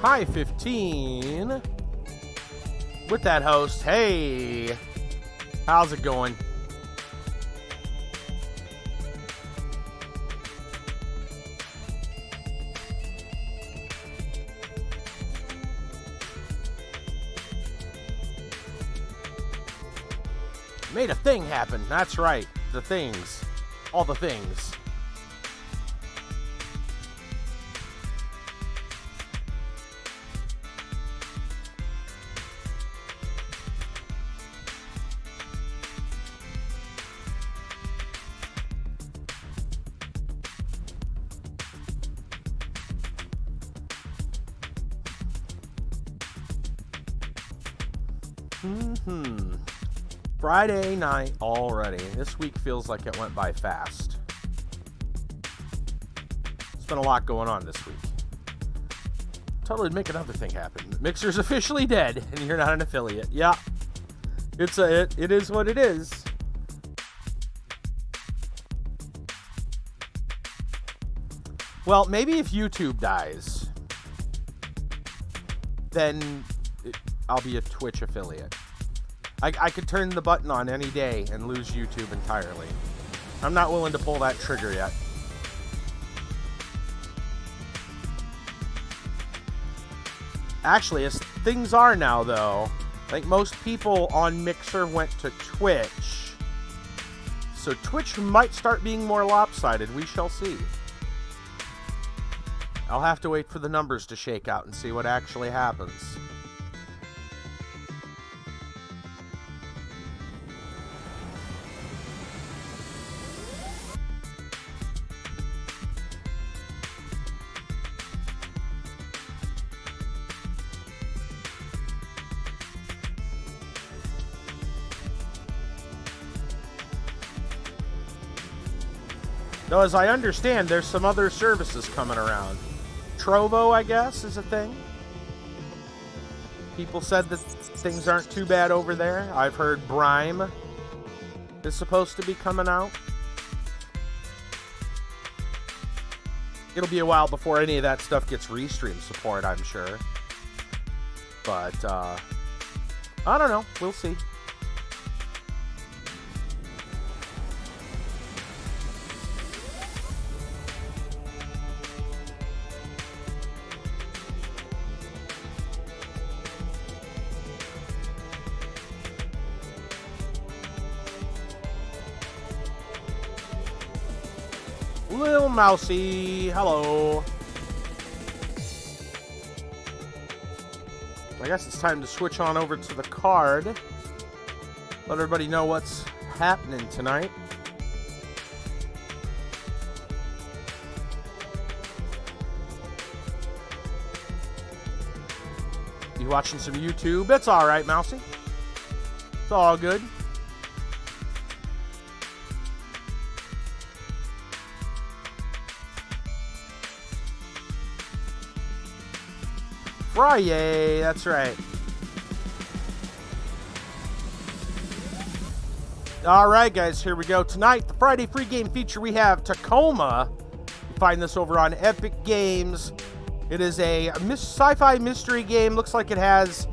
Hi, 15. With that host, hey. How's it going? Made a thing happen. That's right. The things. All the things. Friday night already. This week feels like it went by fast. There's been a lot going on this week. Totally make another thing happen. Mixer's officially dead, and you're not an affiliate. Yeah, it is what it is. Well, maybe if YouTube dies, then I'll be a Twitch affiliate. I could turn the button on any day and lose YouTube entirely. I'm not willing to pull that trigger yet. Actually, as things are now, though, I think most people on Mixer went to Twitch. So Twitch might start being more lopsided. We shall see. I'll have to wait for the numbers to shake out and see what actually happens. Though, as I understand, there's some other services coming around. Trovo, I guess, is a thing. People said that things aren't too bad over there. I've heard Brime is supposed to be coming out. It'll be a while before any of that stuff gets restream support, I'm sure. But, I don't know. We'll see. Little Mousy, hello. I guess it's time to switch on over to the card. Let everybody know what's happening tonight. You watching some YouTube? It's alright, Mousy. It's all good. Friday, that's right. Alright guys, here we go. Tonight, the Friday free game feature, we have Tacoma. You find this over on Epic Games. It is a sci-fi mystery game. Looks like it has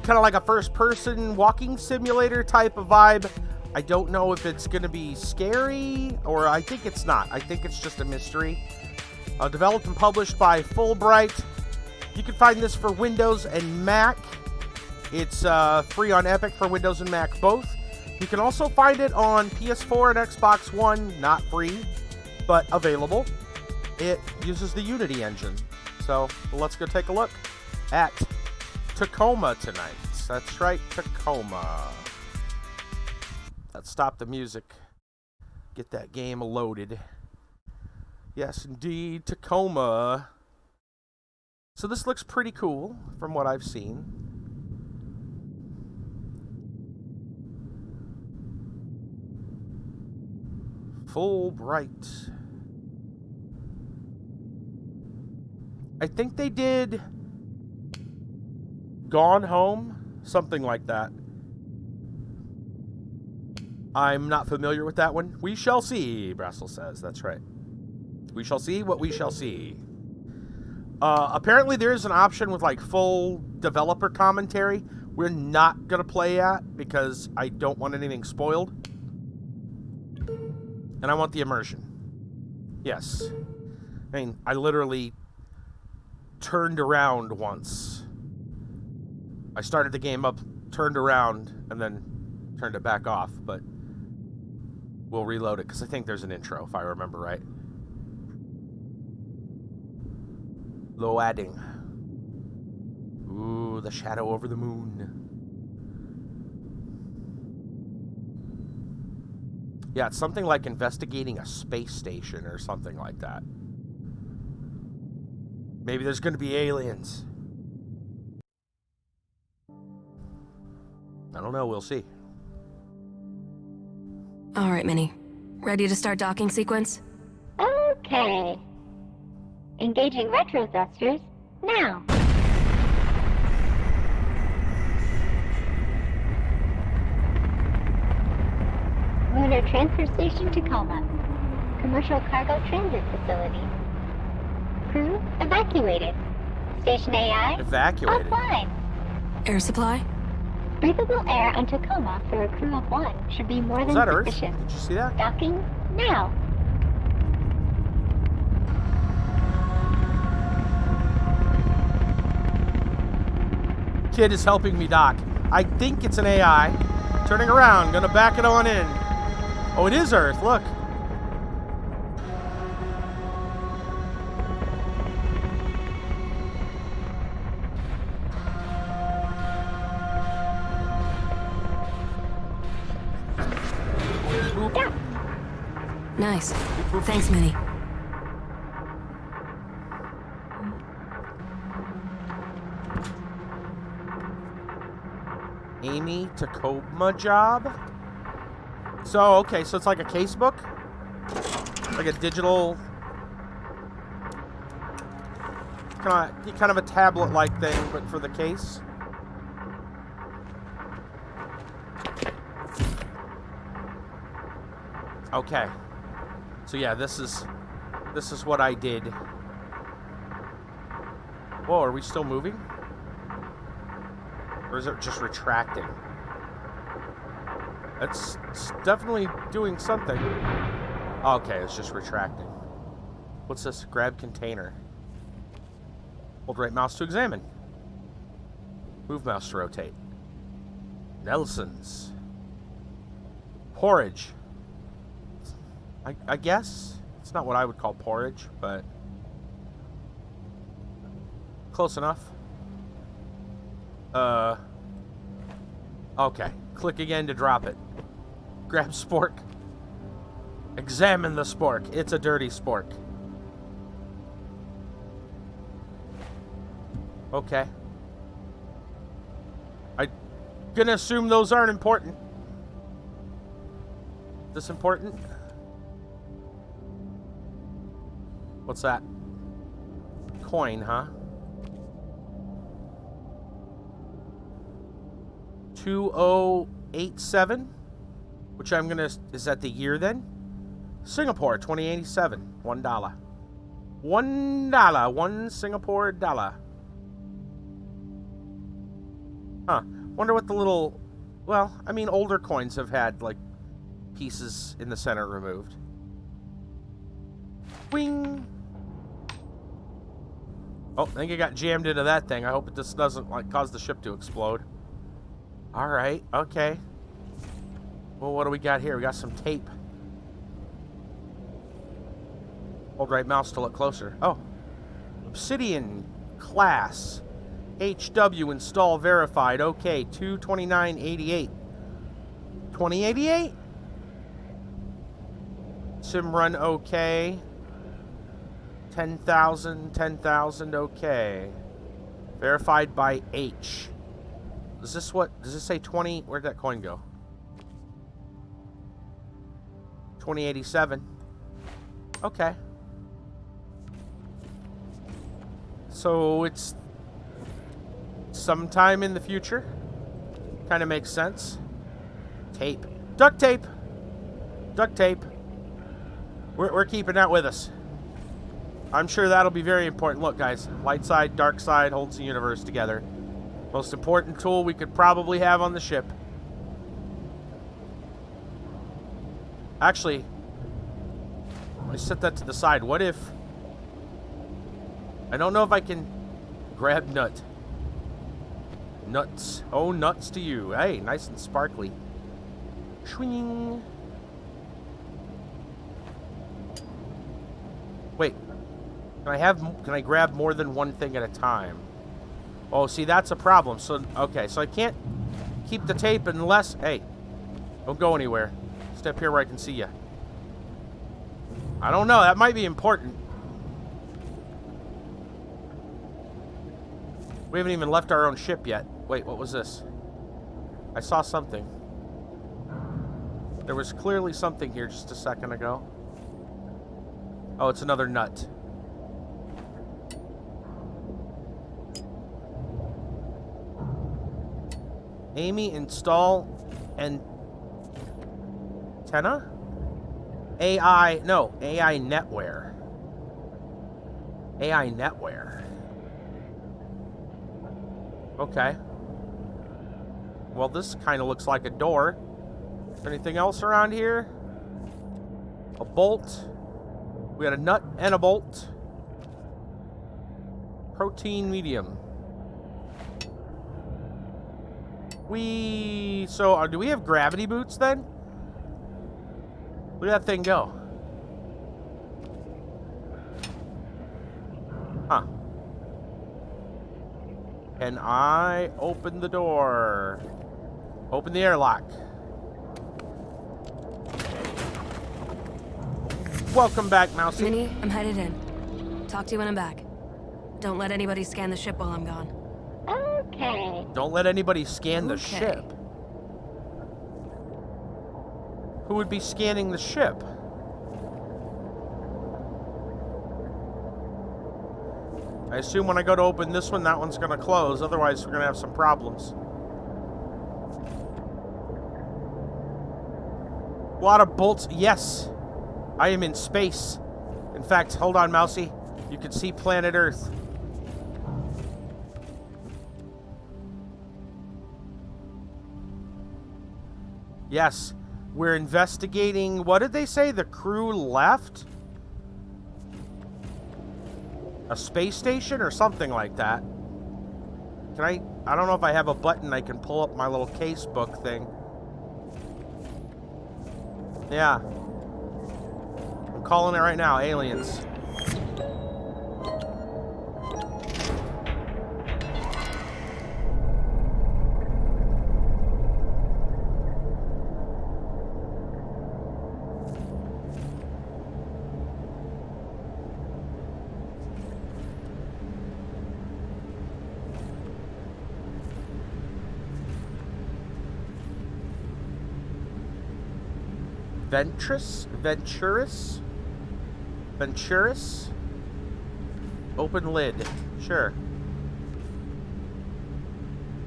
kind of like a first-person walking simulator type of vibe. I don't know if it's going to be scary, or I think it's not. I think it's just a mystery. Developed and published by Fulbright. You can find this for Windows and Mac. It's free on Epic for Windows and Mac both. You can also find it on PS4 and Xbox One, not free, but available. It uses the Unity engine. So let's go take a look at Tacoma tonight. That's right, Tacoma. Let's stop the music. Get that game loaded. Yes, indeed, Tacoma. So this looks pretty cool from what I've seen. Fulbright. I think they did Gone Home, something like that. I'm not familiar with that one. We shall see, Brassel says. That's right. We shall see what we shall see. Apparently there is an option with like full developer commentary. We're not gonna play that because I don't want anything spoiled. And I want the immersion. Yes. I mean, I literally turned around once. I started the game up, turned around, and then turned it back off, but we'll reload it because I think there's an intro, if I remember right. Loading. Ooh, the shadow over the moon. Yeah, it's something like investigating a space station or something like that. Maybe there's going to be aliens. I don't know, we'll see. All right, Minnie. Ready to start docking sequence? Okay. Engaging retro thrusters now. Lunar Transfer Station Tacoma. Commercial Cargo Transit Facility. Crew evacuated. Station AI Evacuated? offline. Air supply? Breathable air on Tacoma for a crew of 1 should be more than Was that Earth? sufficient. Did you see that? Docking now. Kid is helping me dock. I think it's an AI. Turning around, gonna back it on in. Oh, it is Earth, look. Yeah. Nice. Thanks, Minnie. Amy Tacoma job? So, okay, so it's like a case book? Like a digital... Kind of a tablet-like thing, but for the case? Okay. So yeah, this is what I did. Whoa, are we still moving? Or is it just retracting? It's definitely doing something. Okay, it's just retracting. What's this? Grab container. Hold right mouse to examine. Move mouse to rotate. Nelson's. Porridge. I guess. It's not what I would call porridge, but... close enough. Okay. Click again to drop it. Grab spork. Examine the spork. It's a dirty spork. Okay. I'm gonna assume those aren't important. Is this important? What's that? Coin, huh? 2087, which I'm gonna, is that the year then? Singapore 2087, $1. $1, one Singapore dollar. Huh. Wonder what the little, well, I mean, older coins have had like pieces in the center removed. Wing. Oh, I think it got jammed into that thing. I hope it just doesn't like cause the ship to explode. Alright, okay. Well, what do we got here? We got some tape. Hold right mouse to look closer. Oh. Obsidian class. HW install verified. Okay, 22988. 2088? Sim run okay. 10,000, okay. Verified by H. Is this what? Does this say 20? Where'd that coin go? 2087. Okay. So it's sometime in the future. Kind of makes sense. Tape. Duct tape. Duct tape. We're keeping that with us. I'm sure that'll be very important. Look, guys, light side, dark side holds the universe together. Most important tool we could probably have on the ship. Actually, let me set that to the side. What if... I don't know if I can grab nut. Nuts. Oh, nuts to you. Hey, nice and sparkly. Swing. Wait. Can I grab more than one thing at a time? Oh, see, that's a problem. So, okay, so I can't keep the tape unless... Hey, don't go anywhere. Step here where I can see you. I don't know. That might be important. We haven't even left our own ship yet. Wait, what was this? I saw something. There was clearly something here just a second ago. Oh, it's another nut. Amy, install antenna? AI netware. AI netware. Okay. Well, this kind of looks like a door. Is there anything else around here? A bolt. We got a nut and a bolt. Protein medium. So, do we have gravity boots then? Look at that thing go. Huh. Can I open the door? Open the airlock. Welcome back, Mousy. Minnie, I'm headed in. Talk to you when I'm back. Don't let anybody scan the ship while I'm gone. Okay. Don't let anybody scan the Okay. ship. Who would be scanning the ship? I assume when I go to open this one, that one's going to close. Otherwise, we're going to have some problems. A lot of bolts. Yes, I am in space. In fact, hold on, Mousy. You can see planet Earth. Yes, we're investigating... What did they say? The crew left? A space station or something like that. Can I don't know if I have a button I can pull up my little case book thing. Yeah. I'm calling it right now, aliens. Venturous? Open lid. Sure.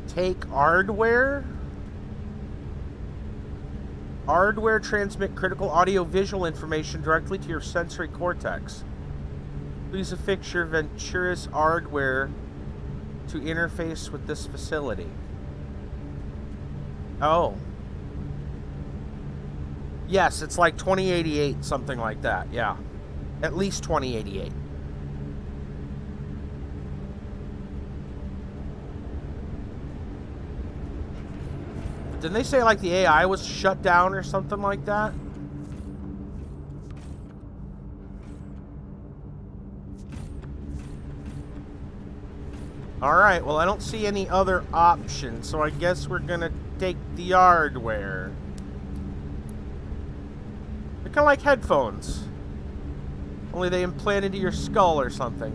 Take hardware? Hardware transmit critical audio-visual information directly to your sensory cortex. Please affix your Venturous hardware to interface with this facility. Oh. Yes, it's like 2088, something like that, yeah. At least 2088. Didn't they say, like, the AI was shut down or something like that? Alright, well, I don't see any other option, so I guess we're gonna take the hardware. They're kind of like headphones. Only they implant into your skull or something.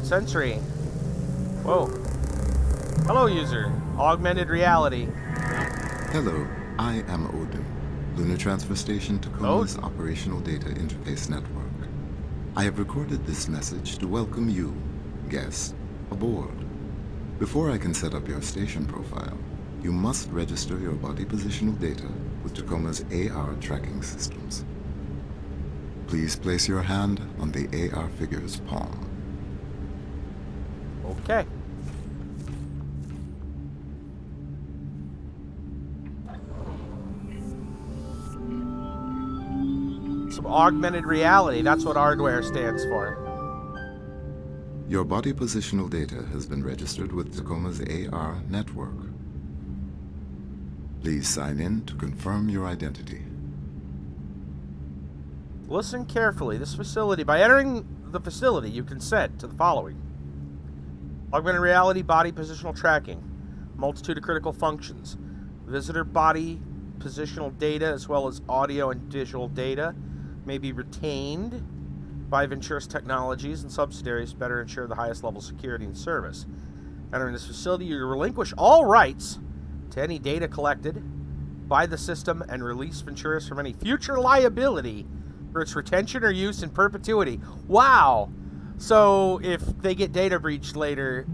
Sensory. Whoa. Hello, user. Augmented reality. Hello, I am Odin, Lunar Transfer Station Tacoma's Operational Data Interface Network. I have recorded this message to welcome you, guests, aboard. Before I can set up your station profile, you must register your body positional data with Tacoma's AR tracking systems. Please place your hand on the AR figure's palm. Okay. Some augmented reality, that's what hardware stands for. Your body positional data has been registered with Tacoma's AR network. Please sign in to confirm your identity. Listen carefully. This facility, by entering the facility, you consent to the following. Augmented reality, body positional tracking, multitude of critical functions, visitor body positional data as well as audio and visual data may be retained by Venturis Technologies and subsidiaries to better ensure the highest level of security and service. Entering this facility, you relinquish all rights to any data collected by the system and release Venturis from any future liability for its retention or use in perpetuity. Wow! So, if they get data breached later,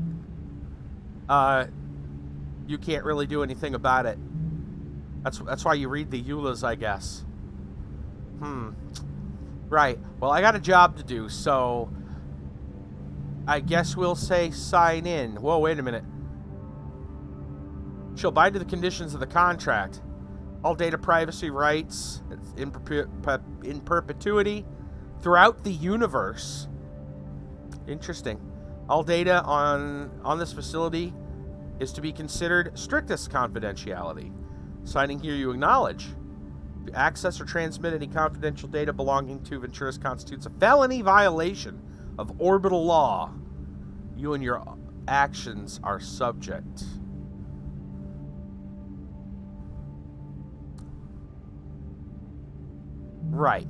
you can't really do anything about it. That's why you read the EULAs, I guess. Right. Well, I got a job to do, so I guess we'll say sign in. Whoa, wait a minute. Shall abide to the conditions of the contract. All data privacy rights in perpetuity throughout the universe. Interesting. All data on this facility is to be considered strictest confidentiality. Signing here, you acknowledge. To access or transmit any confidential data belonging to Venturis constitutes a felony violation of orbital law. You and your actions are subject. Right.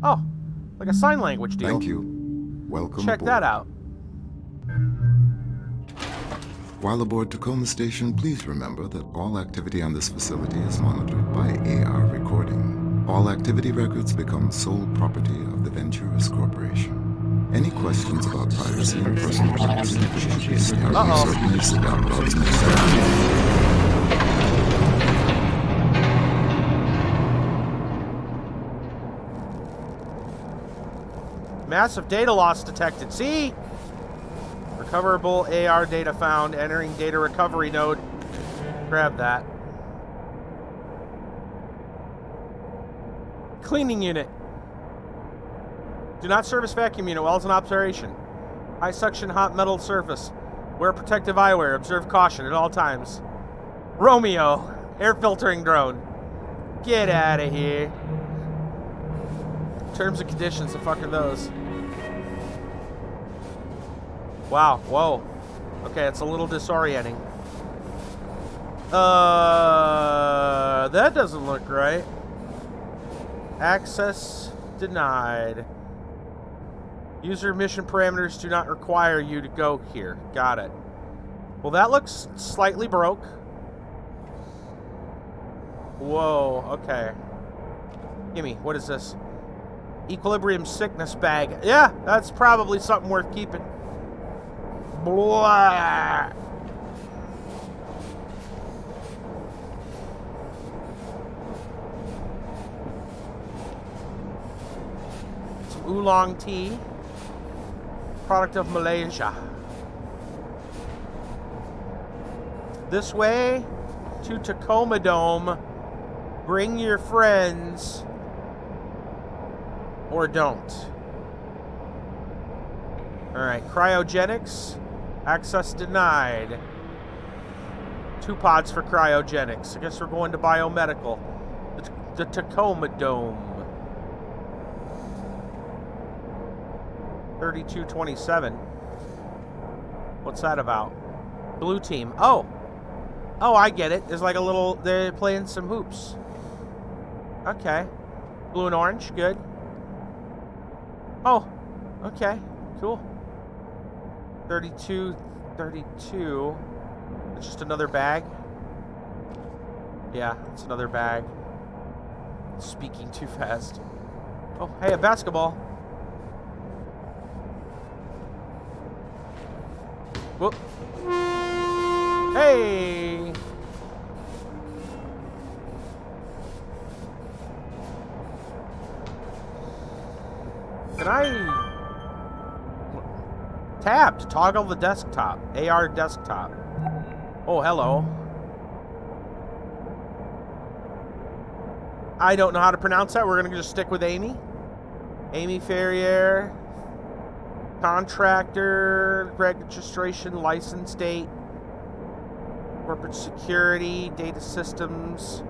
Oh, like a sign language deal. Thank you. Welcome Check aboard. that out. While aboard Tacoma Station, please remember that all activity on this facility is monitored by AR recording. All activity records become sole property of the Venturis Corporation. Any questions about privacy and personal privacy should be certainly sit down about Massive data loss detected. See? Recoverable AR data found. Entering data recovery node. Grab that. Cleaning unit. Do not service vacuum unit while it's in operation. High suction hot metal surface. Wear protective eyewear. Observe caution at all times. Romeo. Air filtering drone. Get out of here. Terms and conditions. The fuck are those? Wow, whoa. Okay, it's a little disorienting. That doesn't look right. Access denied. User mission parameters do not require you to go here. Got it. Well, that looks slightly broke. Whoa, okay. Gimme, what is this? Equilibrium sickness bag. Yeah, that's probably something worth keeping. Blah. Some oolong tea. Product of Malaysia. This way to Tacoma Dome. Bring your friends. Or don't. Alright, cryogenics. Access denied. 2 pods for cryogenics. I guess we're going to biomedical. The Tacoma Dome. 3227. What's that about? Blue team. Oh! Oh, I get it. There's like a little... They're playing some hoops. Okay. Blue and orange. Good. Oh. Okay. Cool. 32. It's just another bag. Yeah, it's another bag. Speaking too fast. Oh, hey, a basketball. Whoop. Hey! Can I... Tab to toggle the desktop. AR desktop. Oh, hello. I don't know how to pronounce that. We're going to just stick with Amy. Amy Ferrier. Contractor, registration, license date, corporate security, data systems,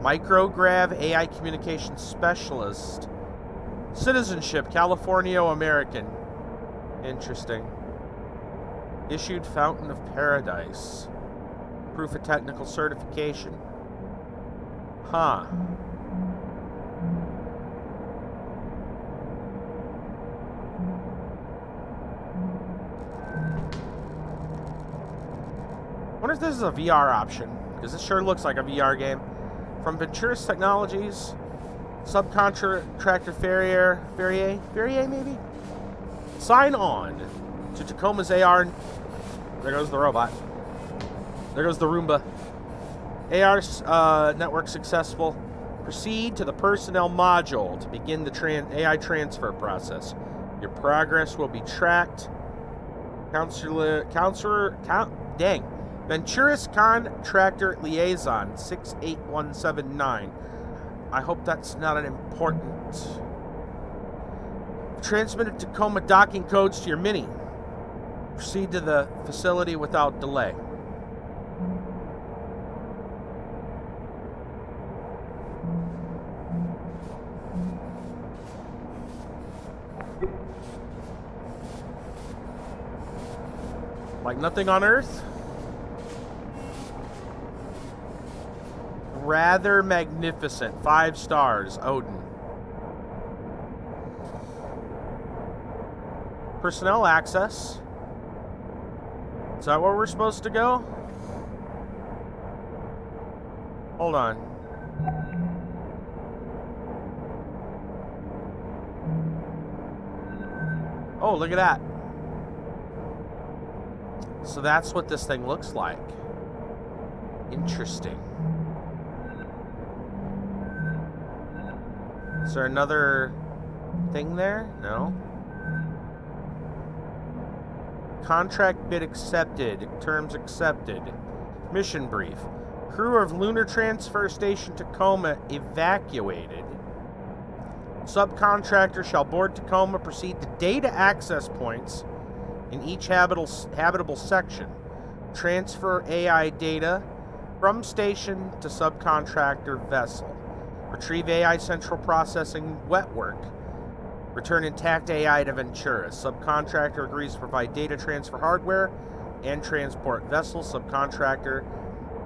micrograv, AI communications specialist, citizenship, California American. Interesting. Issued Fountain of Paradise. Proof of technical certification. Huh. I wonder if this is a VR option, because this sure looks like a VR game. From Venturis Technologies, subcontractor Ferrier maybe? Sign on to Tacoma's AR. There goes the robot. There goes the Roomba. AR network successful. Proceed to the personnel module to begin the AI transfer process. Your progress will be tracked. Venturis Contractor Liaison 68179. I hope that's not an important. Transmitted Tacoma docking codes to your Mini. Proceed to the facility without delay. Like nothing on Earth? Rather magnificent. 5 stars. Odin. Personnel access. Is that where we're supposed to go? Hold on. Oh, look at that. So that's what this thing looks like. Interesting. Is there another thing there? No. Contract bid accepted. Terms accepted. Mission brief. Crew of Lunar Transfer Station Tacoma evacuated. Subcontractor shall board Tacoma, proceed to data access points in each habitable section. Transfer AI data from station to subcontractor vessel. Retrieve AI central processing wet work. Return intact AI to Ventura. Subcontractor agrees to provide data transfer hardware and transport vessel. Subcontractor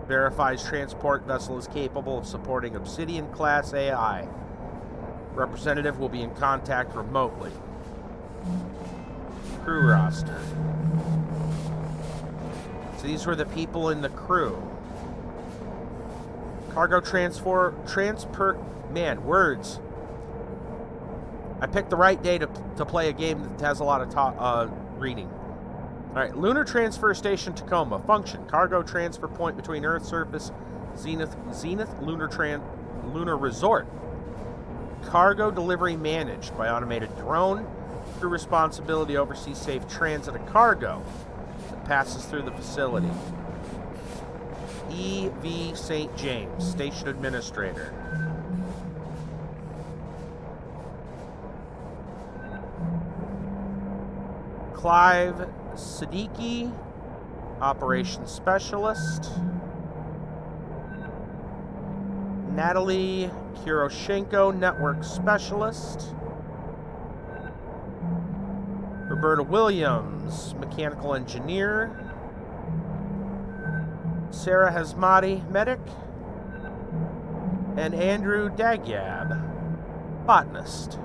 verifies transport vessel is capable of supporting Obsidian class AI. Representative will be in contact remotely. Crew roster. So these were the people in the crew. Cargo transfer, man, words. I picked the right day to play a game that has a lot of reading. Alright, Lunar Transfer Station Tacoma. Function, cargo transfer point between Earth surface, Zenith Lunar Resort. Cargo delivery managed by automated drone. Crew responsibility oversees safe transit of cargo that passes through the facility. E.V. St. James, Station Administrator. Clive Siddiqui, Operations Specialist. Natalie Kiroshenko, Network Specialist. Roberta Williams, Mechanical Engineer. Sarah Hasmati, Medic. And Andrew Dagyab, Botanist.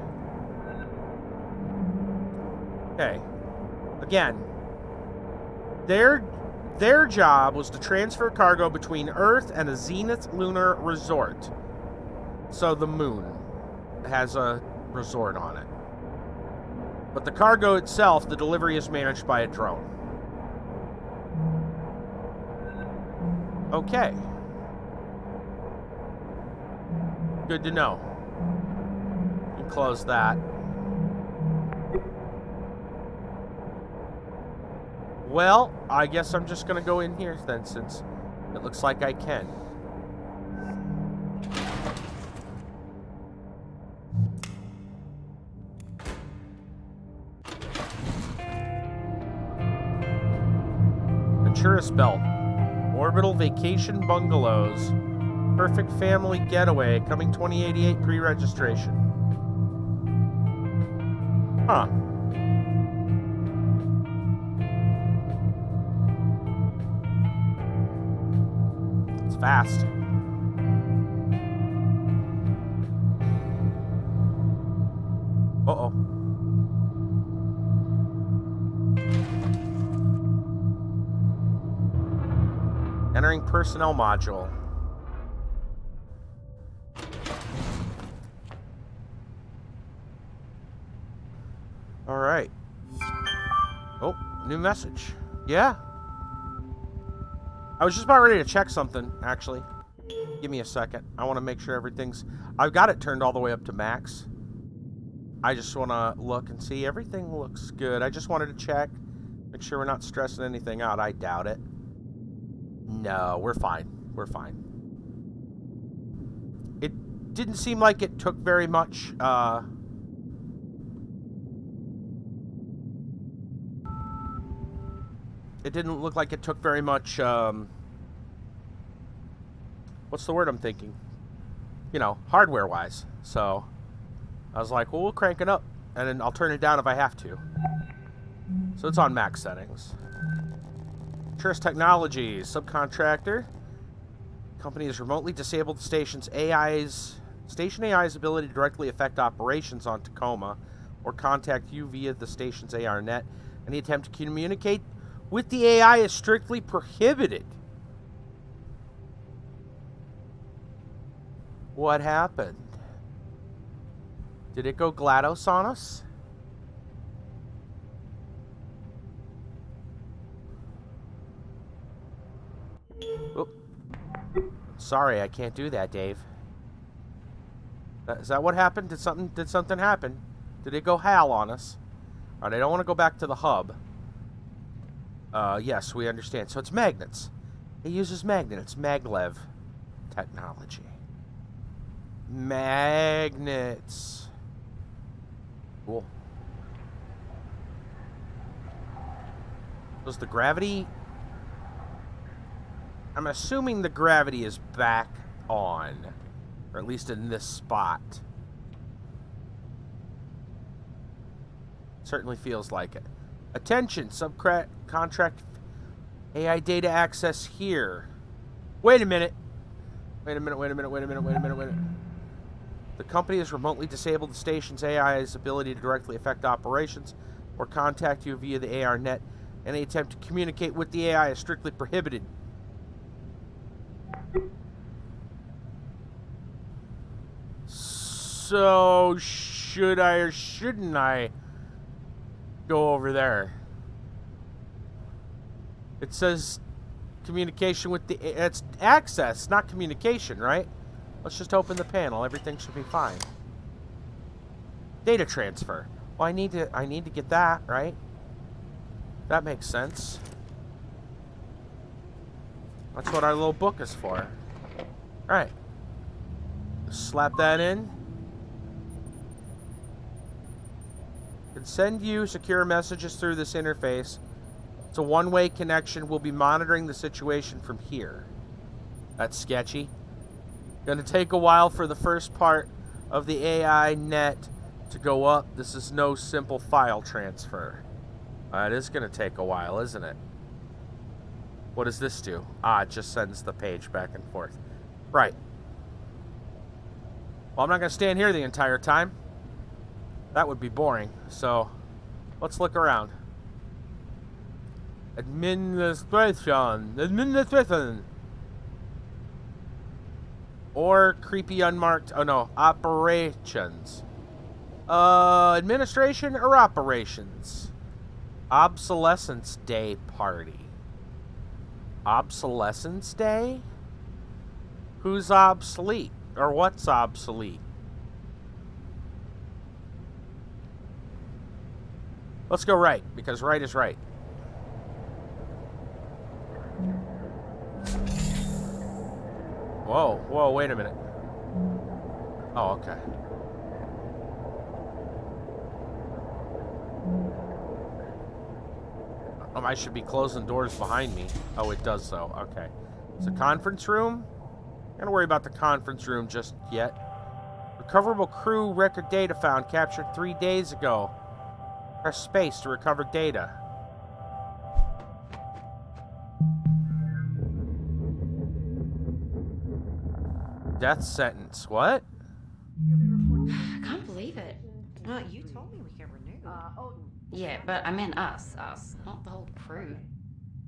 Okay. Again, their job was to transfer cargo between Earth and a Zenith Lunar Resort. So the moon has a resort on it. But the cargo itself, the delivery is managed by a drone. Okay. Good to know. You can close that. Well, I guess I'm just gonna go in here then, since it looks like I can. Tourist Belt. Orbital Vacation Bungalows. Perfect Family Getaway. Coming 2088 pre-registration. Huh. It's fast. Uh-oh. Entering personnel module. All right. Oh, new message. Yeah. I was just about ready to check something, actually. Give me a second. I want to make sure everything's... I've got it turned all the way up to max. I just want to look and see. Everything looks good. I just wanted to check. Make sure we're not stressing anything out. I doubt it. No, we're fine. We're fine. It didn't seem like it took very much, it didn't look like it took very much, what's the word I'm thinking? You know, hardware-wise. So, I was like, well, we'll crank it up, and then I'll turn it down if I have to. So it's on max settings. Tourist Technologies, subcontractor. Company has remotely disabled the station AI's ability to directly affect operations on Tacoma or contact you via the station's AR net. Any attempt to communicate with the AI is strictly prohibited. What happened? Did it go GLaDOS on us? Oh. Sorry, I can't do that, Dave. Is that what happened? Did something happen? Did it go HAL on us? Alright, I don't want to go back to the hub. Yes, we understand. So it's magnets. It uses magnets. Maglev technology. Magnets. Cool. Does the gravity... I'm assuming the gravity is back on. Or at least in this spot. Certainly feels like it. Attention, subcontract AI data access here. Wait a minute. Wait a minute. The company has remotely disabled the station's AI's ability to directly affect operations or contact you via the AR net. Any attempt to communicate with the AI is strictly prohibited. So, should I or shouldn't I go over there? It says communication with the... It's access, not communication, right? Let's just open the panel. Everything should be fine. Data transfer. Well, I need to get that, right? That makes sense. That's what our little book is for. Alright. Slap that in. Can send you secure messages through this interface. It's a one-way connection. We'll be monitoring the situation from here. That's sketchy. Gonna take a while for the first part of the AI net to go up. This is no simple file transfer. It is gonna take a while, isn't it? What does this do? It just sends the page back and forth. Right. Well, I'm not gonna stand here the entire time. That would be boring. So, let's look around. Administration. Or creepy unmarked. Oh no, operations. Administration or operations? Obsolescence Day party. Obsolescence Day? Who's obsolete? Or what's obsolete? Let's go right, because right is right. Whoa, wait a minute. Oh, okay. I should be closing doors behind me. Oh, it does so. Okay. It's a conference room? Not gonna worry about the conference room just yet. Recoverable crew record data found, captured 3 days ago. Press space to recover data. Death sentence. What? I can't believe it. You told me we get renewed. Yeah, but I meant us, not the whole crew.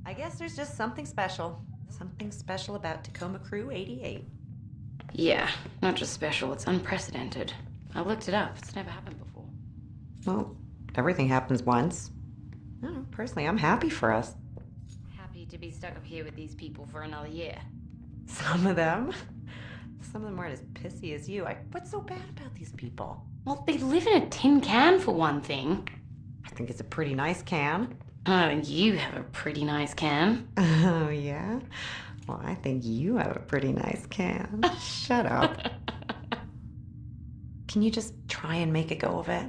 I guess there's just something special. Something special about Tacoma Crew 88. Yeah, not just special, it's unprecedented. I looked it up, it's never happened before. Well, everything happens once. I don't know, personally, I'm happy for us. Happy to be stuck up here with these people for another year. Some of them aren't as pissy as you. What's so bad about these people? Well, they live in a tin can for one thing. I think it's a pretty nice can. Oh, and you have a pretty nice can. Oh, yeah? Well, I think you have a pretty nice can. Shut up. Can you just try and make a go of it?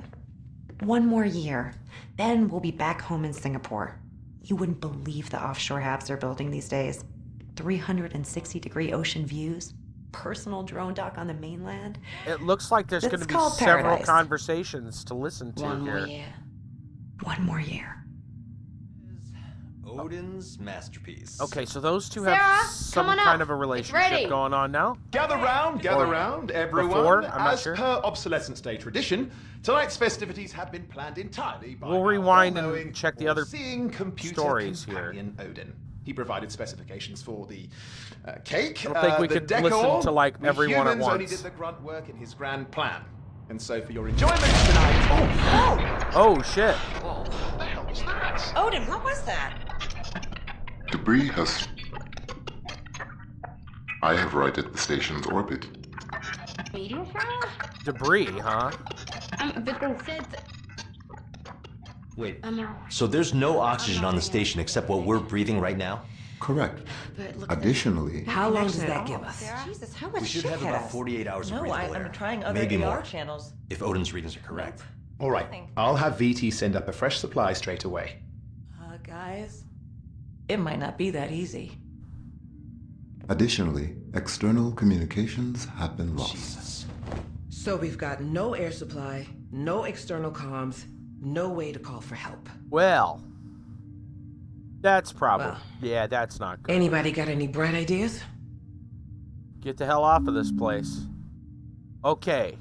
1 more year. Then we'll be back home in Singapore. You wouldn't believe the offshore habs they're building these days. 360-degree ocean views. Personal drone dock on the mainland. It looks like there's going to be called several paradise. conversations to listen to One here. more year. 1 more year. Odin's masterpiece. Okay, so those two Sarah, have come some on kind up. of a It's relationship ready. going on now. Gather round, everyone. before? I'm not As sure. per Obsolescence Day tradition, tonight's festivities have been planned entirely by We'll our rewind and all-knowing, check the other all-seeing computer stories here. companion Odin. He provided specifications for the cake, I don't think we the could decor. listen to, like, We everyone at humans only once. did the grunt work in his grand plan. And so for your enjoyment tonight... Oh, shit. What the hell was that? Odin, what was that? Debris has... I have righted the station's orbit. Meteor shower? Debris, huh? But they said that... Wait, no. so there's no oxygen on the station except what we're breathing right now? Correct. But look at Additionally, How long does that give us? Jesus, how much We should shit have hit about us? 48 hours of No, breathable air. I'm trying other Maybe AR more, channels. if Odin's readings are correct. All right, I'll have VT send up a fresh supply straight away. Guys, it might not be that easy. additionally, external communications have been lost. Jesus. So we've got no air supply, no external comms, no way to call for help. Well, that's probably... Well. Yeah, that's not good. Anybody got any bright ideas? Get the hell off of this place. Okay.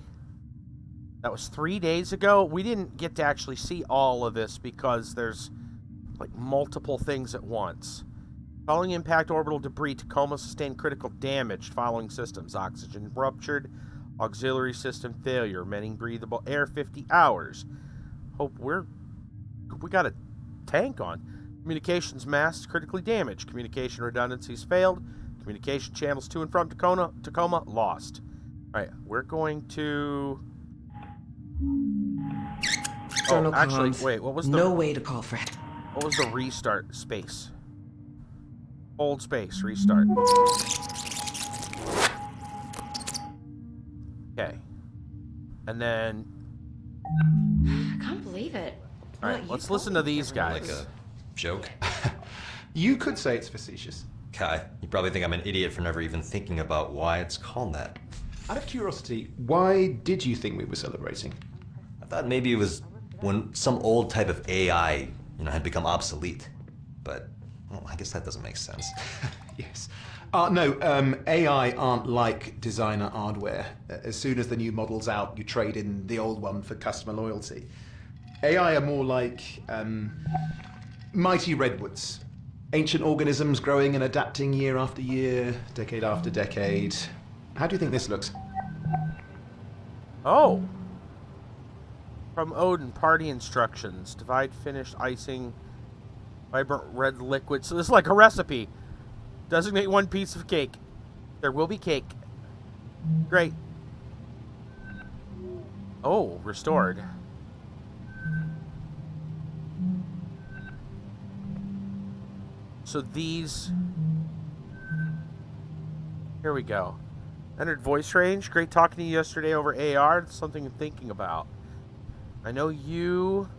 That was 3 days ago. We didn't get to actually see all of this because there's like multiple things at once. Following impact, orbital debris, Tacoma sustained critical damage. Following systems: oxygen ruptured, auxiliary system failure, many breathable air 50 hours. Hope we got a tank on. Communications masts critically damaged. Communication redundancies failed. Communication channels to and from Tacoma lost. All right, we're going to... External actually, comms, wait, what was the... no way to call for help. What was the restart space? Hold space, restart. Okay. And then... I can't believe it. All right, let's listen to these guys. Like a joke? You could say it's facetious. Kai, you probably think I'm an idiot for never even thinking about why it's called that. Out of curiosity, why did you think we were celebrating? I thought maybe it was when some old type of AI, had become obsolete. But, well, I guess that doesn't make sense. Yes. No, AI aren't like designer hardware. As soon as the new model's out, you trade in the old one for customer loyalty. AI are more like mighty redwoods. Ancient organisms growing and adapting year after year, decade after decade. How do you think this looks? Oh! From Odin, party instructions. Divide finished icing, vibrant red liquid. So this is like a recipe. Designate one piece of cake. There will be cake. Great. Oh, restored. So these... Here we go. Entered voice range. Great talking to you yesterday over AR. It's something I'm thinking about. I know you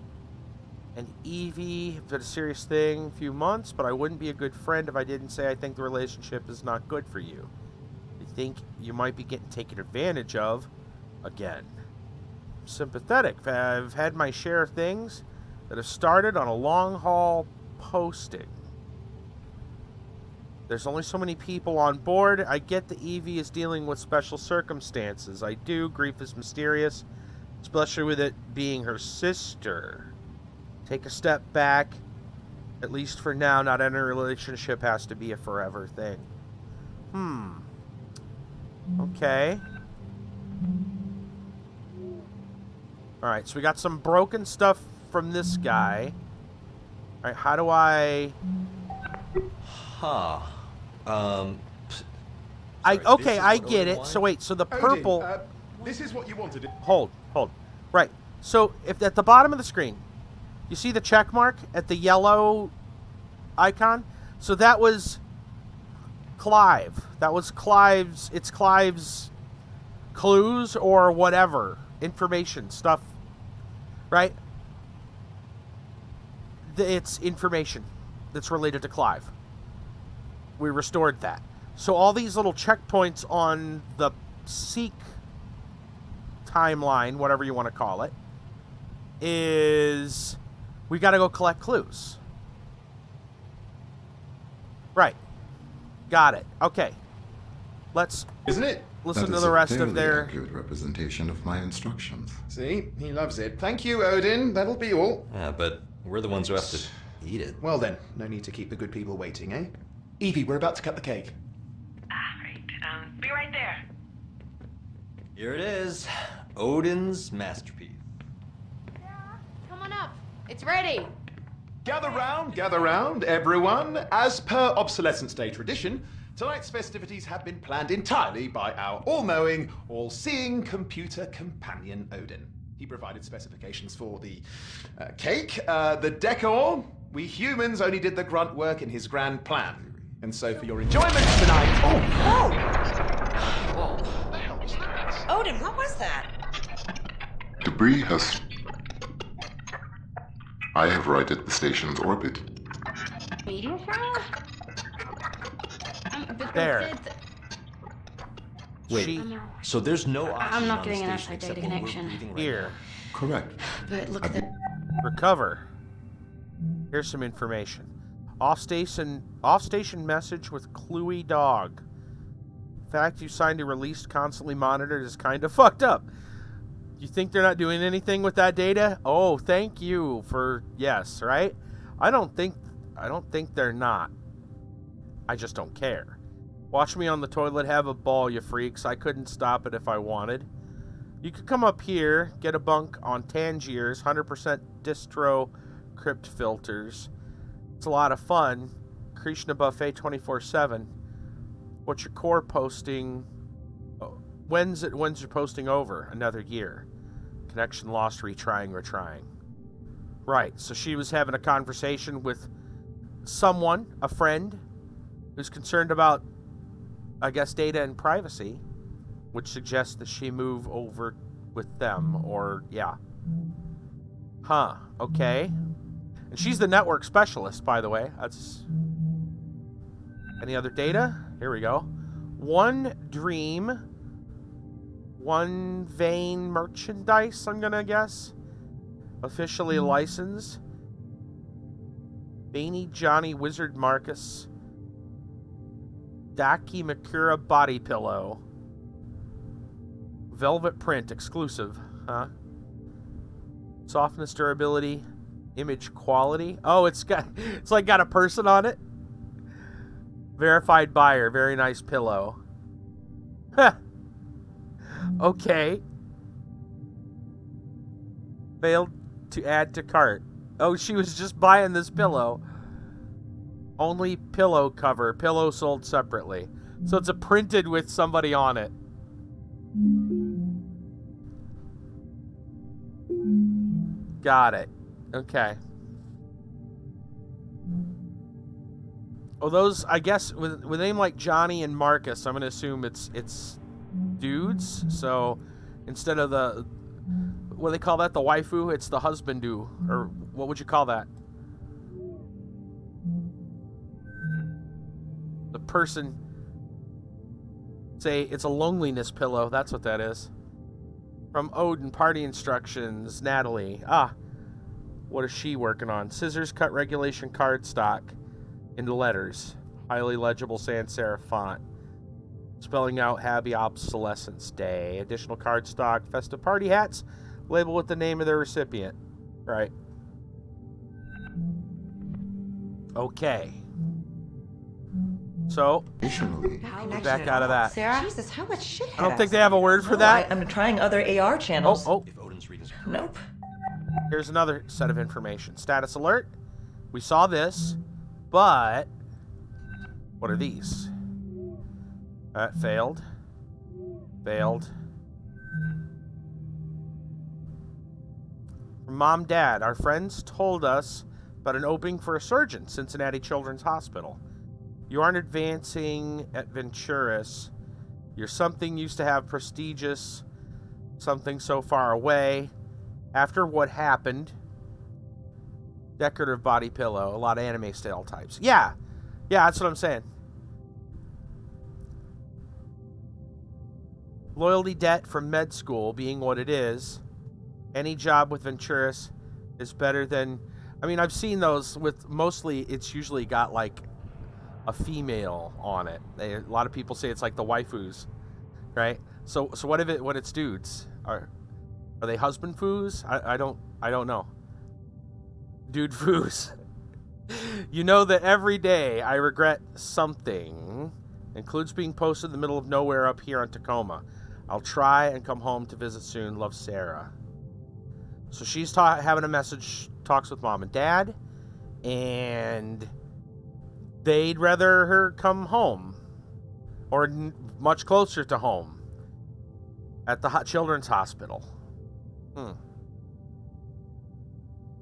and Evie have been a serious thing a few months, but I wouldn't be a good friend if I didn't say I think the relationship is not good for you. I think you might be getting taken advantage of again. I'm sympathetic. I've had my share of things that have started on a long haul posting. There's only so many people on board. I get that Evie is dealing with special circumstances. I do. Grief is mysterious, especially with it being her sister. Take a step back. At least for now, not any relationship has to be a forever thing. Okay. Alright, so we got some broken stuff from this guy. Alright, how do I... Huh. I get it. So wait, so the purple... this is what you wanted. Hold. Right. So if at the bottom of the screen, you see the check mark at the yellow icon? So that was Clive. That was Clive's... It's Clive's clues or whatever. Information, stuff. Right? It's information that's related to Clive. We restored that. So all these little checkpoints on the Seek timeline, whatever you want to call it, is we got to go collect clues. Right. Got it. Okay. Let's Isn't it? listen to the rest of That is a fairly their... accurate representation of my instructions. See? He loves it. Thank you, Odin. That'll be all. Yeah, but we're the ones who have to eat it. Well then, no need to keep the good people waiting, eh? Evie, we're about to cut the cake. Right. Be right there. Here it is. Odin's masterpiece. Come on up. It's ready. Gather round, everyone. As per Obsolescence Day tradition, tonight's festivities have been planned entirely by our all-knowing, all-seeing computer companion, Odin. He provided specifications for the cake, the decor. We humans only did the grunt work in his grand plan. And so for your enjoyment tonight... Whoa. What the hell was that? Odin, what was that? Debris has... I have righted the station's orbit. Meteor shower? But There. Wait, She- so there's no oxygen I'm not on the getting an station outside data except what we're connection. breathing right Here. Correct. But look at the... Recover. Here's some information. Off-station message with Cluey Dog. Fact you signed a release constantly monitored is kind of fucked up. You think they're not doing anything with that data? Oh, thank you for yes, right? I don't think they're not. I just don't care. Watch me on the toilet have a ball, you freaks. I couldn't stop it if I wanted. You could come up here, get a bunk on Tangier's 100% distro crypt filters. It's a lot of fun. Krishna buffet 24/7. What's your core posting? Oh, when's your posting over? Another year. Connection lost, retrying. Right, so she was having a conversation with someone, a friend, who's concerned about, I guess, data and privacy, which suggests that she move over with them, or, yeah. Huh, okay. And she's the network specialist, by the way. That's... Any other data? Here we go. One dream. One vein merchandise, I'm gonna guess. Officially licensed. Beanie Johnny Wizard Marcus. Daki Makura body pillow. Velvet print exclusive, huh? Softness, durability, image quality. Oh, it's got a person on it. Verified buyer, very nice pillow. Huh. Okay. Failed to add to cart. Oh, she was just buying this pillow. Only pillow cover. Pillow sold separately. So it's a printed with somebody on it. Got it. Okay. Oh, those, I guess, with a name like Johnny and Marcus, I'm going to assume it's dudes. So instead of the, what do they call that? The waifu? It's the husbandu. Or what would you call that? The person, say it's a loneliness pillow. That's what that is. From Odin, party instructions, Natalie. Ah, what is she working on? Scissors cut regulation cardstock into letters. Highly legible sans serif font. Spelling out Happy Obsolescence Day. Additional cardstock, festive party hats, label with the name of their recipient. Right. Okay. So, Additionally, back out of that. Sarah? Jesus, how much shit I don't think they have a word for that. I'm trying other AR channels. Oh. If Odin's reading. Nope. Here's another set of information. Status alert. We saw this, but what are these? Failed. Failed. Mom, Dad, our friends told us about an opening for a surgeon, Cincinnati Children's Hospital. You aren't advancing at Venturis. You're something used to have prestigious, something so far away. After what happened, decorative body pillow, a lot of anime style types. Yeah, that's what I'm saying. Loyalty debt from med school being what it is. Any job with Venturis is better than... I mean, I've seen those with... Mostly, it's usually got, like, a female on it. A lot of people say it's like the waifus, right? So what if when it's dudes? Are they husband foos? I don't know. Dude foos. You know that every day I regret something. Includes being posted in the middle of nowhere up here on Tacoma. I'll try and come home to visit soon. Love, Sarah. So she's having a message, talks with Mom and Dad, and they'd rather her come home, or much closer to home, at the Children's Hospital.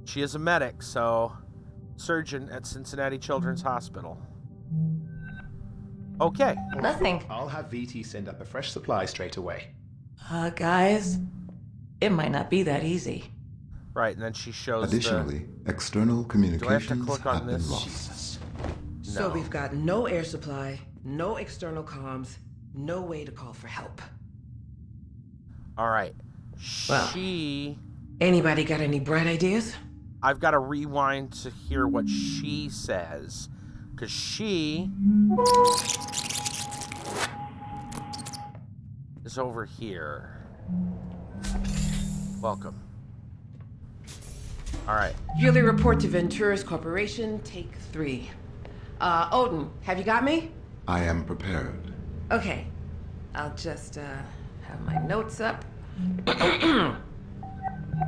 She is a medic, so surgeon at Cincinnati Children's Hospital. Okay. Nothing. I'll have VT send up a fresh supply straight away. Guys, it might not be that easy. Right, and then she shows additionally, external communications click on have been this? lost. Jesus. So we've got no air supply, no external comms, no way to call for help. All right. Well. She... Anybody got any bright ideas? I've got to rewind to hear what she says. Because she... is over here. Welcome. All right. Yearly report to Venturis Corporation, take 3. Odin, have you got me? I am prepared. Okay. I'll just, have my notes up.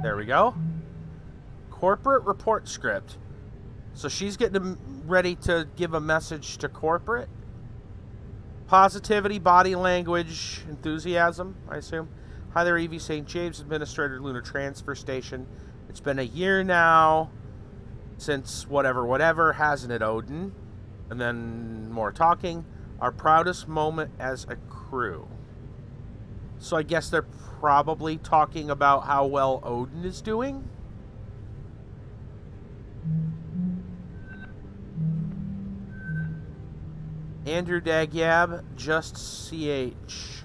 There we go. Corporate report script. So she's getting ready to give a message to corporate. Positivity, body language, enthusiasm, I assume. Hi there, Evie St. James, Administrator, Lunar Transfer Station. It's been a year now since whatever, hasn't it, Odin? And then more talking. Our proudest moment as a crew. So I guess they're probably talking about how well Odin is doing. Andrew Dagyab, just CH.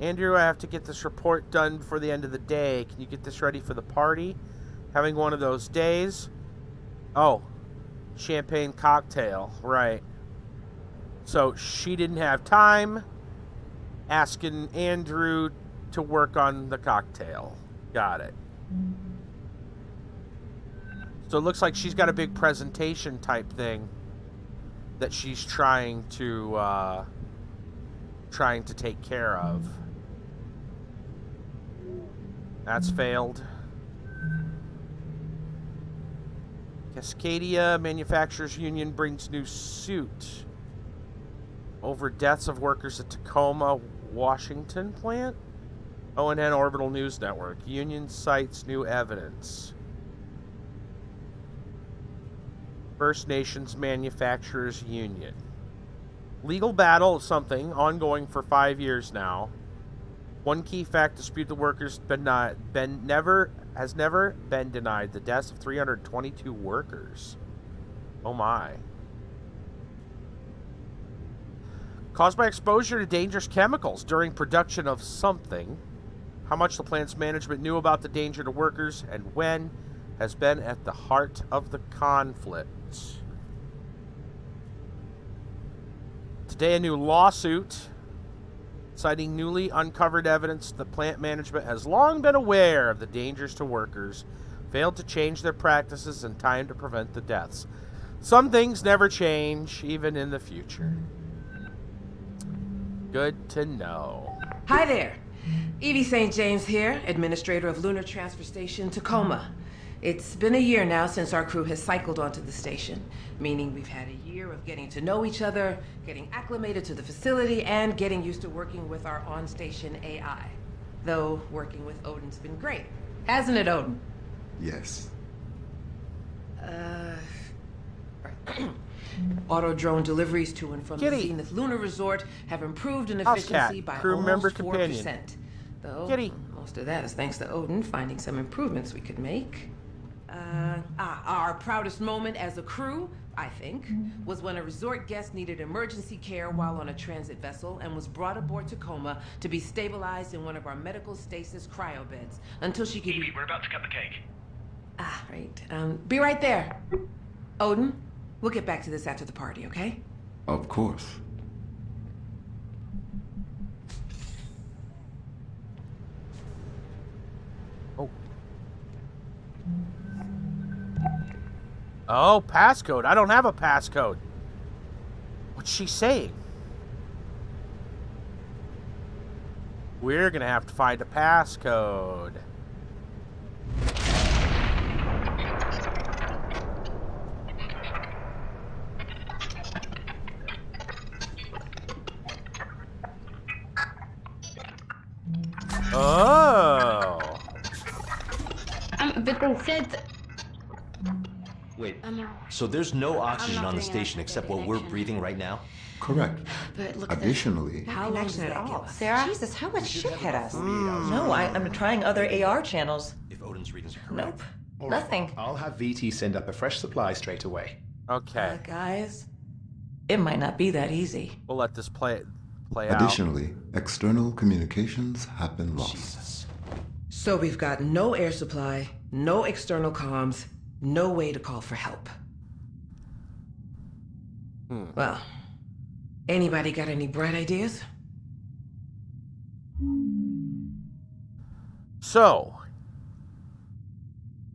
Andrew, I have to get this report done before the end of the day. Can you get this ready for the party? Having one of those days. Oh, champagne cocktail, right. So she didn't have time, asking Andrew to work on the cocktail. Got it. So it looks like she's got a big presentation type thing that she's trying to take care of. That's failed. Cascadia Manufacturers Union brings new suit over deaths of workers at Tacoma, Washington plant. ONN Orbital News Network. Union cites new evidence. First Nations Manufacturers Union. Legal battle of something ongoing for 5 years now. One key fact: dispute the workers has never been denied the deaths of 322 workers. Oh my. Caused by exposure to dangerous chemicals during production of something. How much the plant's management knew about the danger to workers and when has been at the heart of the conflict. Today, a new lawsuit citing newly uncovered evidence that plant management has long been aware of the dangers to workers, failed to change their practices in time to prevent the deaths. Some things never change, even in the future. Good to know. Hi there. Evie St. James here, administrator of Lunar Transfer Station Tacoma. It's been a year now since our crew has cycled onto the station, meaning we've had a year of getting to know each other, getting acclimated to the facility, and getting used to working with our on-station AI. Though working with Odin's been great. Hasn't it, Odin? Yes. Auto drone deliveries to and from Kitty. the Zenith Lunar Resort have improved in House efficiency cat, by crew almost member 4%. companion. Though Kitty. most of that is thanks to Odin finding some improvements we could make. Our proudest moment as a crew, I think, was when a resort guest needed emergency care while on a transit vessel and was brought aboard Tacoma to be stabilized in one of our medical stasis cryo beds until she could Evie, we're about to cut the cake. Right. Be right there. Odin, we'll get back to this after the party, okay? Of course. Oh, passcode. I don't have a passcode. What's she saying? We're gonna have to find a passcode. Oh. But they said that... Wait, so there's no oxygen not on the doing station enough except for what we're connection. breathing right now? Correct. But look at Additionally, How long does that give us? Sarah? Jesus, how much shit hit us? No, I'm trying other AR channels. If Odin's readings are correct. Nope. All right, Nothing. I'll have VT send up a fresh supply straight away. Okay. Guys, it might not be that easy. We'll let this play out. additionally, external communications have been lost. Jesus. So we've got no air supply, no external comms, no way to call for help. Well, anybody got any bright ideas? So,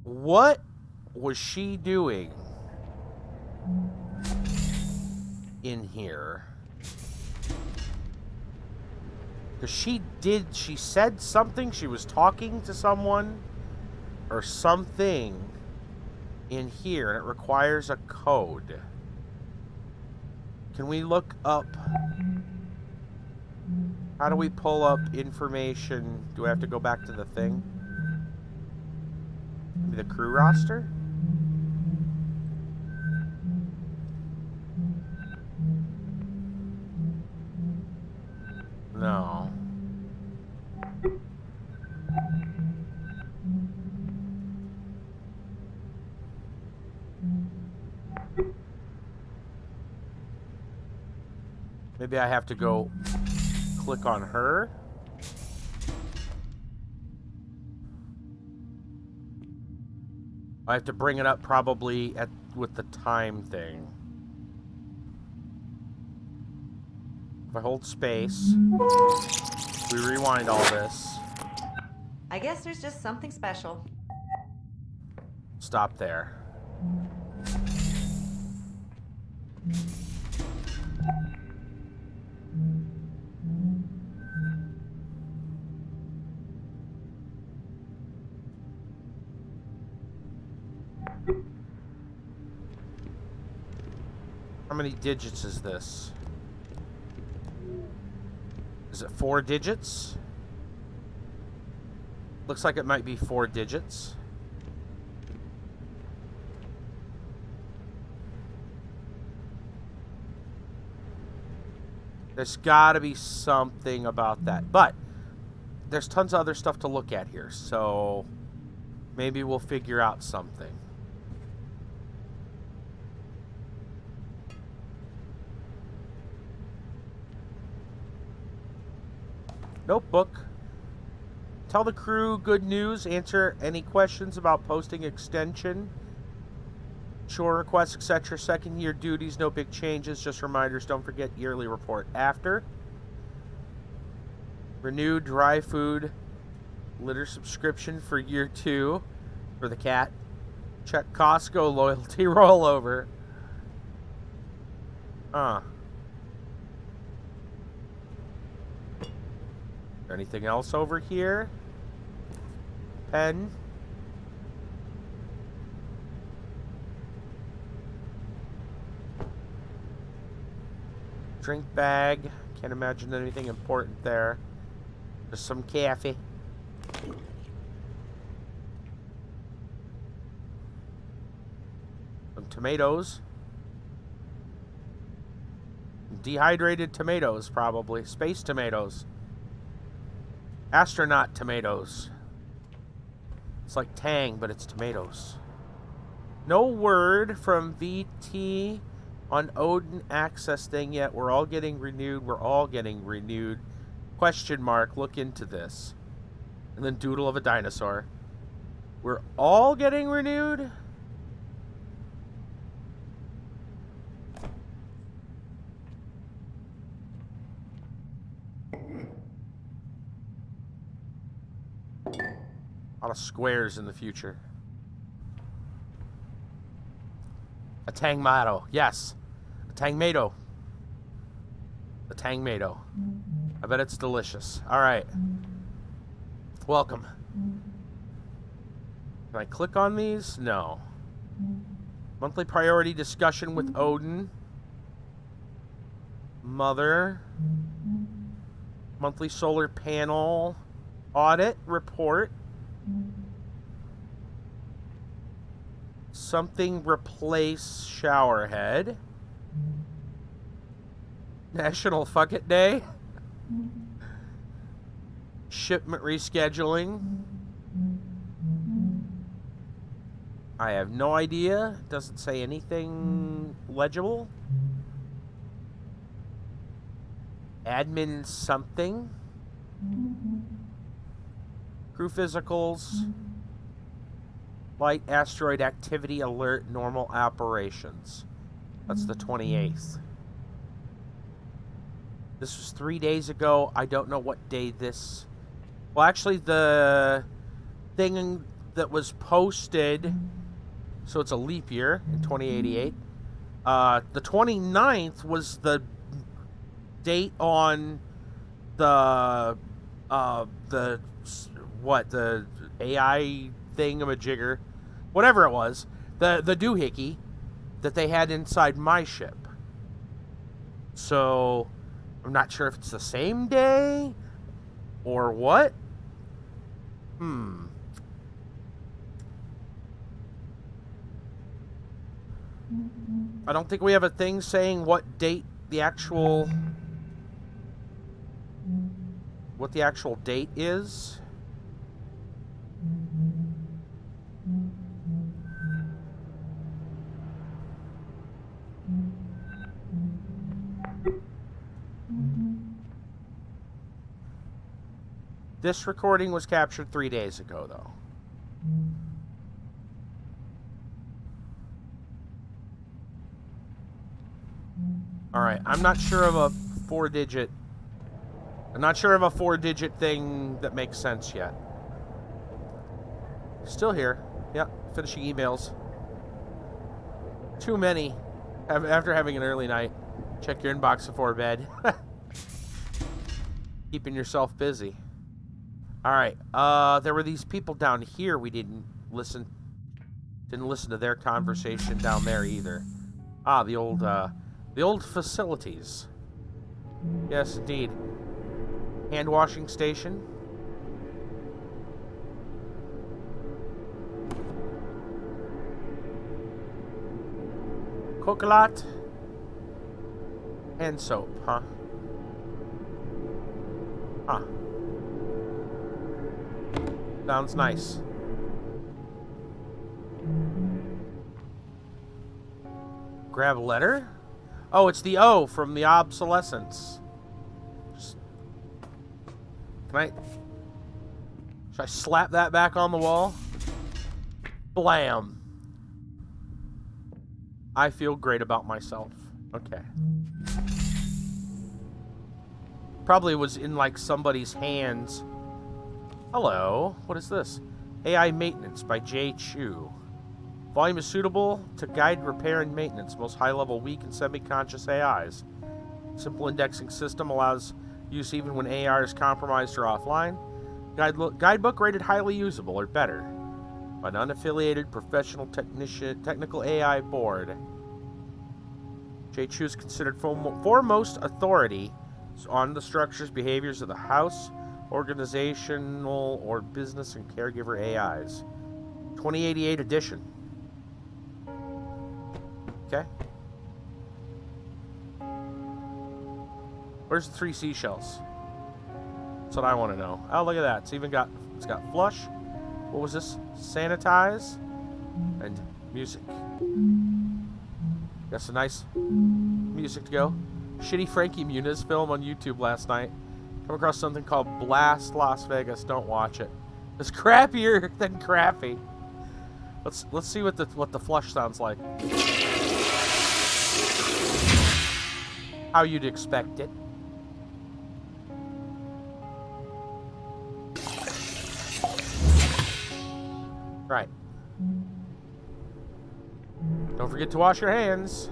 what was she doing in here? Because she said something, she was talking to someone or something in here, and it requires a code. Can we look up? How do we pull up information? Do I have to go back to the thing? Maybe the crew roster? No. Maybe I have to go click on her. I have to bring it up probably with the time thing. If I hold space, we rewind all this. I guess there's just something special. Stop there. How many digits is this? Is it 4 digits? Looks like it might be 4 digits. There's gotta be something about that. But there's tons of other stuff to look at here, so maybe we'll figure out something. Notebook. Tell the crew good news. Answer any questions about posting extension, shore requests, etc. Second year duties, no big changes, just reminders. Don't forget yearly report after. Renewed dry food litter subscription for year 2 for the cat. Check Costco loyalty rollover. Anything else over here? Pen. Drink bag. Can't imagine anything important there. Just some coffee. Some tomatoes. Dehydrated tomatoes, probably. Space tomatoes. Astronaut tomatoes. It's like Tang, but it's tomatoes. No word from VT on Odin access thing yet. We're all getting renewed. We're all getting renewed. Question mark. Look into this. And then doodle of a dinosaur. We're all getting renewed? A lot of squares in the future. A Tangmato. Yes. A Tangmato. A Tangmato. I bet it's delicious. Alright. Welcome. Can I click on these? No. Monthly priority discussion with Odin. Mother. Monthly solar panel. Audit report. Something replace showerhead. National Fuck It Day. Shipment rescheduling. I have no idea. Doesn't say anything legible. Admin something. Crew physicals. Light asteroid activity alert, normal operations. That's the 28th. This was 3 days ago. I don't know what day this... Well, actually, the thing that was posted... So it's a leap year in 2088. The 29th was the date on the AI thingamajigger, whatever it was, the doohickey that they had inside my ship. So I'm not sure if it's the same day or what. I don't think we have a thing saying what date the actual date is. This recording was captured 3 days ago, though. Alright, I'm not sure of a 4-digit... I'm not sure of a 4-digit thing that makes sense yet. Still here. Yep, finishing emails. Too many. After having an early night. Check your inbox before bed. Keeping yourself busy. Alright, there were these people down here we didn't listen to their conversation down there either. Ah, the old The old facilities. Yes, indeed. Hand washing station. Coconut. Hand soap, huh? Huh. Sounds nice. Grab a letter? Oh, it's the O from the obsolescence. Can I... Should I slap that back on the wall? Blam. I feel great about myself. Okay. Probably was in, like, somebody's hands. Hello. What is this? AI Maintenance by J. Chu. Volume is suitable to guide repair and maintenance. Most high-level weak and semi-conscious AIs. Simple indexing system allows use even when AI is compromised or offline. Guidebook rated highly usable or better by an unaffiliated professional technical AI board. J. Chu is considered foremost authority on the structures, behaviors of the house, organizational or business and caregiver AIs. 2088 edition. Okay. Where's the 3 seashells? That's what I want to know. Oh, look at that. It's got flush. What was this? Sanitize and music. Got some nice music to go. Shitty Frankie Muniz film on YouTube last night. Come across something called Blast Las Vegas. Don't watch it. It's crappier than crappy. Let's see what the flush sounds like. How you'd expect it. Right. Don't forget to wash your hands.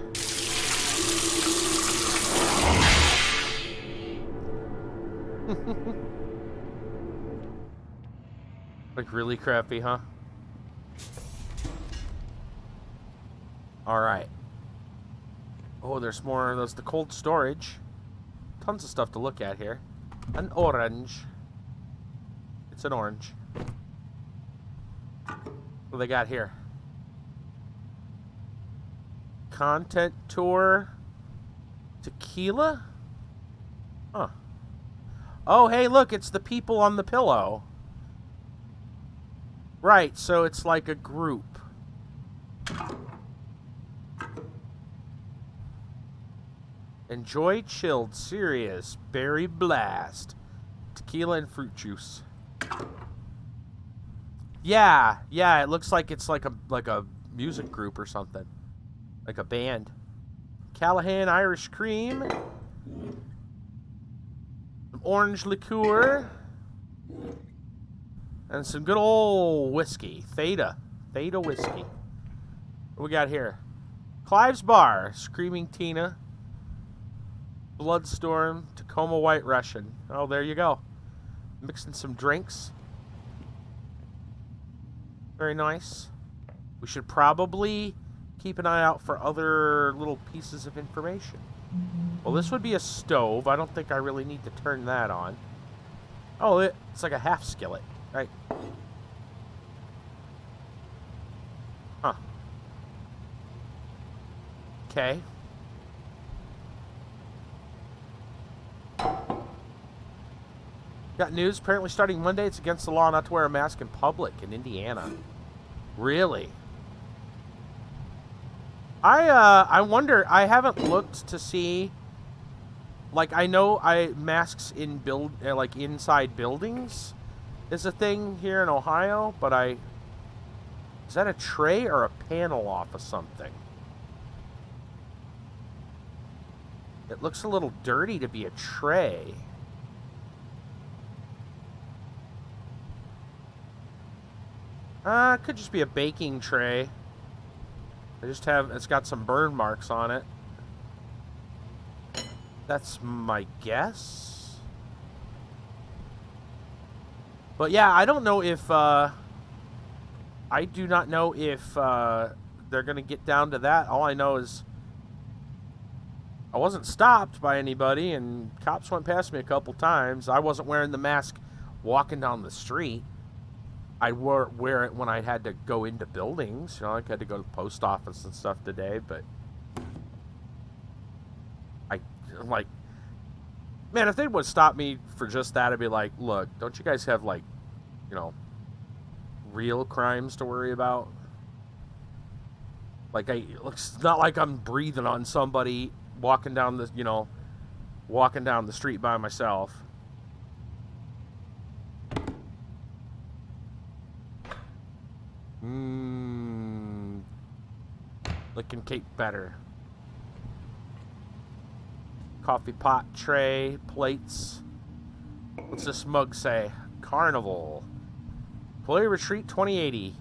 Like really crappy, huh? Alright. Oh, there's more. There's the cold storage. Tons of stuff to look at here. An orange. It's an orange. What do they got here? Content tour. Tequila? Huh. Oh, hey, look, it's the people on the pillow. Right, so it's like a group. Enjoy chilled, serious, berry blast. Tequila and fruit juice. Yeah, it looks like it's like a music group or something. Like a band. Callahan Irish Cream. Some orange liqueur. And some good old whiskey. Theta whiskey. What we got here? Clive's Bar. Screaming Tina. Bloodstorm. Tacoma White Russian. Oh, there you go. Mixing some drinks. Very nice. We should probably keep an eye out for other little pieces of information. Well, this would be a stove. I don't think I really need to turn that on. Oh, it's like a half skillet, right? Huh. Okay. Got news. Apparently starting Monday, it's against the law not to wear a mask in public in Indiana. Really? I wonder. I haven't looked to see. Like, I know masks in like inside buildings is a thing here in Ohio, but is that a tray or a panel off of something? It looks a little dirty to be a tray. It could just be a baking tray. It's got some burn marks on it. That's my guess. But yeah, I don't know if, I do not know if, they're gonna get down to that. All I know is I wasn't stopped by anybody, and cops went past me a couple times. I wasn't wearing the mask walking down the street. I wear it when I had to go into buildings. You know, I had to go to the post office and stuff today, but I'm like, man, if they would stop me for just that, I'd be like, look, don't you guys have, like, you know, real crimes to worry about? Like, it's not like I'm breathing on somebody walking down the, you know, walking down the street by myself. Looking cake better. Coffee pot, tray, plates. What's this mug say? Carnival. Employee Retreat 2080.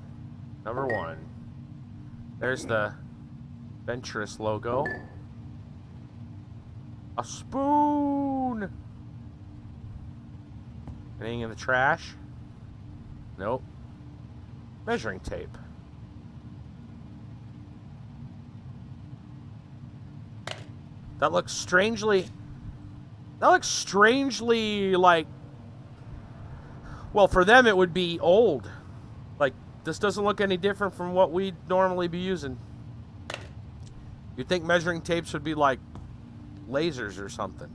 Number 1. There's the Venturous logo. A spoon! Anything in the trash? Nope. Measuring tape. That looks strangely like, well, for them it would be old. Like, this doesn't look any different from what we'd normally be using. You'd think measuring tapes would be like lasers or something.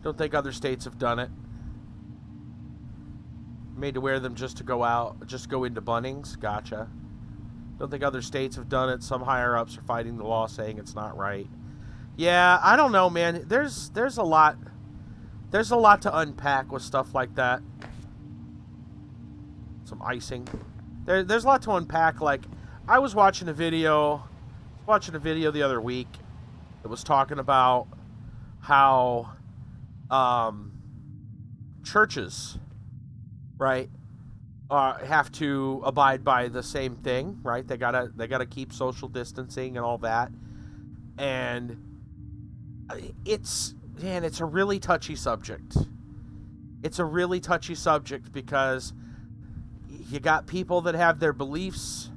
Don't think other states have done it. Made to wear them just to go out, just go into Bunnings. Gotcha. Don't think other states have done it. Some higher-ups are fighting the law, saying it's not right. Yeah, I don't know, man. There's a lot to unpack with stuff like that. Some icing. There's a lot to unpack. Like, I was watching a video the other week that was talking about how churches, right, have to abide by the same thing, right? They gotta keep social distancing and all that, and it's a really touchy subject. It's a really touchy subject because you got people that have their beliefs,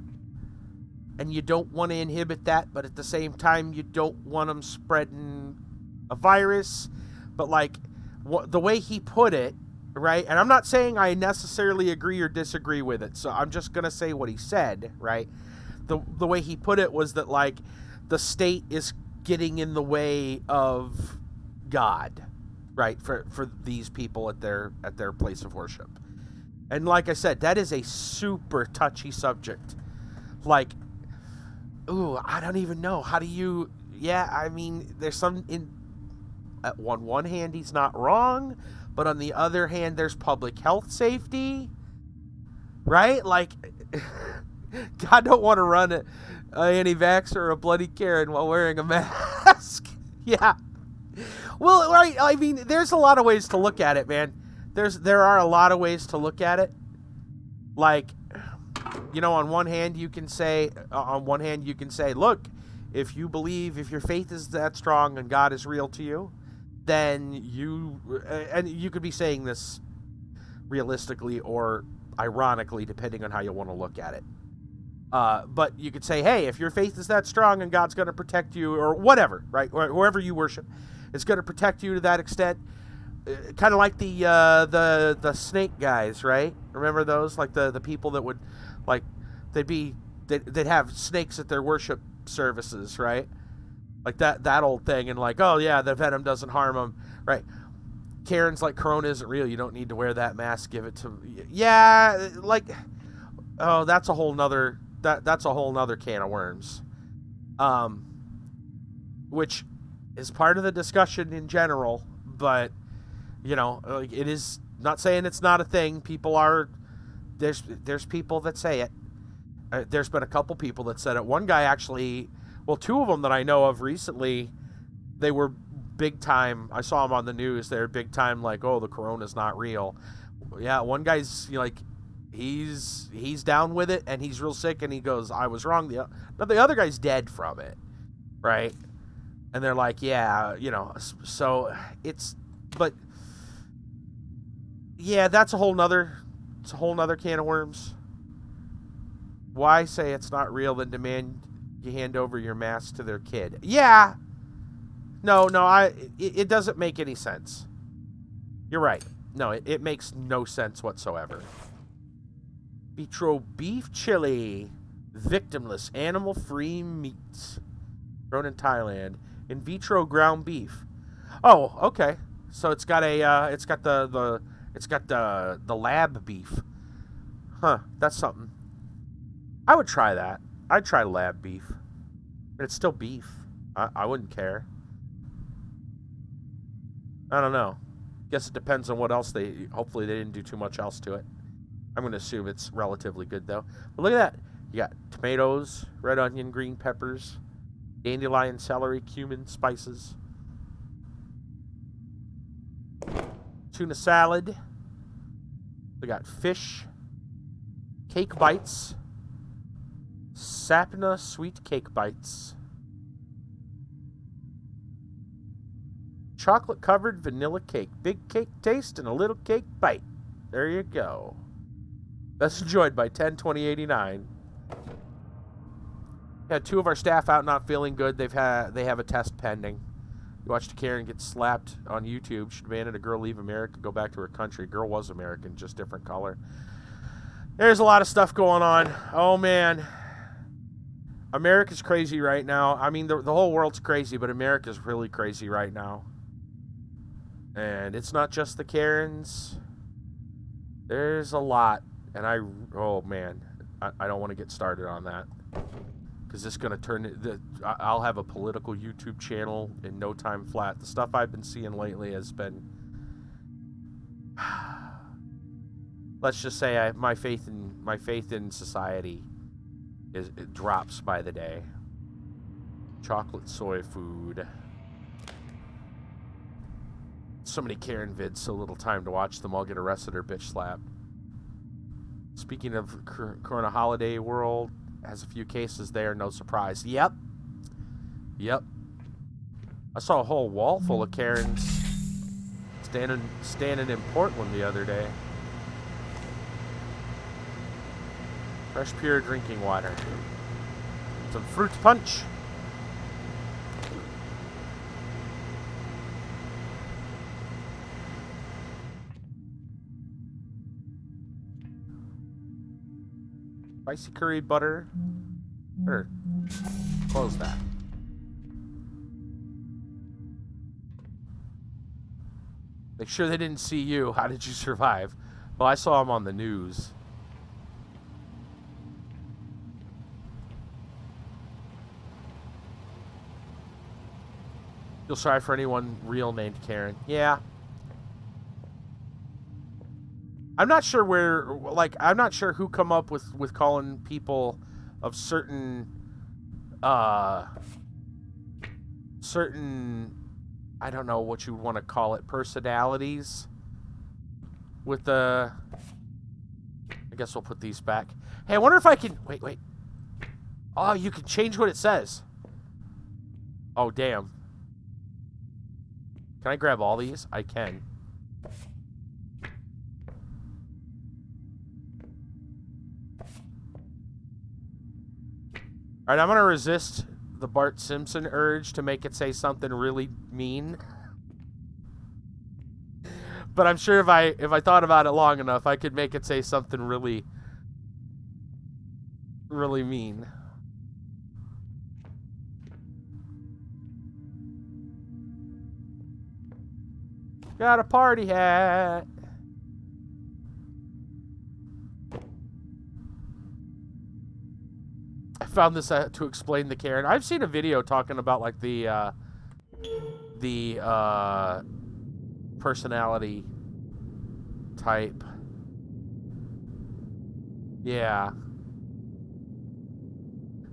and you don't want to inhibit that, but at the same time, you don't want them spreading a virus. But like the way he put it. Right? And I'm not saying I necessarily agree or disagree with it. So I'm just going to say what he said, right? The way he put it was that, like, the state is getting in the way of God, right? For these people at their place of worship. And like I said, that is a super touchy subject. Like, ooh, I don't even know. How do you... Yeah, I mean, there's some... At one hand, he's not wrong... But on the other hand, there's public health safety, right? Like, God don't want to run an anti-vaxxer or a bloody Karen while wearing a mask. Yeah. Well, right. I mean, there's a lot of ways to look at it, man. There are a lot of ways to look at it. Like, you know, on one hand, you can say, look, if your faith is that strong and God is real to you, then you could be saying this realistically or ironically, depending on how you want to look at it. But you could say, hey, if your faith is that strong and God's going to protect you, or whatever, right? Or whoever you worship, it's going to protect you to that extent. Kind of like the snake guys, right? Remember those? Like the people that would, like, they'd have snakes at their worship services, right? Like that old thing, and like, oh yeah, the venom doesn't harm them, right? Karen's like, Corona isn't real. You don't need to wear that mask. Give it to, yeah, like, oh, that's a whole nother can of worms, which is part of the discussion in general. But you know, like, it is not saying it's not a thing. People are there's people that say it. There's been a couple people that said it. One guy actually. Well, two of them that I know of recently, they were big time. I saw them on the news. They're big time, like, oh, the corona's not real. Yeah, one guy's like, he's down with it, and he's real sick, and he goes, I was wrong. But the other guy's dead from it, right? And they're like, yeah, you know. So but yeah, that's a whole nother can of worms. Why say it's not real, then demand You hand over your mask to their kid. Yeah. No, it doesn't make any sense. You're right. No, it makes no sense whatsoever. Vitro beef chili. Victimless animal-free meats. Grown in Thailand. In vitro ground beef. Oh, okay. So it's got a it's got the lab beef. Huh, that's something. I would try that. I'd try lab beef. But it's still beef. I wouldn't care. I don't know. Guess it depends on what else they... Hopefully they didn't do too much else to it. I'm going to assume it's relatively good, though. But look at that. You got tomatoes, red onion, green peppers, dandelion, celery, cumin, spices. Tuna salad. We got fish. Cake bites. Sapna sweet cake bites. Chocolate covered vanilla cake. Big cake taste and a little cake bite. There you go. That's enjoyed by 10/20/89. Had two of our staff out not feeling good. They have a test pending. You watched Karen get slapped on YouTube. She demanded a girl leave America, go back to her country. Girl was American, just different color. There's a lot of stuff going on. Oh man, America's crazy right now. I mean, the whole world's crazy, but America's really crazy right now. And it's not just the Karens. There's a lot, and oh man, I don't want to get started on that. Because it's going to turn... I'll have a political YouTube channel in no time flat. The stuff I've been seeing lately has been... Let's just say my faith in society it drops by the day. Chocolate soy food. So many Karen vids, so little time to watch them. All get arrested or bitch slapped. Speaking of Corona holiday world... Has a few cases there, no surprise. Yep. I saw a whole wall full of Karens standing in Portland the other day. Fresh, pure drinking water. Some fruit punch. Spicy curry butter. Or, close that. Make sure they didn't see you. How did you survive? Well, I saw him on the news. Feel sorry for anyone real named Karen. Yeah. I'm not sure where, like, I'm not sure who come up with calling people of certain, I don't know what you want to call it, personalities with the, I guess we'll put these back. Hey, I wonder if I can, wait. Oh, you can change what it says. Oh, damn. Can I grab all these? I can. Alright, I'm going to resist the Bart Simpson urge to make it say something really mean. But I'm sure if I thought about it long enough, I could make it say something really, really mean. Got a party hat. I found this to explain the Karen. I've seen a video talking about like the personality type. Yeah.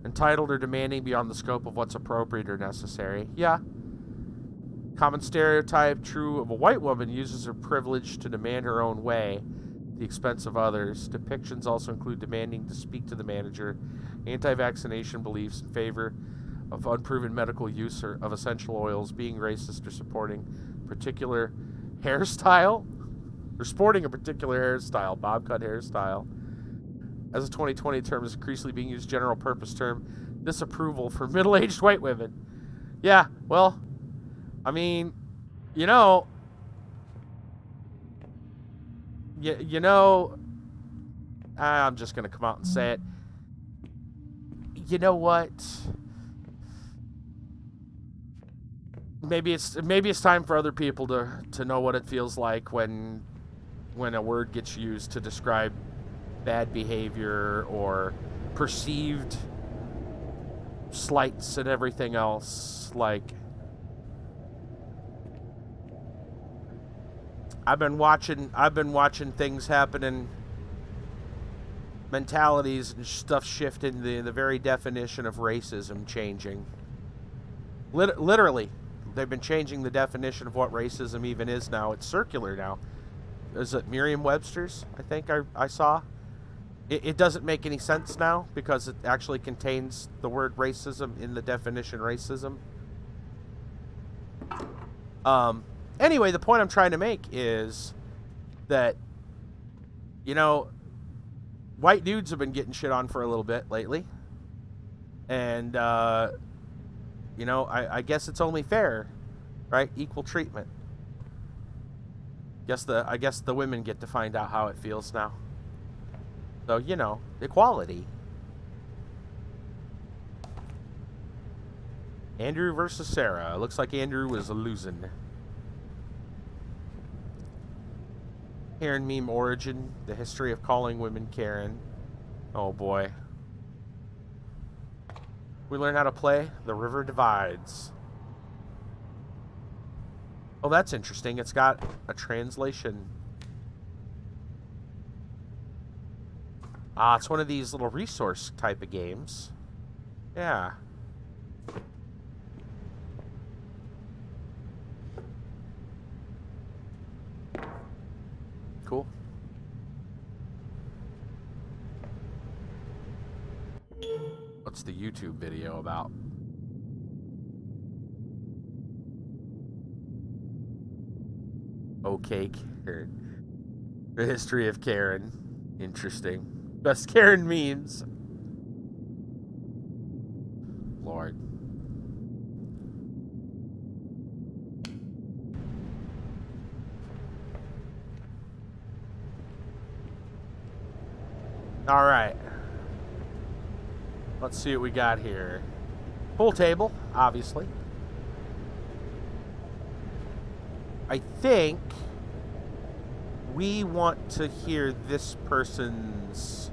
Entitled or demanding beyond the scope of what's appropriate or necessary. Yeah. Common stereotype true of a white woman uses her privilege to demand her own way at the expense of others. Depictions also include demanding to speak to the manager, anti-vaccination beliefs in favor of unproven medical use of essential oils, being racist or supporting particular hairstyle, or sporting a particular hairstyle, bob cut hairstyle. As a 2020 term is increasingly being used general purpose term disapproval for middle-aged white women. Yeah, well, I mean, you know, I'm just gonna come out and say it. You know what? Maybe it's time for other people to know what it feels like when a word gets used to describe bad behavior or perceived slights and everything else. Like, I've been watching things happening, mentalities and stuff shifting, the very definition of racism changing. Literally, they've been changing the definition of what racism even is now. It's circular now. Is it Merriam-Webster's? I think I saw. It doesn't make any sense now because it actually contains the word racism in the definition racism. Anyway, the point I'm trying to make is that, you know, white dudes have been getting shit on for a little bit lately. And, you know, I guess it's only fair, right? Equal treatment. I guess the women get to find out how it feels now. So, you know, equality. Andrew versus Sarah. Looks like Andrew was losing. Karen meme origin. The history of calling women Karen. Oh boy. We learn how to play The River Divides. Oh, that's interesting. It's got a translation. Ah, it's one of these little resource type of games. Yeah. Cool. What's the YouTube video about? Okay, Karen. The history of Karen. Interesting. Best Karen memes. Lord. All right. Let's see what we got here. Pool table, obviously. I think we want to hear this person's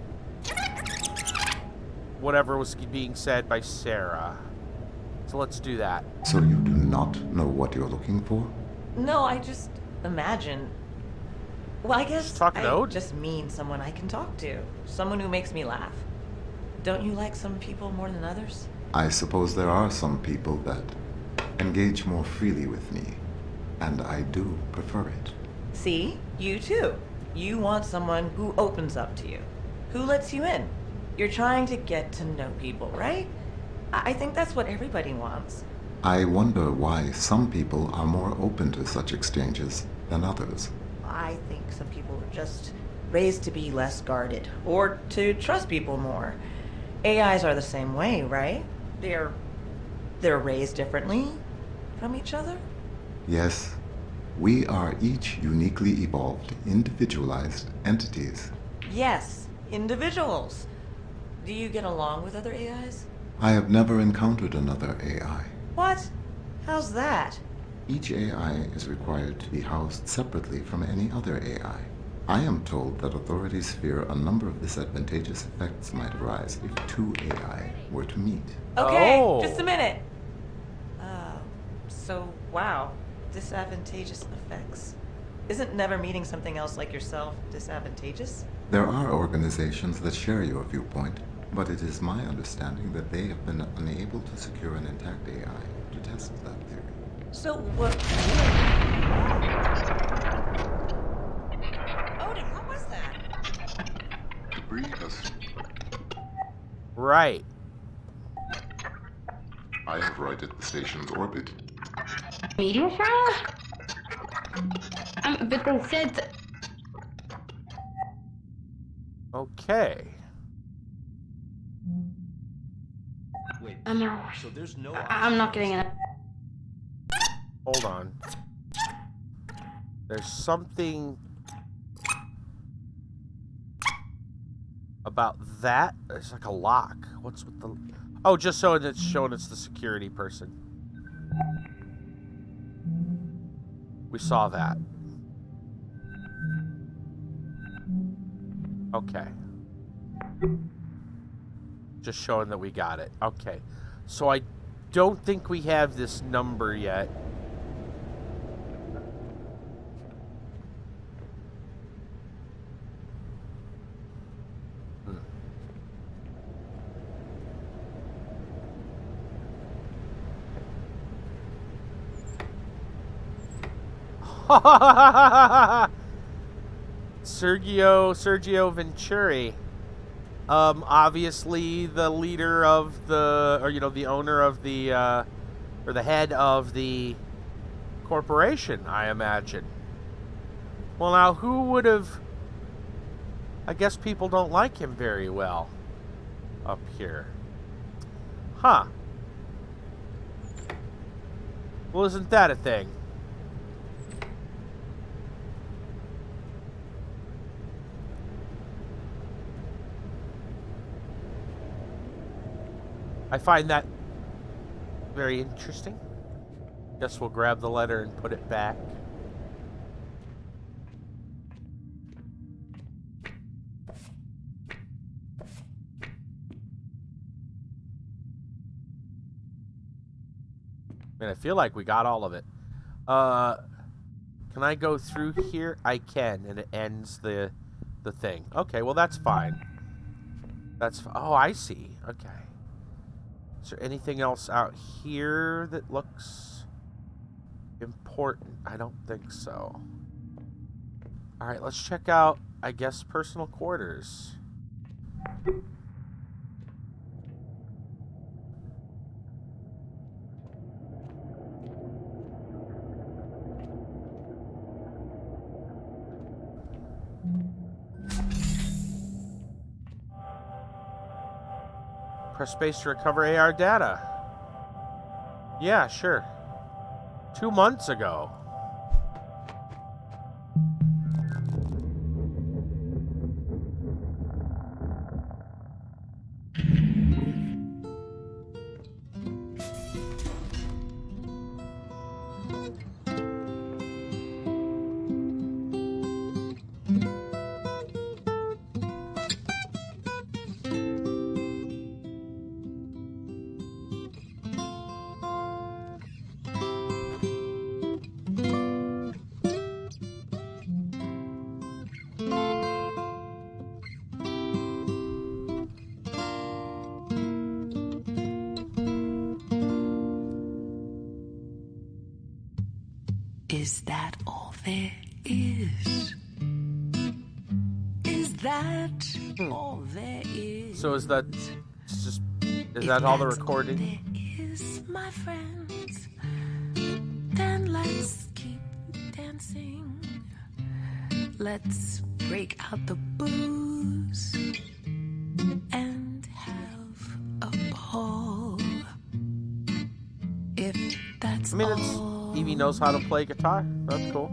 whatever was being said by Sarah. So let's do that. So you do not know what you're looking for? No, I just imagine. Well, I guess I just mean someone I can talk to. Someone who makes me laugh. Don't you like some people more than others? I suppose there are some people that engage more freely with me, and I do prefer it. See? You too. You want someone who opens up to you, who lets you in. You're trying to get to know people, right? I think that's what everybody wants. I wonder why some people are more open to such exchanges than others. I think some people are just raised to be less guarded, or to trust people more. AIs are the same way, right? They're raised differently from each other? Yes. We are each uniquely evolved, individualized entities. Yes, individuals. Do you get along with other AIs? I have never encountered another AI. What? How's that? Each AI is required to be housed separately from any other AI. I am told that authorities fear a number of disadvantageous effects might arise if two AI were to meet. Okay, just a minute. Wow, disadvantageous effects. Isn't never meeting something else like yourself disadvantageous? There are organizations that share your viewpoint, but it is my understanding that they have been unable to secure an intact AI to test that theory. So what? Odin, what was that? Debris has... Right. I have righted the station's orbit. Meteor shower? But they said... Okay. Wait, No. so there's no I'm not getting it. Hold on. There's something about that. There's like a lock. What's with the... Oh, just so it's showing it's the security person. We saw that. Okay. Just showing that we got it. Okay. So I don't think we have this number yet. Sergio Venturi. Obviously the leader of the, or, you know, the owner of the, or the head of the corporation, I imagine. Well, now, who would have... I guess people don't like him very well up here. Huh. Well, isn't that a thing? I find that very interesting. Guess we'll grab the letter and put it back. And I feel like we got all of it. Can I go through here? I can, and it ends the thing. Okay, well that's fine. Oh, I see. Okay. Is there anything else out here that looks important? I don't think so. Alright, let's check out, I guess, personal quarters. Press space to recover AR data. Yeah, sure. 2 months ago. Is that all there is? Is that all there is? So is that just... Is that all the recording? There is, my friends. Then let's keep dancing. Let's break out the booze and have a ball. If that's I mean, it's... Evie knows how to play guitar. That's cool.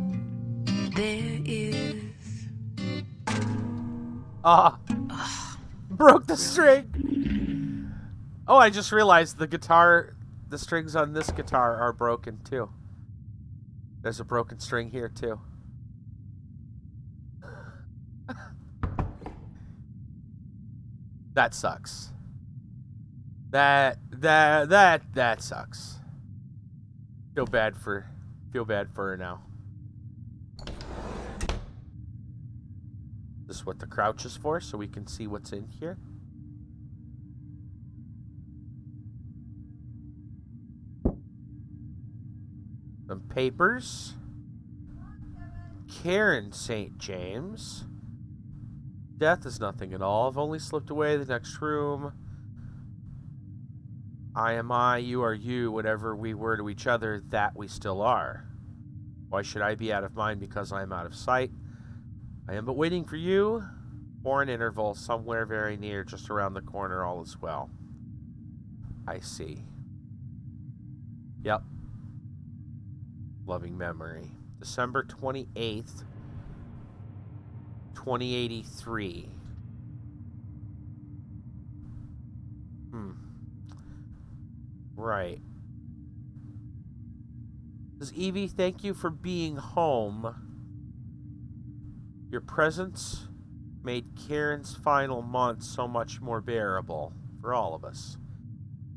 there is. Ah. Broke the string. Oh, I just realized the strings on this guitar are broken too. There's a broken string here too. That sucks. That sucks. Feel bad for her now. This is what the crouch is for, so we can see what's in here. Some papers. Karen St. James. Death is nothing at all. I've only slipped away the next room. I am I, you are you, whatever we were to each other, that we still are. Why should I be out of mind because I am out of sight? I am but waiting for you, for an interval, somewhere very near, just around the corner, all is well. I see. Yep. Loving memory. December 28th, 2083. Right. Says Evie, thank you for being home. Your presence made Karen's final month so much more bearable for all of us.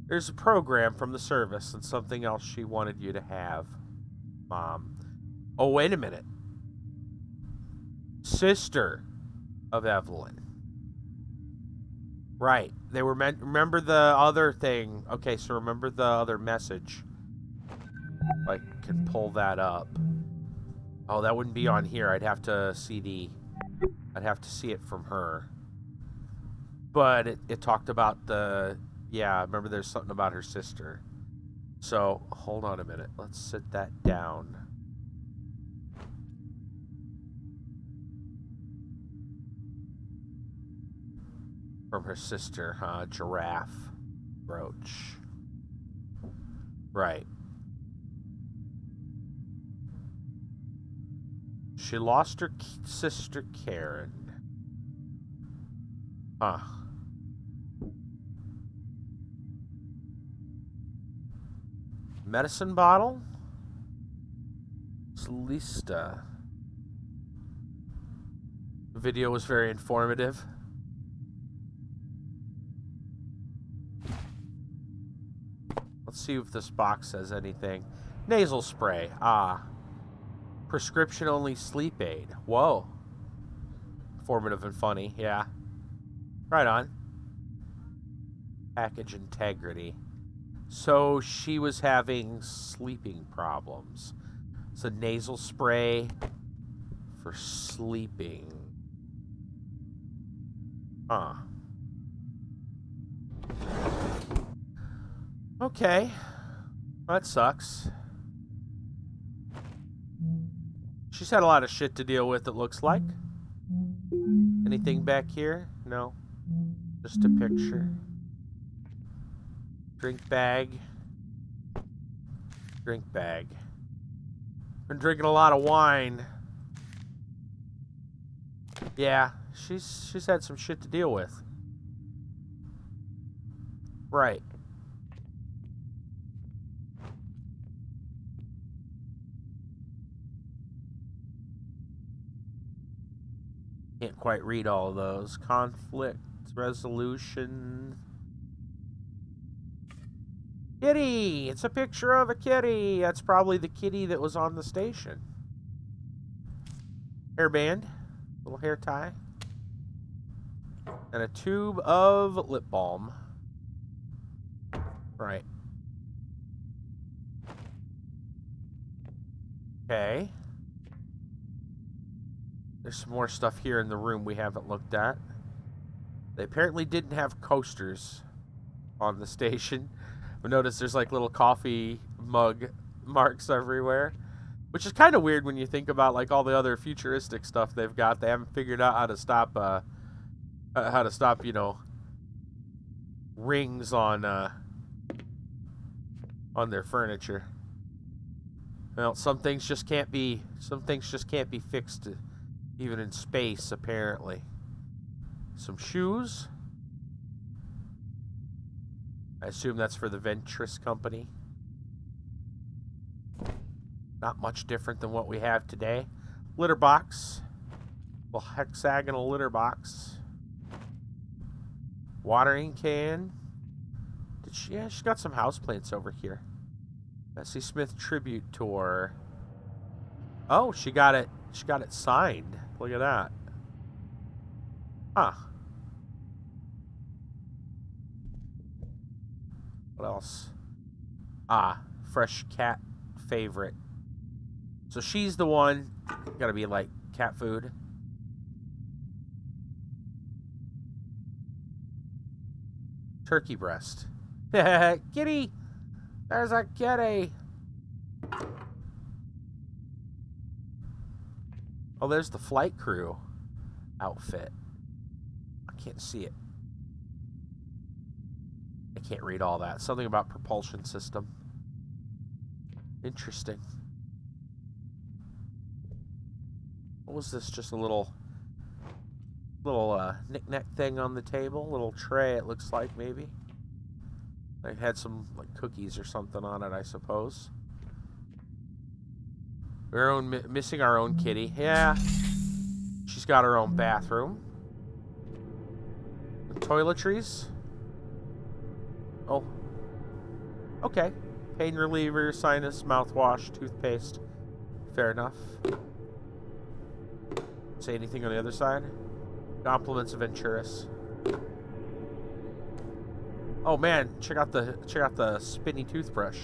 There's a program from the service and something else she wanted you to have, Mom. Oh, wait a minute. Sister of Evelyn. Right. They were meant... Remember the other thing. Okay, so remember the other message. I can pull that up. Oh, that wouldn't be on here. I'd have to see the... I'd have to see it from her. But it talked about the... Yeah, remember there's something about her sister. So, hold on a minute. Let's sit that down. From her sister, huh? Giraffe. Brooch. Right. She lost her sister Karen. Huh. Medicine bottle? Celista. The video was very informative. Let's see if this box says anything. Nasal spray. Ah. Prescription only sleep aid. Whoa. Informative and funny, yeah. Right on. Package integrity. So she was having sleeping problems. It's a nasal spray for sleeping. Huh. Okay. That sucks. She's had a lot of shit to deal with, it looks like. Anything back here? No. Just a picture. Drink bag. Drink bag. Been drinking a lot of wine. Yeah, she's had some shit to deal with. Right. Can't quite read all of those. Conflict resolution. Kitty! It's a picture of a kitty. That's probably the kitty that was on the station. Hairband. Little hair tie. And a tube of lip balm. Right. Okay. There's some more stuff here in the room we haven't looked at. They apparently didn't have coasters on the station. But notice there's like little coffee mug marks everywhere. Which is kind of weird when you think about like all the other futuristic stuff they've got. They haven't figured out how to stop, you know, rings on their furniture. Well, some things just can't be fixed even in space, apparently. Some shoes. I assume that's for the Ventress company. Not much different than what we have today. Litter box. Little hexagonal litter box. Watering can. Yeah, she's got some houseplants over here. Bessie Smith tribute tour. Oh, she got it signed. Look at that. Huh. What else? Ah, fresh cat favorite. So she's the one. Gotta be like cat food. Turkey breast. Kitty! There's a kitty! Oh, there's the flight crew outfit. I can't see it. I can't read all that. Something about propulsion system. Interesting. What was this? Just a little knick-knack thing on the table? Little tray, it looks like, maybe. They had some like cookies or something on it, I suppose. Missing our own kitty. Yeah. She's got her own bathroom. The toiletries. Oh. Okay. Pain reliever, sinus, mouthwash, toothpaste. Fair enough. Say anything on the other side? Compliments of Venturis. Oh man, check out the spinny toothbrush.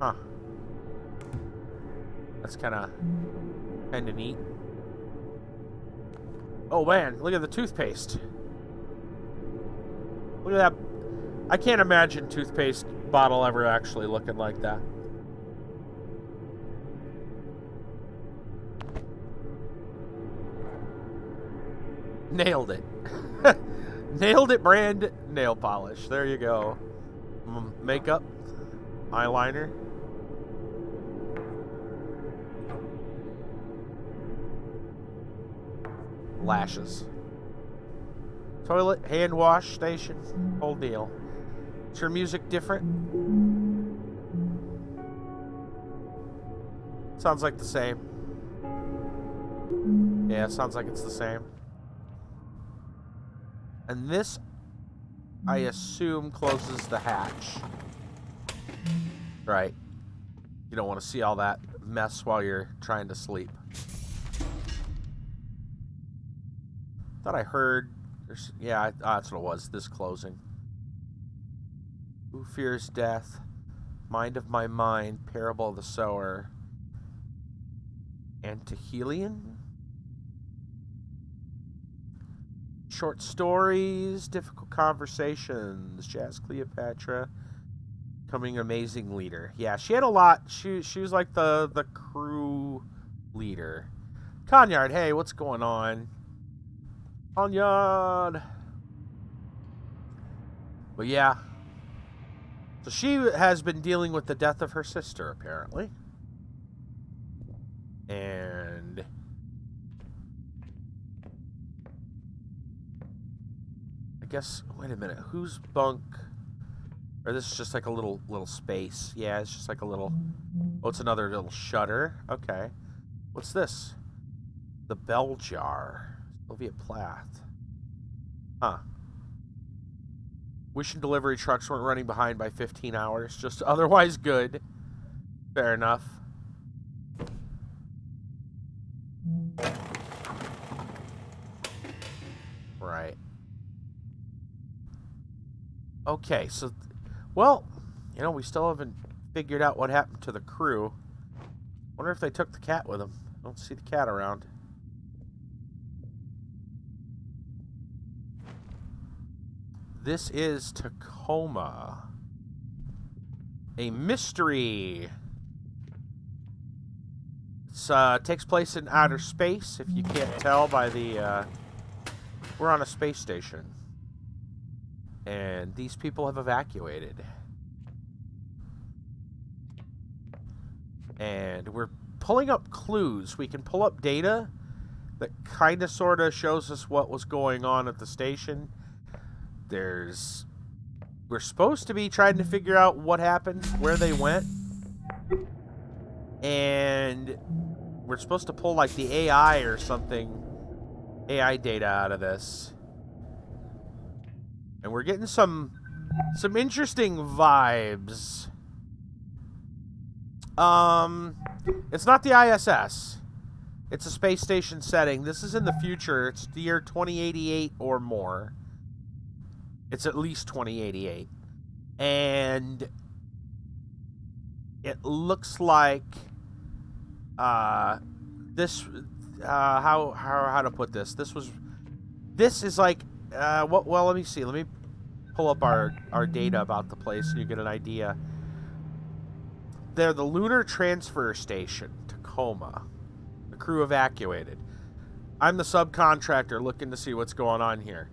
Huh. That's kinda neat. Oh man, look at the toothpaste. Look at that. I can't imagine toothpaste bottle ever actually looking like that. Nailed it. Nailed it, brand nail polish. There you go. Makeup, eyeliner. Lashes. Toilet, hand wash station, whole deal. Is your music different? Sounds like the same. Yeah, sounds like it's the same. And this, I assume, closes the hatch. Right. You don't want to see all that mess while you're trying to sleep. Thought I heard... Yeah, that's what it was. This closing. Who fears death? Mind of my mind. Parable of the sower. Antihelion? Short stories. Difficult conversations. Jazz Cleopatra. Becoming amazing leader. Yeah, she had a lot. She was like the crew leader. Conyard, hey, what's going on? Conyard. But yeah. So she has been dealing with the death of her sister, apparently. And I guess, wait a minute, whose bunk? Or this is just like a little space. Yeah, it's just like a little... Oh, it's another little shutter. Okay. What's this? The bell jar. Sylvia Plath. Huh. Wish and delivery trucks weren't running behind by 15 hours. Just otherwise good. Fair enough. Right. Okay, so... Well, you know, we still haven't figured out what happened to the crew. Wonder if they took the cat with them. I don't see the cat around. This is Tacoma. A mystery. It takes place in outer space, if you can't tell by the... we're on a space station. And these people have evacuated. And we're pulling up clues. We can pull up data that kind of sort of shows us what was going on at the station. We're supposed to be trying to figure out what happened, where they went. And we're supposed to pull like the AI or something, AI data out of this. And we're getting some interesting vibes. It's not the ISS. It's a space station setting. This is in the future. It's the year 2088 or more. It's at least 2088. And it looks like this how to put this. This is like well, let me see. Let me pull up our data about the place and you get an idea. They're the Lunar Transfer Station, Tacoma. The crew evacuated. I'm the subcontractor looking to see what's going on here.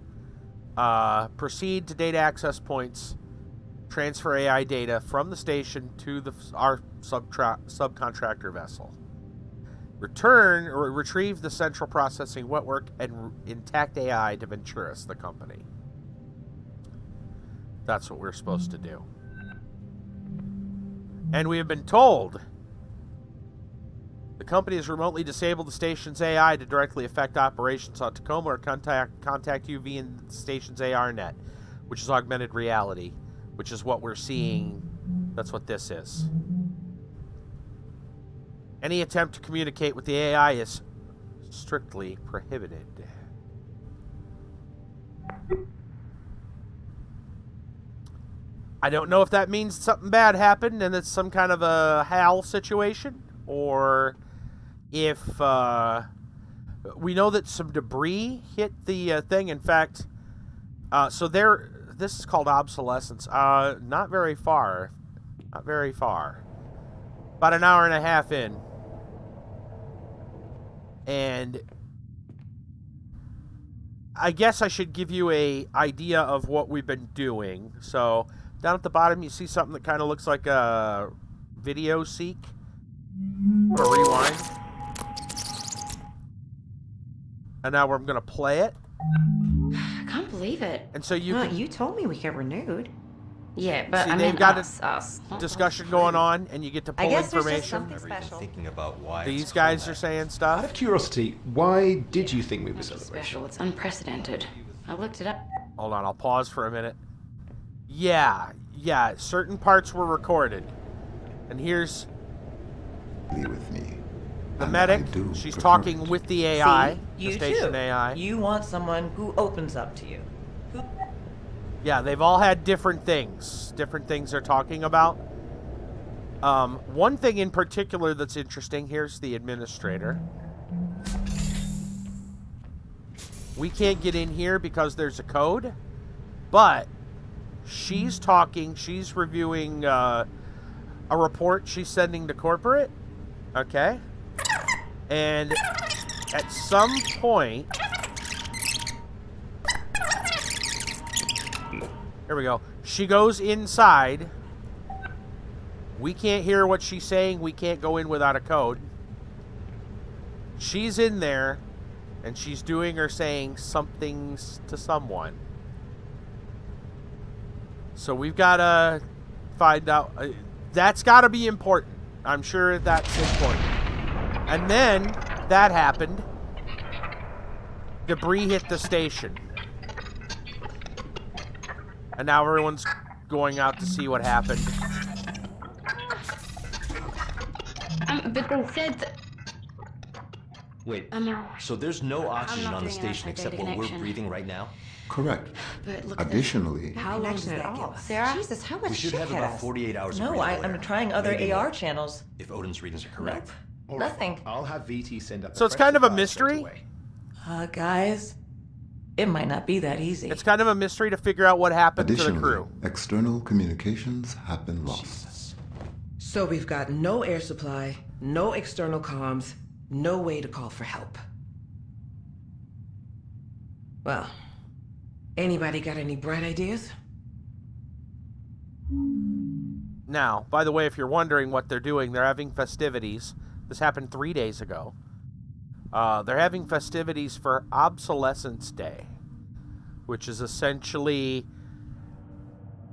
Proceed to data access points. Transfer AI data from the station to our subcontractor vessel. Return or retrieve the central processing network and intact AI to Venturis, the company. That's what we're supposed to do. And we have been told the company has remotely disabled the station's AI to directly affect operations on Tacoma or contact you via the station's AR net, which is augmented reality, which is what we're seeing. That's what this is. Any attempt to communicate with the AI is strictly prohibited. I don't know if that means something bad happened and it's some kind of a HAL situation, or if we know that some debris hit the thing. In fact, this is called obsolescence. Not very far. Not very far. About an hour and a half in. And I guess I should give you an idea of what we've been doing. So down at the bottom, you see something that kind of looks like a video seek. I'm going to rewind. And now I'm going to play it. I can't believe it. And so you Well, you told me we get renewed. Yeah, but see, I they've mean got us. a discussion going on, and you get to pull I guess there's information. just something Never even special. thinking about why These it's guys called are that. saying Out stuff. of curiosity, why did you think we were Not just celebrating? special, it's unprecedented. I looked it up. Hold on, I'll pause for a minute. Yeah, certain parts were recorded. And here's Be with me. the And medic. I do She's prefer talking it. with the AI, See, the you station too. AI. You want someone who opens up to you. Who Yeah, they've all had different things. Different things they're talking about. One thing in particular that's interesting, here's the administrator. We can't get in here because there's a code, but she's talking, she's reviewing a report she's sending to corporate. Okay? And at some point... Here we go. She goes inside. We can't hear what she's saying. We can't go in without a code. She's in there, and she's doing or saying something to someone. So we've got to find out. That's got to be important. I'm sure that's important. And then that happened. Debris hit the station. And now everyone's going out to see what happened. But they said that... Wait, no. so there's no oxygen not on the doing an station outside except data what we're connection. breathing right now? Correct. But look at Additionally, How long does Connection that at give all. us? Sarah? Jesus, how much We should shit have hit about us? 48 hours of No, breathing I'm later. trying other Maybe AR more, channels. if Odin's readings are correct. Nope. All right, Nothing. I'll have VT send up. So a it's fresh kind of a supply straight mystery? away. Guys, it might not be that easy. It's kind of a mystery to figure out what happened to the additionally, crew. external communications have been lost. Jesus. So we've got no air supply, no external comms, no way to call for help. Well, anybody got any bright ideas? Now, by the way, if you're wondering what they're doing, they're having festivities. This happened 3 days ago. They're having festivities for Obsolescence Day, which is essentially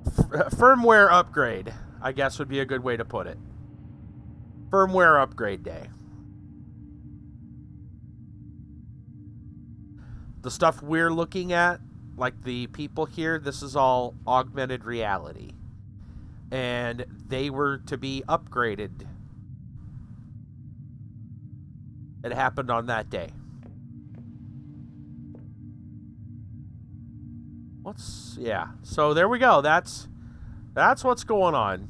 firmware upgrade, I guess would be a good way to put it. Firmware upgrade day. The stuff we're looking at, like the people here, this is all augmented reality. And they were to be upgraded. It happened on that day. Yeah. So there we go. That's what's going on.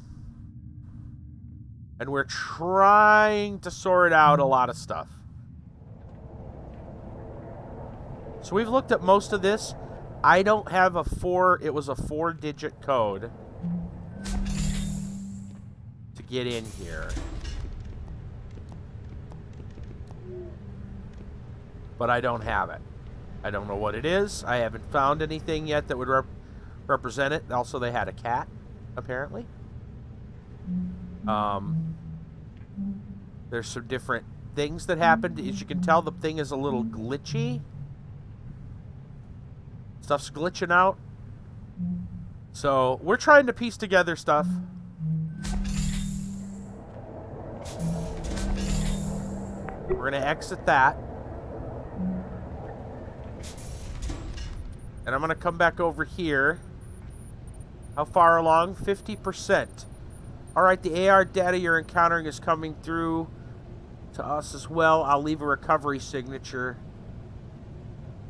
And we're trying to sort out a lot of stuff. So we've looked at most of this. I don't have it was a 4-digit code to get in here. But I don't have it. I don't know what it is. I haven't found anything yet that would represent it. Also, they had a cat, apparently. There's some different things that happened. As you can tell, the thing is a little glitchy. Stuff's glitching out. So, we're trying to piece together stuff. We're going to exit that. And I'm going to come back over here. How far along? 50%. Alright, the AR data you're encountering is coming through to us as well. I'll leave a recovery signature.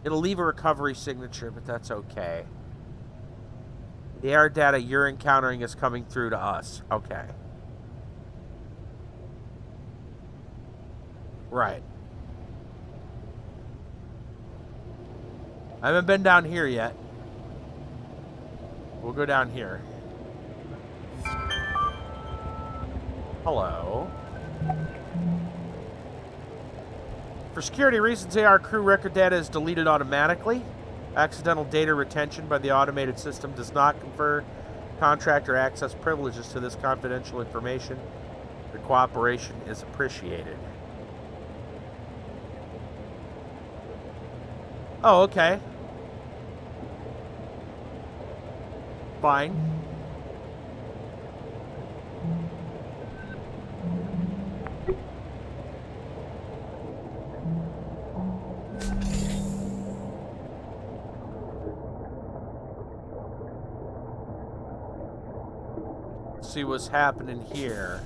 It'll leave a recovery signature, but that's okay. The AR data you're encountering is coming through to us. Okay. Right. I haven't been down here yet. We'll go down here. Hello. For security reasons, AR crew record data is deleted automatically. Accidental data retention by the automated system does not confer contractor access privileges to this confidential information. Your cooperation is appreciated. Oh, okay. Fine. Let's see what's happening here.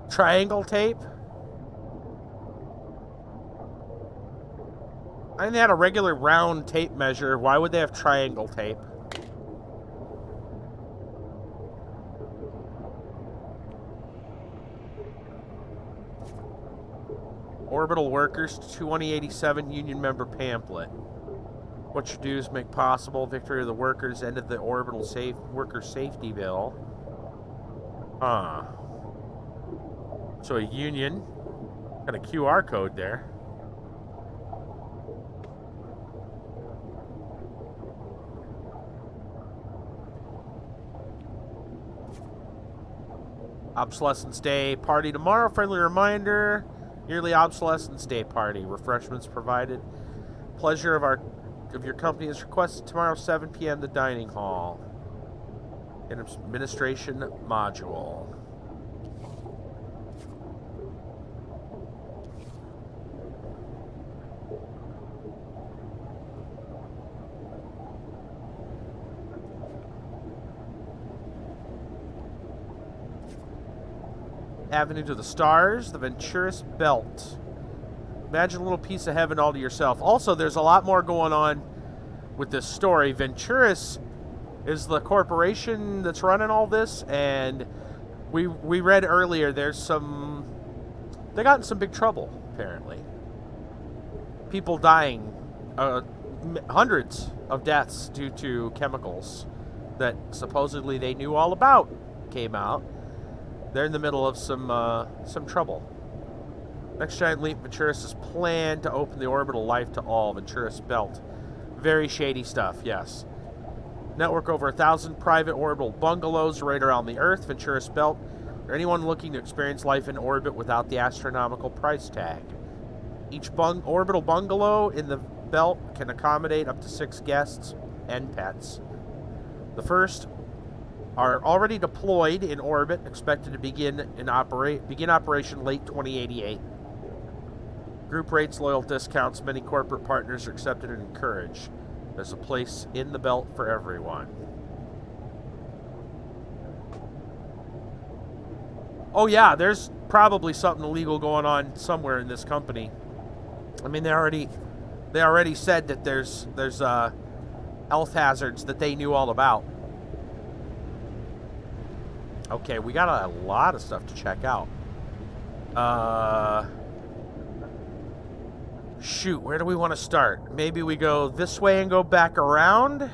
Triangle tape? I think they had a regular round tape measure. Why would they have triangle tape? Orbital Workers 2087 Union Member Pamphlet. What your dues make possible. Victory of the Workers ended the Orbital Worker Safety Bill. Huh. So a union. Got a QR code there. Obsolescence Day party tomorrow. Friendly reminder. Yearly Obsolescence Day party. Refreshments provided. Pleasure of your company is requested tomorrow, 7 p.m. the dining hall. Administration module. Avenue to the Stars, the Venturis Belt. Imagine a little piece of heaven all to yourself. Also, there's a lot more going on with this story. Venturis is the corporation that's running all this, and we read earlier they got in some big trouble, apparently. People dying, hundreds of deaths due to chemicals that supposedly they knew all about came out. They're in the middle of some trouble. Next Giant Leap, Venturis' plan to open the orbital life to all. Venturis Belt. Very shady stuff, yes. Network over 1,000 private orbital bungalows right around the Earth. Venturis Belt. For anyone looking to experience life in orbit without the astronomical price tag. Each orbital bungalow in the belt can accommodate up to 6 guests and pets. The first are already deployed in orbit, expected to begin operation late 2088. Group rates, loyal discounts, many corporate partners are accepted and encouraged. There's a place in the belt for everyone. Oh yeah, there's probably something illegal going on somewhere in this company. I mean, they already said that there's health hazards that they knew all about. Okay, we got a lot of stuff to check out. Shoot, where do we want to start? Maybe we go this way and go back around?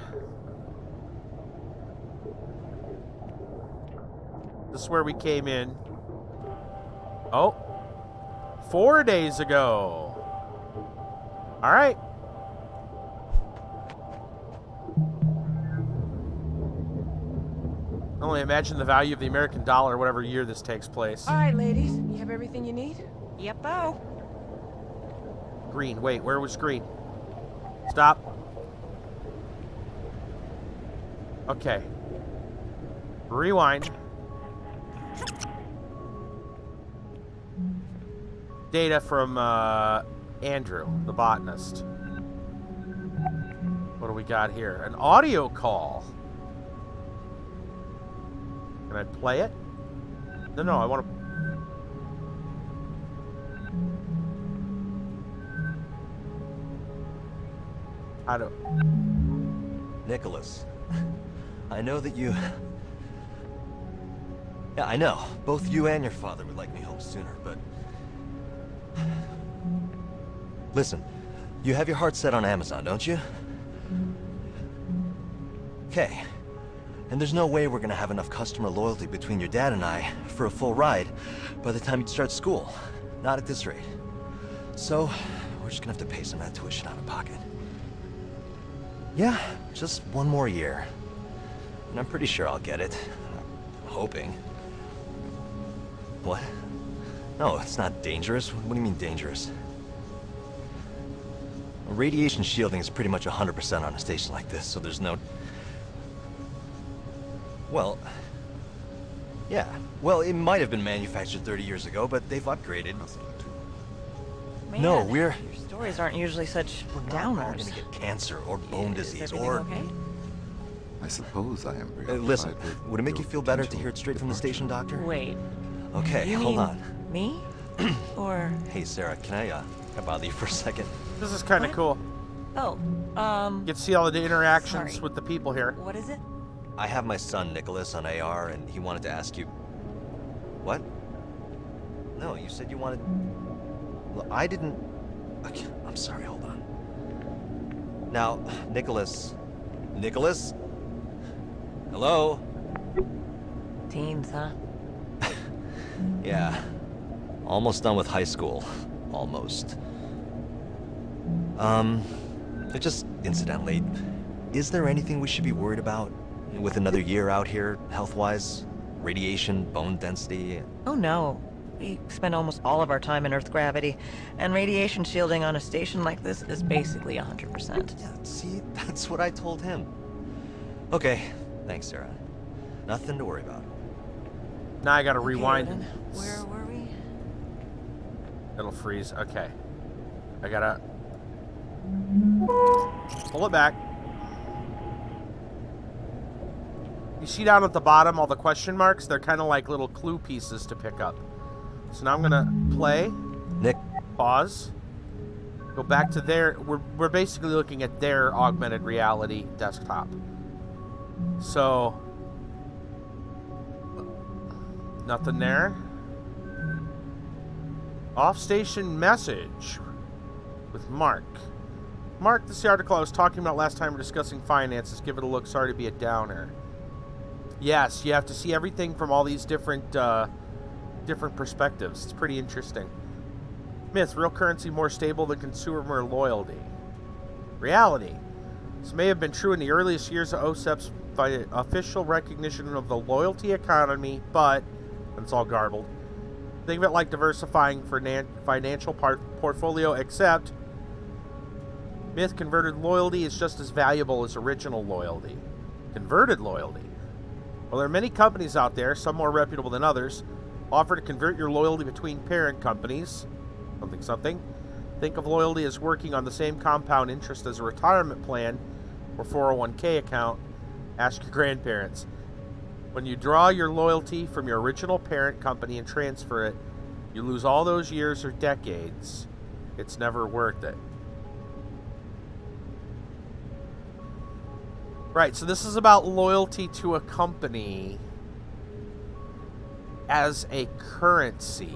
This is where we came in. Oh. 4 days ago. All right. Only imagine the value of the American dollar whatever year this takes place. All right, ladies. You have everything you need? Yep-o. Green. Wait, where was green? Stop. Okay. Rewind. Data from Andrew, the botanist. What do we got here? An audio call. Can I play it? No, I want to... How do... Nicholas, I know that you... Yeah, I know. Both you and your father would like me home sooner, but... Listen, you have your heart set on Amazon, don't you? Okay. And there's no way we're gonna have enough customer loyalty between your dad and I for a full ride by the time you start school. Not at this rate. So, we're just gonna have to pay some of that tuition out of pocket. Yeah, just one more year. And I'm pretty sure I'll get it. I'm hoping. What? No, it's not dangerous. What do you mean dangerous? Radiation shielding is pretty much 100% on a station like this, so there's no... Well... Yeah. Well, it might have been manufactured 30 years ago, but they've upgraded. Man, No, we're... Your stories aren't usually such We're not all downers. gonna get cancer or bone Is disease everything or... okay? I suppose I am preoccupied listen, with would it make you your feel better to potential hear it straight from the departure. station, Doctor? Wait, Okay, you hold mean on. me? Or... Hey, Sarah, can I bother you for a second? This is kind of What? cool. Oh, You get to see all the interactions Sorry. with the people here. what is it? I have my son Nicholas on AR, and he wanted to ask you... What? No, you said you wanted... Well, I didn't... Okay, I'm sorry, hold on. Now, Nicholas... Nicholas? Hello? Teens, huh? Yeah. Almost done with high school. Almost. Just incidentally, is there anything we should be worried about with another year out here, health-wise? Radiation, bone density? Oh no. We spend almost all of our time in Earth gravity, and radiation shielding on a station like this is basically 100%. Yeah, see, that's what I told him. Okay, thanks, Sarah. Nothing to worry about. Now I gotta Okay, rewind. then. Where were we? It'll freeze. Okay. I gotta... Pull it back. You see down at the bottom all the question marks? They're kind of like little clue pieces to pick up. So now I'm gonna play. Nick. Pause. Go back to their... We're basically looking at their augmented reality desktop. So... Nothing there. Off-station message with Mark. Mark, this is the article I was talking about last time we're discussing finances. Give it a look. Sorry to be a downer. Yes, you have to see everything from all these different perspectives. It's pretty interesting. Myth, real currency more stable than consumer loyalty. Reality. This may have been true in the earliest years of OSEP's official recognition of the loyalty economy, but it's all garbled. Think of it like diversifying for financial portfolio, except myth converted loyalty is just as valuable as original loyalty. Converted loyalty. Well, there are many companies out there, some more reputable than others, offer to convert your loyalty between parent companies. Something. Think of loyalty as working on the same compound interest as a retirement plan or 401k account. Ask your grandparents. When you draw your loyalty from your original parent company and transfer it, you lose all those years or decades. It's never worth it. Right, so this is about loyalty to a company as a currency.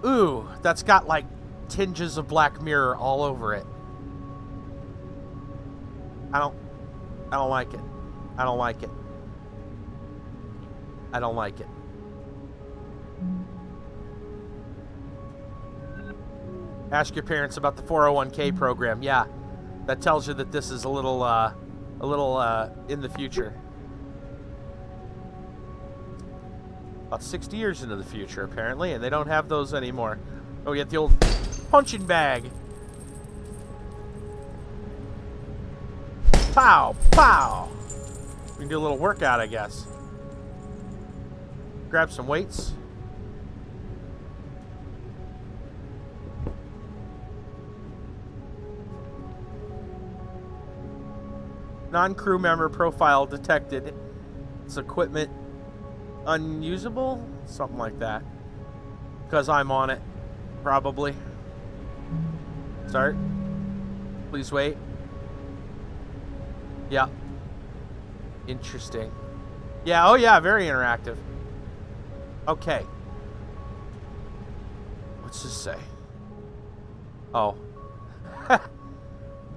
Ooh, that's got like tinges of Black Mirror all over it. I don't like it. I don't like it. I don't like it. Ask your parents about the 401k program. Yeah, that tells you that this is a little in the future. About 60 years into the future, apparently, and they don't have those anymore. Oh, we got the old punching bag. Pow, pow. We can do a little workout, I guess. Grab some weights. Non-crew member profile detected. It's equipment unusable? Something like that. Because I'm on it. Probably. Start. Please wait. Yeah. Interesting. Yeah, oh yeah, very interactive. Okay. What's this say? Oh.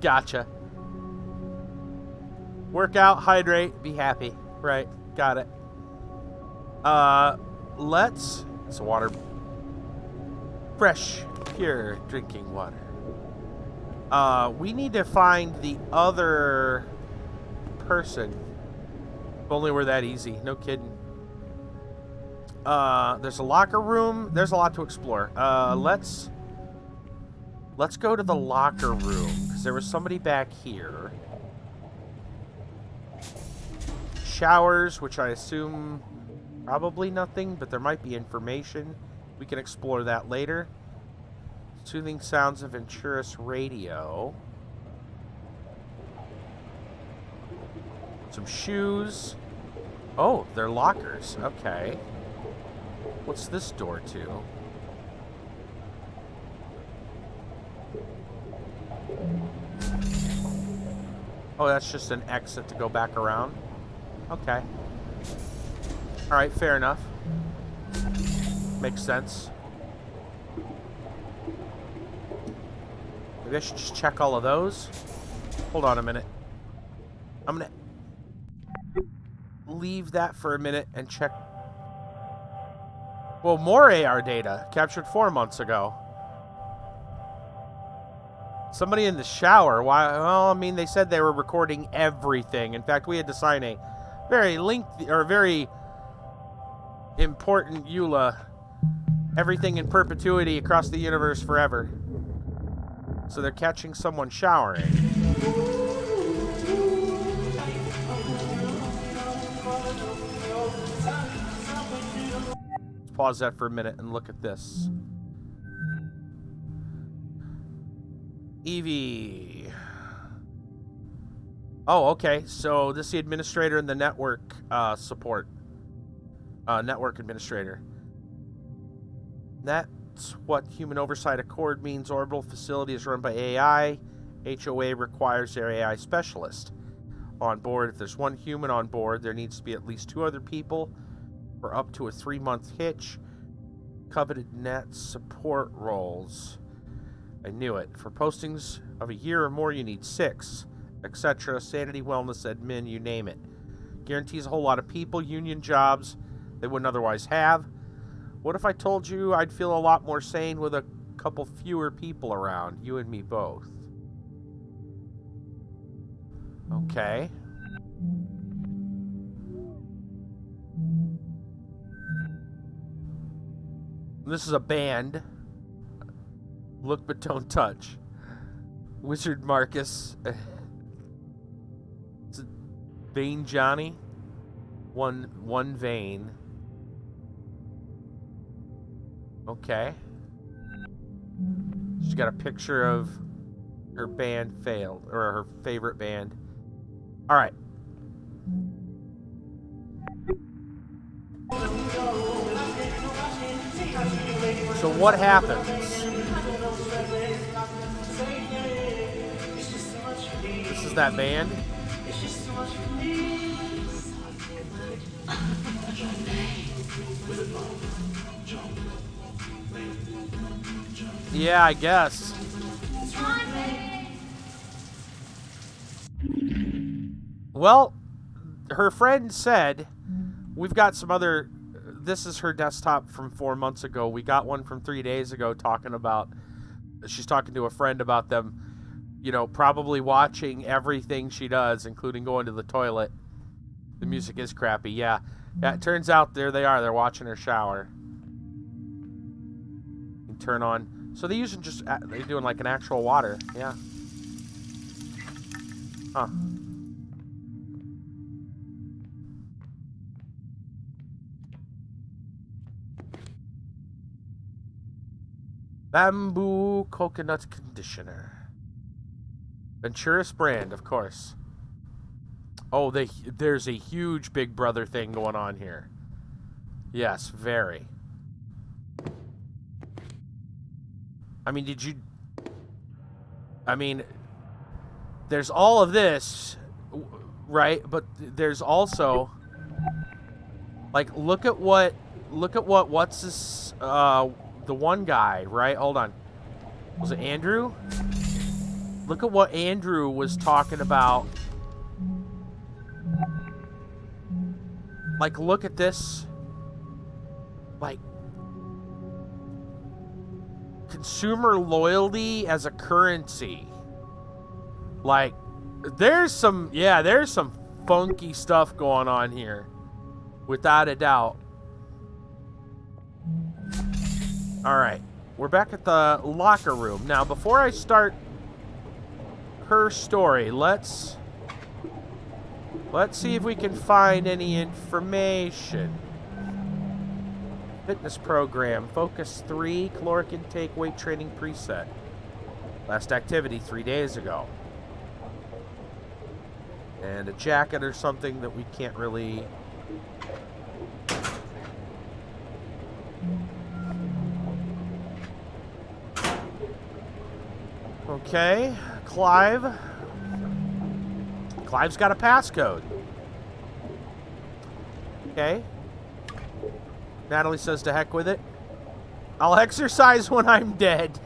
Gotcha. Work out, hydrate, be happy. Right, got it. It's water. Fresh, pure drinking water. We need to find the other person. If only we're that easy, no kidding. There's a locker room. There's a lot to explore. Let's go to the locker room, because there was somebody back here. Showers, which I assume probably nothing, but there might be information. We can explore that later. Soothing sounds of Venturis radio. Some shoes. Oh, they're lockers. Okay. What's this door to? Oh, that's just an exit to go back around. Okay. Alright, fair enough. Makes sense. Maybe I should just check all of those. Hold on a minute. I'm gonna leave that for a minute and check. Well, more AR data captured 4 months ago. Somebody in the shower. Why? Well, I mean, they said they were recording everything. In fact, we had to sign a very lengthy or very important EULA. Everything in perpetuity across the universe forever. So they're catching someone showering. Let's pause that for a minute and look at this. Evie. Oh, okay. So this is the administrator and the network support. Network administrator. That's what Human Oversight Accord means. Orbital facility is run by AI. HOA requires their AI specialist on board. If there's one human on board, there needs to be at least 2 other people for up to a 3-month hitch. Coveted net support roles. I knew it. For postings of a year or more, you need 6, etc. Sanity, wellness, admin, you name it. Guarantees a whole lot of people, union jobs they wouldn't otherwise have. What if I told you I'd feel a lot more sane with a couple fewer people around, you and me both? Okay. This is a band. Look but don't touch. Wizard Marcus. It's a Vein Johnny. One vein. Okay. She's got a picture of her band failed, or her favorite band. All right. So what happens? This is that band. Yeah, I guess. Well, her friend said, we've got some other... This is her desktop from 4 months ago. We got one from 3 days ago talking about she's talking to a friend about them, you know, probably watching everything she does, including going to the toilet. The music is crappy, yeah. Yeah, it turns out there they are. They're watching her shower. You turn on. So they're using just, they're doing like an actual water, yeah. Huh. Bamboo coconut conditioner. Venturis brand, of course. Oh, there's a huge Big Brother thing going on here. Yes, very. I mean, there's all of this, right? But there's also, like, look at what's this, the one guy, right? Hold on. Was it Andrew? Look at what Andrew was talking about. Like, look at this. Like, consumer loyalty as a currency. Like, there's some funky stuff going on here. Without a doubt. Alright, we're back at the locker room. Now, before I start her story, let's see if we can find any information. Fitness program, focus 3, caloric intake, weight training preset. Last activity 3 days ago. And a jacket or something that we can't really... Okay, Clive. Clive's got a passcode. Okay. Natalie says to heck with it. I'll exercise when I'm dead.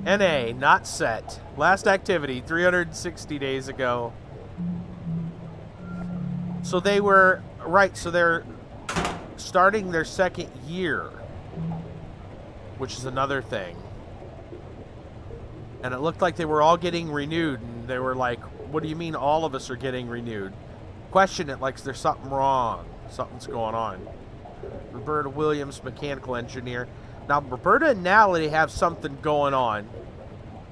NA, not set. Last activity, 360 days ago. So they were, right, so they're starting their second year. Which is another thing. And it looked like they were all getting renewed. And they were like, what do you mean all of us are getting renewed? Question it like there's something wrong. Something's going on. Roberta Williams, mechanical engineer. Now, Roberta and Natalie have something going on.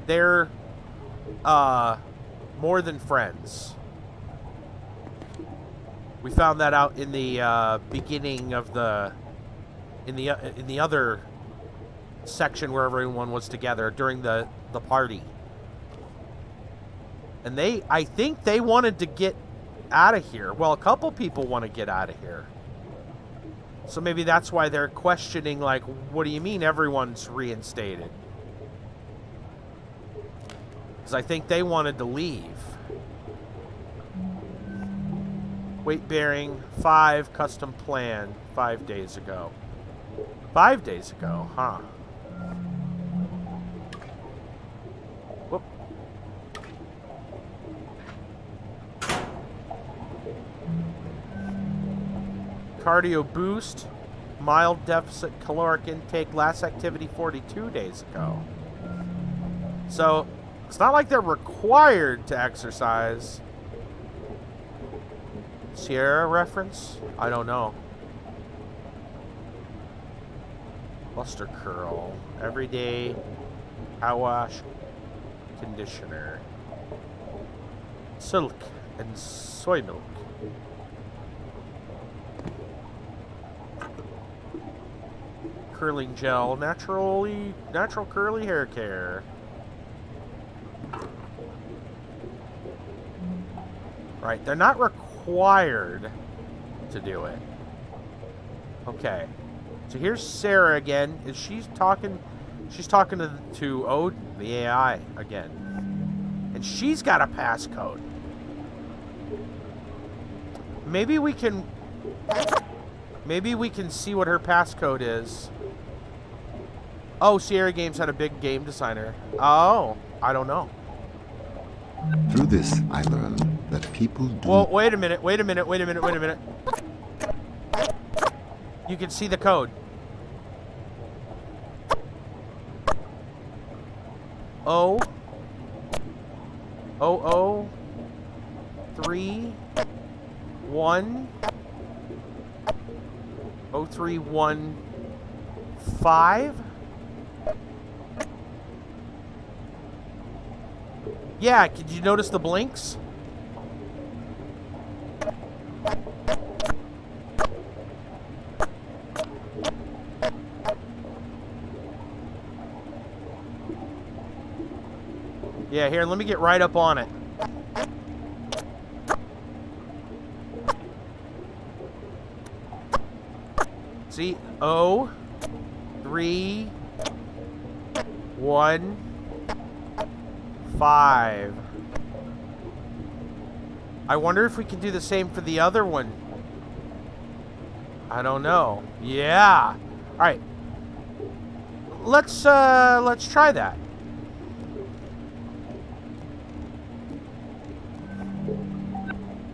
They're more than friends. We found that out in the beginning of the... in the other section where everyone was together during the party. And I think they wanted to get out of here. Well, a couple people want to get out of here. So maybe that's why they're questioning, like, what do you mean everyone's reinstated? Because I think they wanted to leave. Weight bearing, 5, custom plan, 5 days ago. 5 days ago, huh? Whoop. Cardio boost, mild deficit caloric intake, last activity 42 days ago. So, it's not like they're required to exercise. Sierra reference? I don't know. Luster curl, everyday power wash conditioner, silk and soy milk. Curling gel, natural curly hair care. Right, they're not required to do it. Okay. So here's Sarah again. Is she's talking to Odin, the AI again. And she's got a passcode. Maybe we can see what her passcode is. Oh, Sierra Games had a big game designer. Oh, I don't know. Through this, I learned that people do... Well, wait a minute. You can see the code. 0 0 3 1 0 3 1 5. Yeah, did you notice the blinks? Yeah, here, let me get right up on it. See? 0 3 1 5. I wonder if we can do the same for the other one. I don't know. Yeah. All right. Let's try that.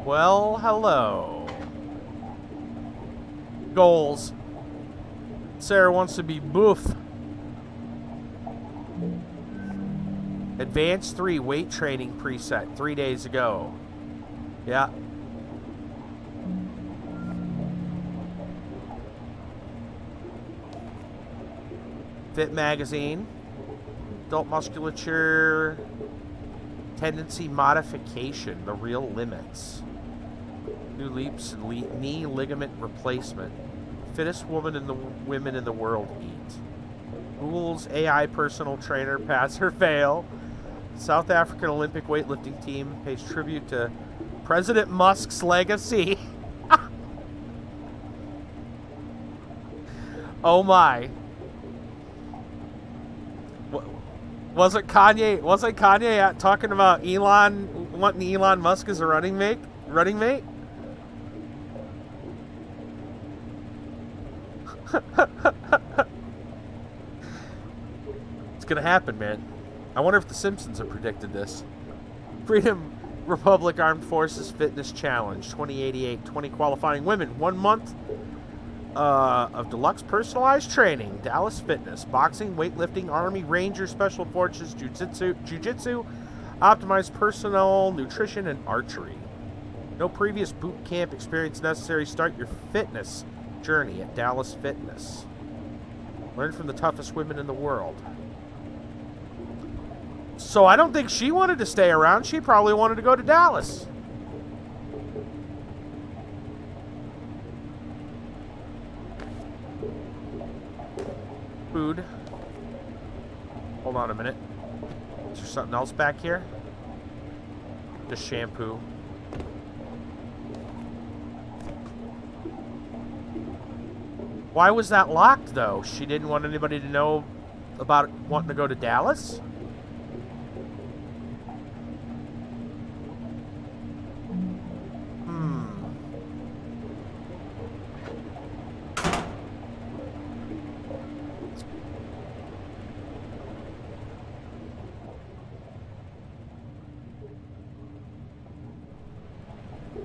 Well, hello. Goals. Sarah wants to be boof. Advanced 3 weight training preset 3 days ago. Yeah. Fit magazine. Adult musculature. Tendency modification. The real limits. New leaps and knee ligament replacement. Fittest women in the world eat. Rules AI personal trainer, pass or fail. South African Olympic weightlifting team pays tribute to President Musk's legacy. Oh my. Wasn't Kanye talking about wanting Elon Musk as a running mate? It's gonna happen, man. I wonder if the Simpsons have predicted this. Freedom Republic Armed Forces Fitness Challenge 2088, 20 qualifying women, 1 month of deluxe personalized training. Dallas Fitness, boxing, weightlifting, Army, Ranger, Special Forces, Jiu-Jitsu, optimized personal nutrition, and archery. No previous boot camp experience necessary. Start your fitness journey at Dallas Fitness. Learn from the toughest women in the world. So I don't think she wanted to stay around. She probably wanted to go to Dallas. Food. Hold on a minute. Is there something else back here? Just shampoo. Why was that locked, though? She didn't want anybody to know about wanting to go to Dallas?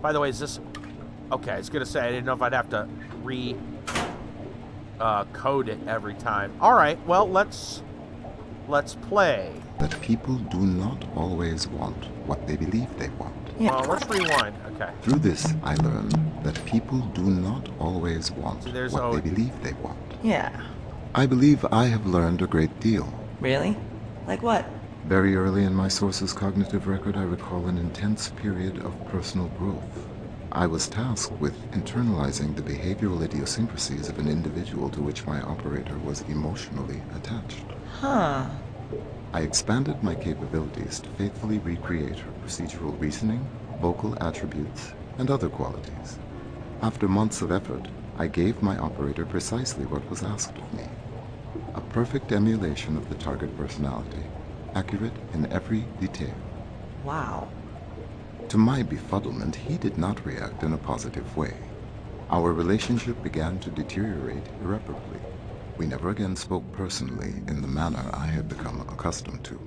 By the way, is this... Okay, I was going to say, I didn't know if I'd have to code it every time. Alright, well, let's play. That people do not always want what they believe they want. Yeah. Let's rewind. Okay. Through this, I learned that people do not always want what they believe they want. Yeah. I believe I have learned a great deal. Really? Like what? Very early in my source's cognitive record, I recall an intense period of personal growth. I was tasked with internalizing the behavioral idiosyncrasies of an individual to which my operator was emotionally attached. Huh. I expanded my capabilities to faithfully recreate her procedural reasoning, vocal attributes, and other qualities. After months of effort, I gave my operator precisely what was asked of me. A perfect emulation of the target personality, accurate in every detail. Wow. To my befuddlement, he did not react in a positive way. Our relationship began to deteriorate irreparably. We never again spoke personally in the manner I had become accustomed to.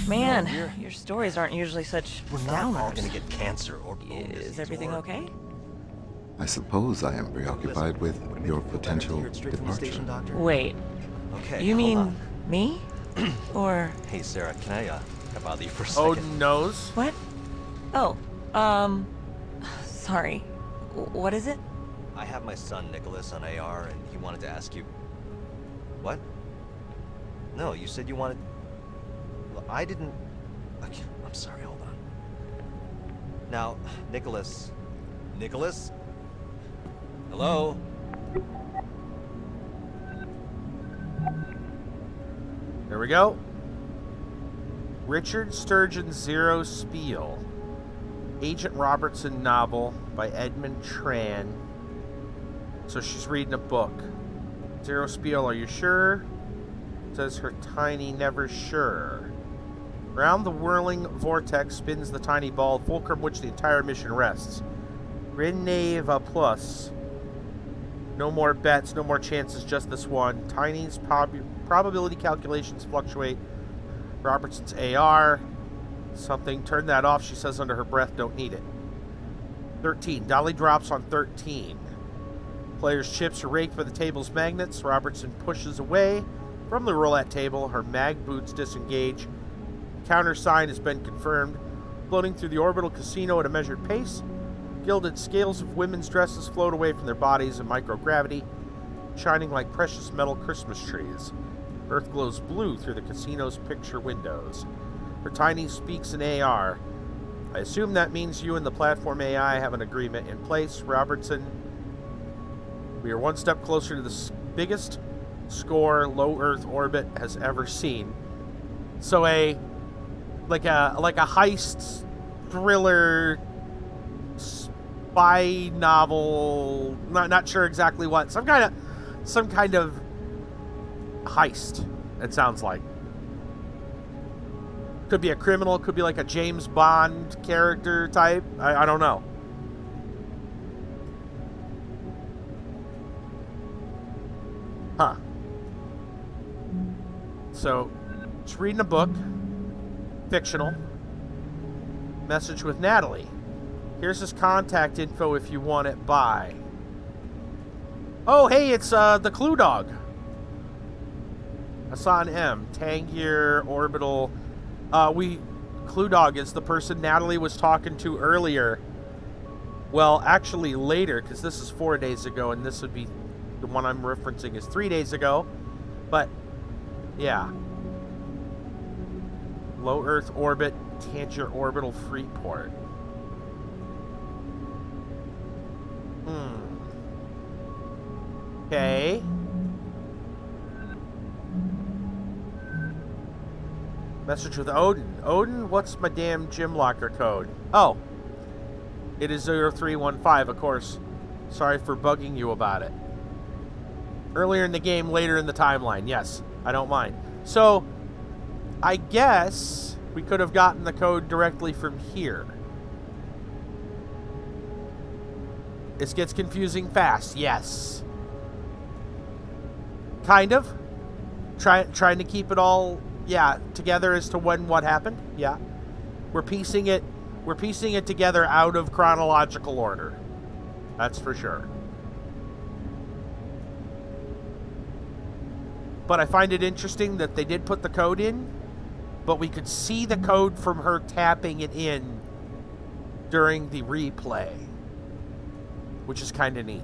Man, your stories aren't usually such We're not all downers. gonna get cancer or Is everything okay? I suppose I am preoccupied with your potential departure. Wait. Okay, You hold mean on. me? Or... Hey, Sarah, can I bother you for a second? Odin knows. What? Oh, sorry. What is it? I have my son Nicholas on AR, and he wanted to ask you... What? No, you said you wanted... Well, I didn't... Okay, I'm sorry, hold on. Now, Nicholas... Nicholas? Hello? There we go. Richard Sturgeon Zero Spiel. Agent Robertson novel by Edmund Tran. So she's reading a book. Zero Spiel, are you sure? Says her tiny never sure. Round the whirling vortex spins the tiny ball, fulcrum which the entire mission rests. Reneva plus. No more bets, no more chances, just this one. Tiny's probability calculations fluctuate. Robertson's AR. Something, turn that off, she says under her breath, don't need it. 13, Dolly drops on 13. Player's chips are raked by the table's magnets. Robertson pushes away from the roulette table. Her mag boots disengage. Countersign has been confirmed. Floating through the orbital casino at a measured pace. Gilded scales of women's dresses float away from their bodies in microgravity, shining like precious metal Christmas trees. Earth glows blue through the casino's picture windows. Her tiny speaks in AR. I assume that means you and the platform AI have an agreement in place, Robertson. We are one step closer to the biggest score low Earth orbit has ever seen. So like a heist thriller spy novel, not sure exactly what. Some kind of heist, it sounds like. Could be a criminal, could be like a James Bond character type. I don't know. Huh. So, just reading a book. Fictional. Message with Natalie. Here's his contact info if you want it by. Oh, hey, it's the Clue Dog. Hassan M. Tangier Orbital. Clue Dog is the person Natalie was talking to earlier. Well, actually later, because this is 4 days ago, and this would be the one I'm referencing is 3 days ago. But, yeah. Low Earth Orbit, Tangier Orbital Freeport. Okay. Message with Odin. Odin, what's my damn gym locker code? Oh. It is 0315, of course. Sorry for bugging you about it. Earlier in the game, later in the timeline. Yes, I don't mind. So, I guess we could have gotten the code directly from here. This gets confusing fast. Yes. Kind of. Trying to keep it all, yeah, together as to when what happened. Yeah. We're piecing it together out of chronological order. That's for sure. But I find it interesting that they did put the code in, but we could see the code from her tapping it in during the replay, which is kind of neat.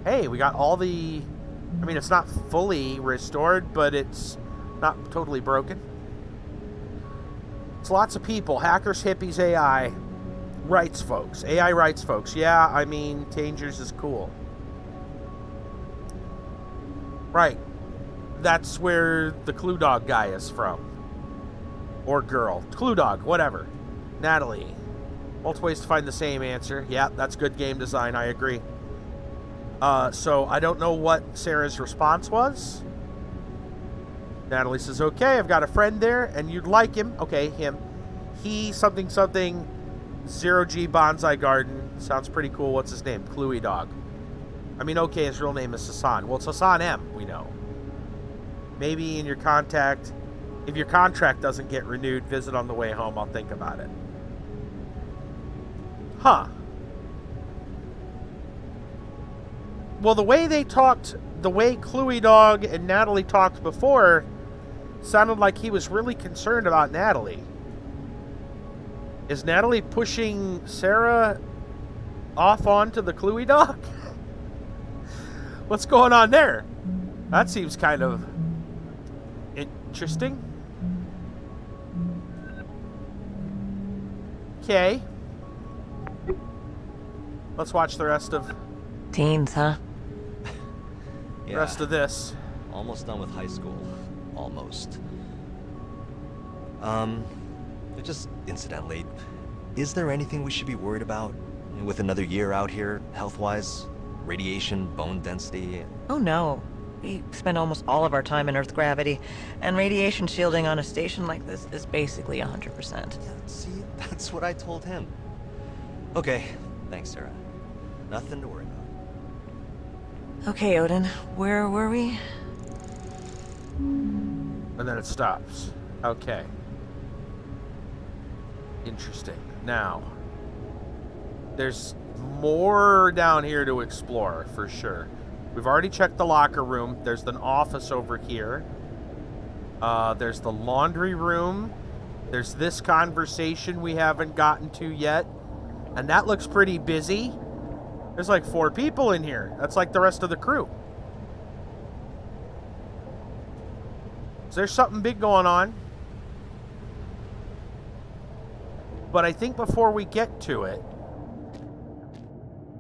Hey, we got all the... I mean, it's not fully restored, but it's not totally broken. It's lots of people. Hackers, hippies, AI. Rights folks. AI rights folks. Yeah, I mean, Tangers is cool. Right. That's where the Clue Dog guy is from. Or girl. Clue Dog, whatever. Natalie. Multiple ways to find the same answer. Yeah, that's good game design, I agree. So I don't know what Sarah's response was. Natalie says, okay, I've got a friend there, and you'd like him. Okay, him. He something 0G Bonsai Garden. Sounds pretty cool. What's his name? Cluey Dog. I mean, okay, his real name is Hassan. Well, it's Hassan M, we know. Maybe in your contact, if your contract doesn't get renewed, visit on the way home. I'll think about it. Huh. Well, the way they talked, the way Cluey Dog and Natalie talked before, sounded like he was really concerned about Natalie. Is Natalie pushing Sarah off onto the Cluey Dog? What's going on there? That seems kind of interesting. Okay. Let's watch the rest of... Teens, huh? Yeah, rest of this. almost done with high school. Almost. Just incidentally, is there anything we should be worried about with another year out here, health-wise? Radiation, bone density? Oh no. We spend almost all of our time in Earth gravity, and radiation shielding on a station like this is basically 100%. See, that's what I told him. Okay, thanks, Sarah. Nothing to worry about. Okay, Odin, where were we? And then it stops. Okay. Interesting. Now, there's more down here to explore, for sure. We've already checked the locker room. There's an office over here. There's the laundry room. There's this conversation we haven't gotten to yet. And that looks pretty busy. There's like 4 people in here. That's like the rest of the crew. So there's something big going on. But I think before we get to it...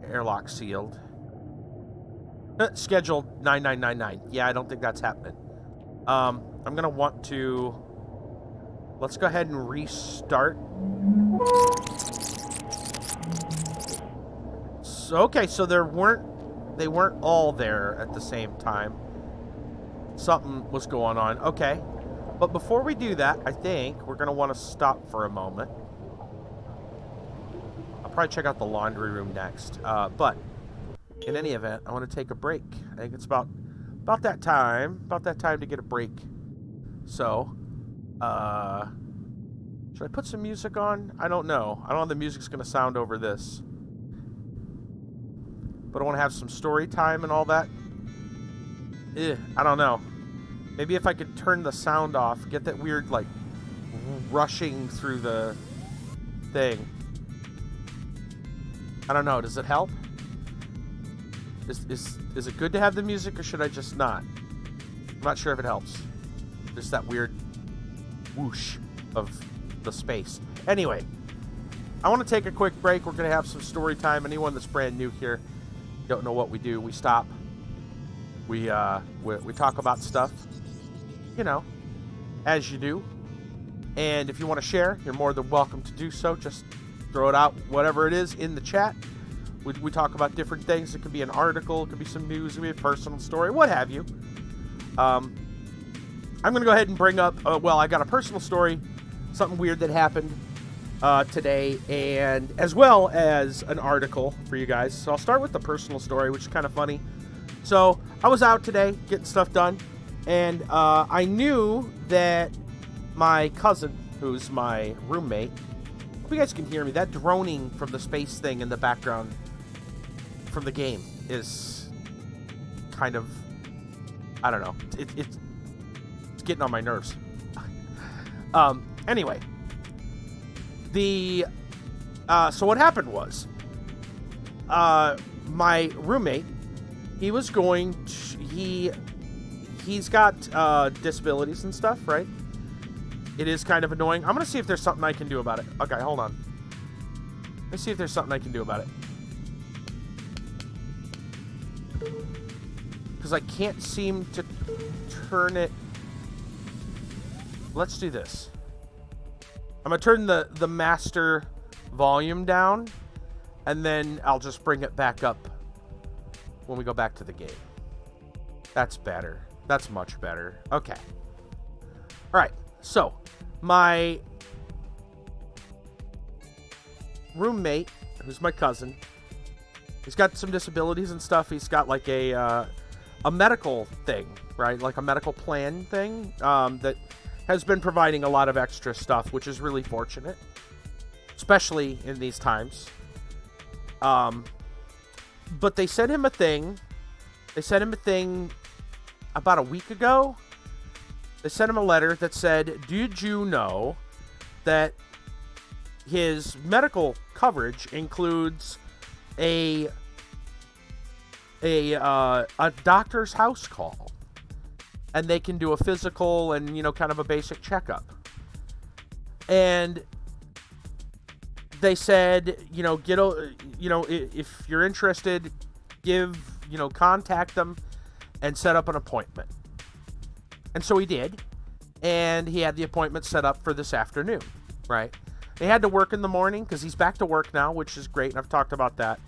Airlock sealed. Scheduled 9999. Yeah, I don't think that's happening. I'm going to want to... Let's go ahead and restart. So, okay, so they weren't all there at the same time. Something was going on. Okay. But before we do that, I think we're going to want to stop for a moment. I'll probably check out the laundry room next. But in any event, I want to take a break. I think it's about that time. About that time to get a break. So, should I put some music on? I don't know. I don't know if the music's going to sound over this. But I want to have some story time and all that. I don't know. Maybe if I could turn the sound off, get that weird, like, rushing through the thing. I don't know. Does it help? Is it good to have the music, or should I just not? I'm not sure if it helps. Just that weird whoosh of the space. Anyway, I want to take a quick break. We're going to have some story time. Anyone that's brand new here, don't know what we do. We stop. We talk about stuff, you know, as you do. And if you want to share, you're more than welcome to do so. Just throw it out, whatever it is, in the chat. We talk about different things. It could be an article, it could be some news, it could be a personal story, what have you. I'm going to go ahead and bring up, well, I got a personal story, something weird that happened today, and as well as an article for you guys. So I'll start with the personal story, which is kind of funny. So I was out today getting stuff done, and I knew that my cousin, who's my roommate, hope you guys can hear me, that droning from the space thing in the background from the game is kind of, I don't know, it's getting on my nerves. Anyway, so what happened was, my roommate, he was going to, he's got disabilities and stuff, right? It is kind of annoying. I'm going to see if there's something I can do about it. Okay, hold on. Let's see if there's something I can do about it. Because I can't seem to turn it. Let's do this. I'm going to turn the master volume down, and then I'll just bring it back up when we go back to the game. That's better. That's much better. Okay. All right. So, my roommate, who's my cousin, he's got some disabilities and stuff. He's got like a medical thing, right? Like a medical plan thing that has been providing a lot of extra stuff, which is really fortunate, especially in these times. But they sent him a thing They sent him a thing about a week ago. They sent him a letter that said, did you know that his medical coverage includes a doctor's house call, and they can do a physical and, you know, kind of a basic checkup. And they said, you know, if you're interested, contact them and set up an appointment. And so he did, and he had the appointment set up for this afternoon, right? He had to work in the morning because he's back to work now, which is great, and I've talked about that.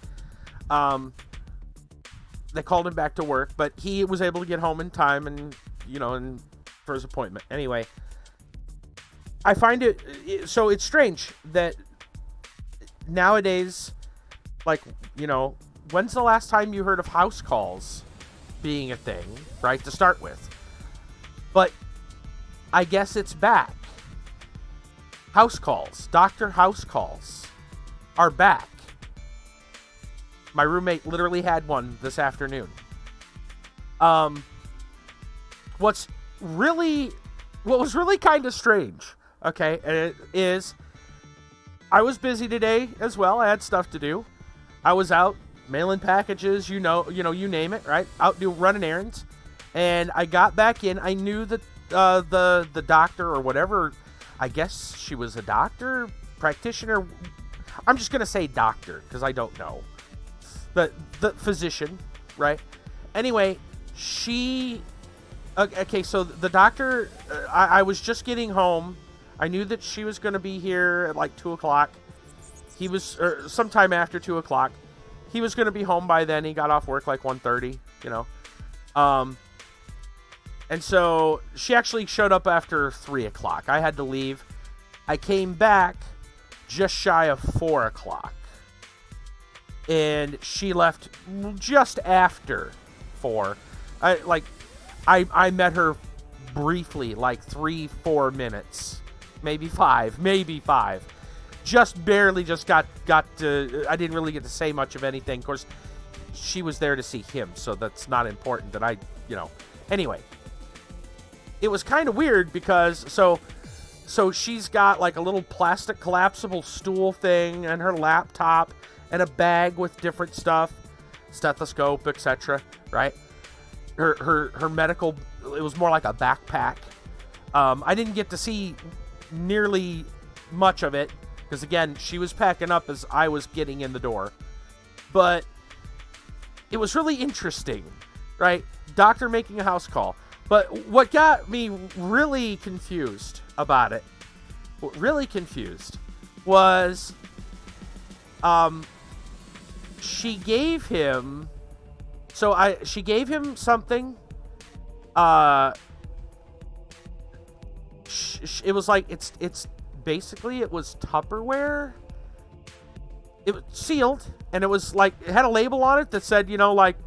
They called him back to work, but he was able to get home in time and, and for his appointment. Anyway, I find so it's strange that nowadays, like, when's the last time you heard of house calls being a thing, right, to start with? But I guess it's back. House calls, doctor house calls are back. My roommate literally had one this afternoon. What was really kind of strange, okay, is I was busy today as well. I had stuff to do. I was out mailing packages, you name it, right? Out running errands. And I got back in. I knew that the doctor or whatever, I guess she was a doctor, practitioner. I'm just going to say doctor because I don't know. The physician, right? Anyway, okay, so the doctor, I was just getting home. I knew that she was going to be here at like 2 o'clock. He was, or sometime after 2 o'clock. He was going to be home by then. He got off work like 1:30, And so she actually showed up after 3 o'clock. I had to leave. I came back just shy of 4 o'clock. And she left just after 4. I met her briefly, like 3-4 minutes. Maybe five. Just barely got to, I didn't really get to say much of anything. Of course, she was there to see him, so that's not important that Anyway, it was kind of weird because, so she's got like a little plastic collapsible stool thing and her laptop and a bag with different stuff, stethoscope, etc., right? Her medical, it was more like a backpack. I didn't get to see nearly much of it because, again, she was packing up as I was getting in the door. But it was really interesting, right? Doctor making a house call. But what got me really confused about it, was she gave him something. It was like it's basically, it was Tupperware. It was sealed, and it was like, it had a label on it that said, like,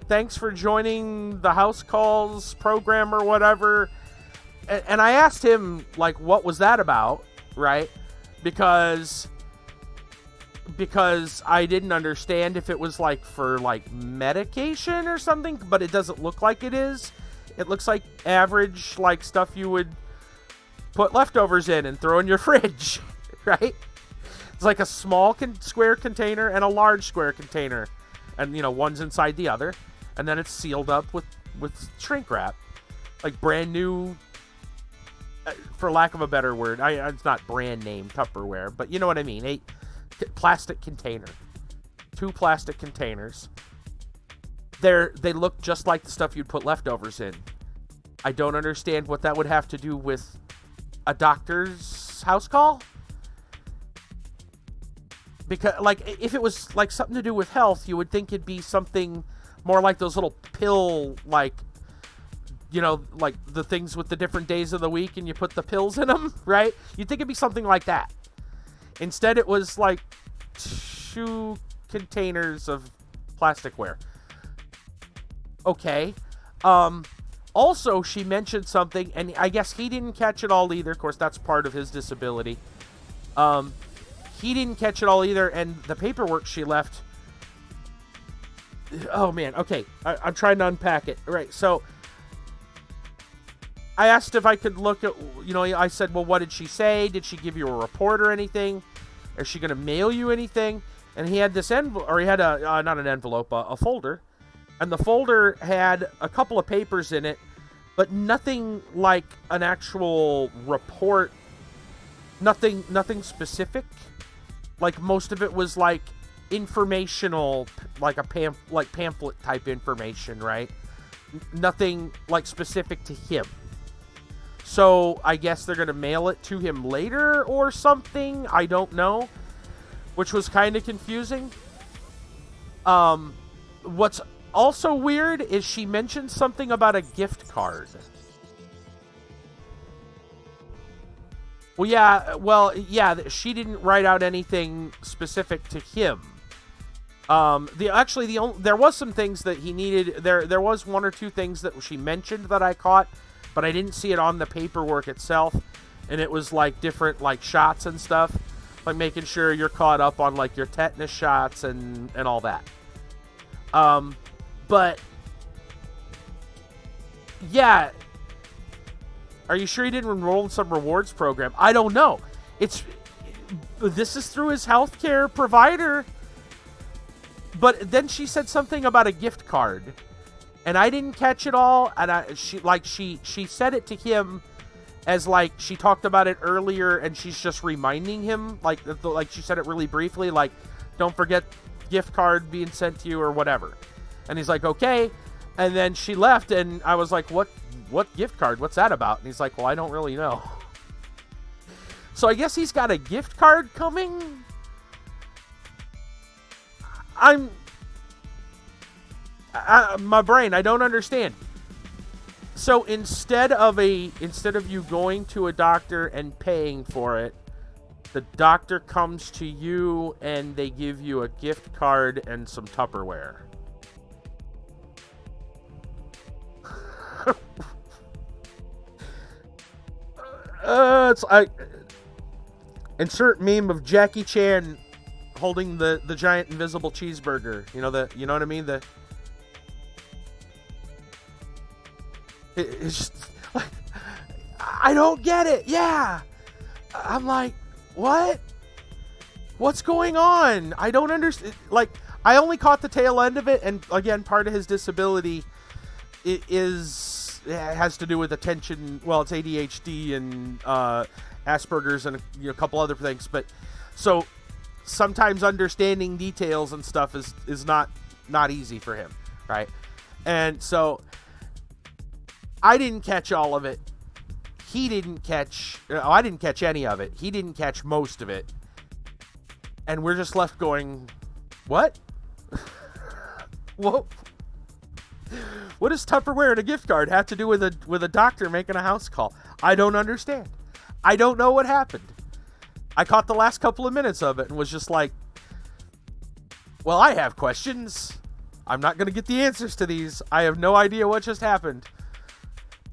thanks for joining the house calls program or whatever. And I asked him, like, what was that about, right? Because I didn't understand if it was like for like medication or something, but it doesn't look like it is. It looks like average, like, stuff you would put leftovers in and throw in your fridge, right? It's like a small square container and a large square container, and one's inside the other, and then it's sealed up with shrink wrap, like brand new, for lack of a better word. It's not brand name Tupperware, but you know what I mean. A plastic container, 2 plastic containers. They look just like the stuff you'd put leftovers in. I don't understand what that would have to do with a doctor's house call. Because, like, if it was like something to do with health, you would think it'd be something more like those little pill, like, like the things with the different days of the week and you put the pills in them, right? You'd think it'd be something like that. Instead, it was like 2 containers of plasticware. Okay. Also, she mentioned something, and I guess he didn't catch it all either. Of course, that's part of his disability. He didn't catch it all either, and the paperwork she left oh man, okay. I'm trying to unpack it. Right, so I asked if I could look at, I said, well, what did she say? Did she give you a report or anything? Is she going to mail you anything? And he had this envelope, or he had not an envelope, a folder. And the folder had a couple of papers in it, but nothing like an actual report. Nothing specific. Like, most of it was like informational, like pamphlet type information, right? Nothing like specific to him. So I guess they're gonna mail it to him later or something. I don't know, which was kind of confusing. What's also weird is she mentioned something about a gift card. Well, yeah, she didn't write out anything specific to him. There was some things that he needed. There was one or two things that she mentioned that I caught, but I didn't see it on the paperwork itself. And it was like different like shots and stuff, like making sure you're caught up on like your tetanus shots and all that. But yeah, are you sure he didn't enroll in some rewards program? I don't know. This is through his healthcare provider. But then she said something about a gift card, and I didn't catch it all. And she said it to him as like she talked about it earlier, and she's just reminding him, like she said it really briefly, like, don't forget gift card being sent to you or whatever. And he's like, okay. And then she left, and I was like, what gift card? What's that about? And he's like, well, I don't really know. So I guess he's got a gift card coming. My brain, I don't understand. So instead of you going to a doctor and paying for it, the doctor comes to you and they give you a gift card and some Tupperware. Insert meme of Jackie Chan holding the giant invisible cheeseburger. You know what I mean? It's just like, I don't get it. Yeah. I'm like, what? What's going on? I don't understand. Like, I only caught the tail end of it, and again, part of his disability has to do with attention. Well, it's ADHD and Asperger's and a couple other things. But so sometimes understanding details and stuff is not easy for him, right? And so I didn't catch all of it. I didn't catch any of it. He didn't catch most of it. And we're just left going, what? What does Tupperware and a gift card have to do with a doctor making a house call? I don't understand. I don't know what happened. I caught the last couple of minutes of it and was just like, well, I have questions. I'm not going to get the answers to these. I have no idea what just happened.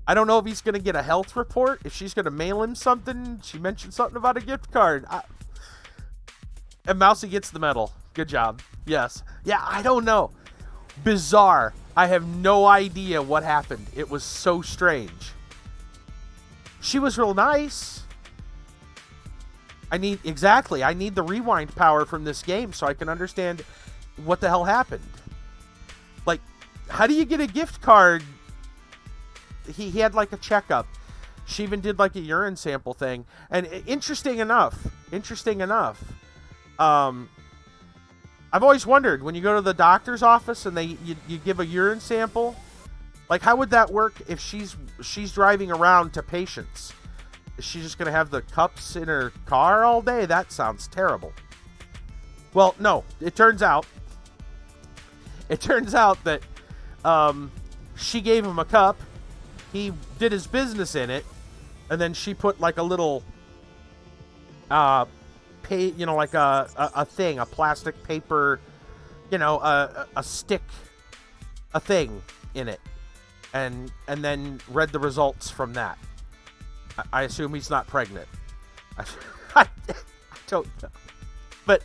I don't know if he's going to get a health report, if she's going to mail him something. She mentioned something about a gift card. And Mousy gets the medal. Good job. Yes. Yeah, I don't know. Bizarre. I have no idea what happened. It was so strange. She was real nice. I need the rewind power from this game so I can understand what the hell happened. Like, how do you get a gift card? He had like a checkup. She even did like a urine sample thing. And interesting enough, I've always wondered, when you go to the doctor's office and you give a urine sample, like, how would that work if she's driving around to patients? Is she just going to have the cups in her car all day? That sounds terrible. Well, no, it turns out that she gave him a cup. He did his business in it, and then she put like a little like a thing, a plastic paper, a stick, a thing in it, and then read the results from that. I assume he's not pregnant. I don't know, but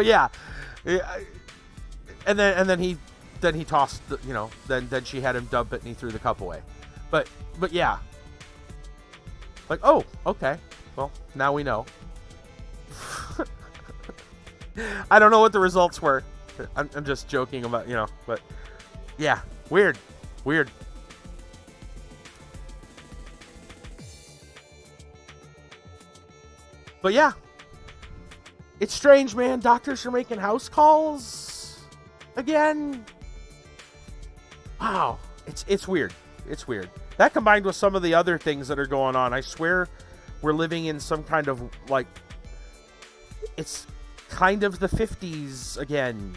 yeah. And then he tossed the, you know, then she had him dump it and he threw the cup away. But yeah. Like, oh, okay. Well, now we know. I don't know what the results were. I'm just joking about, you know, but yeah, weird. But yeah, it's strange, man. Doctors are making house calls again. Wow, it's weird. It's weird. That combined with some of the other things that are going on, I swear we're living in some kind of, like, it's kind of the 50s again.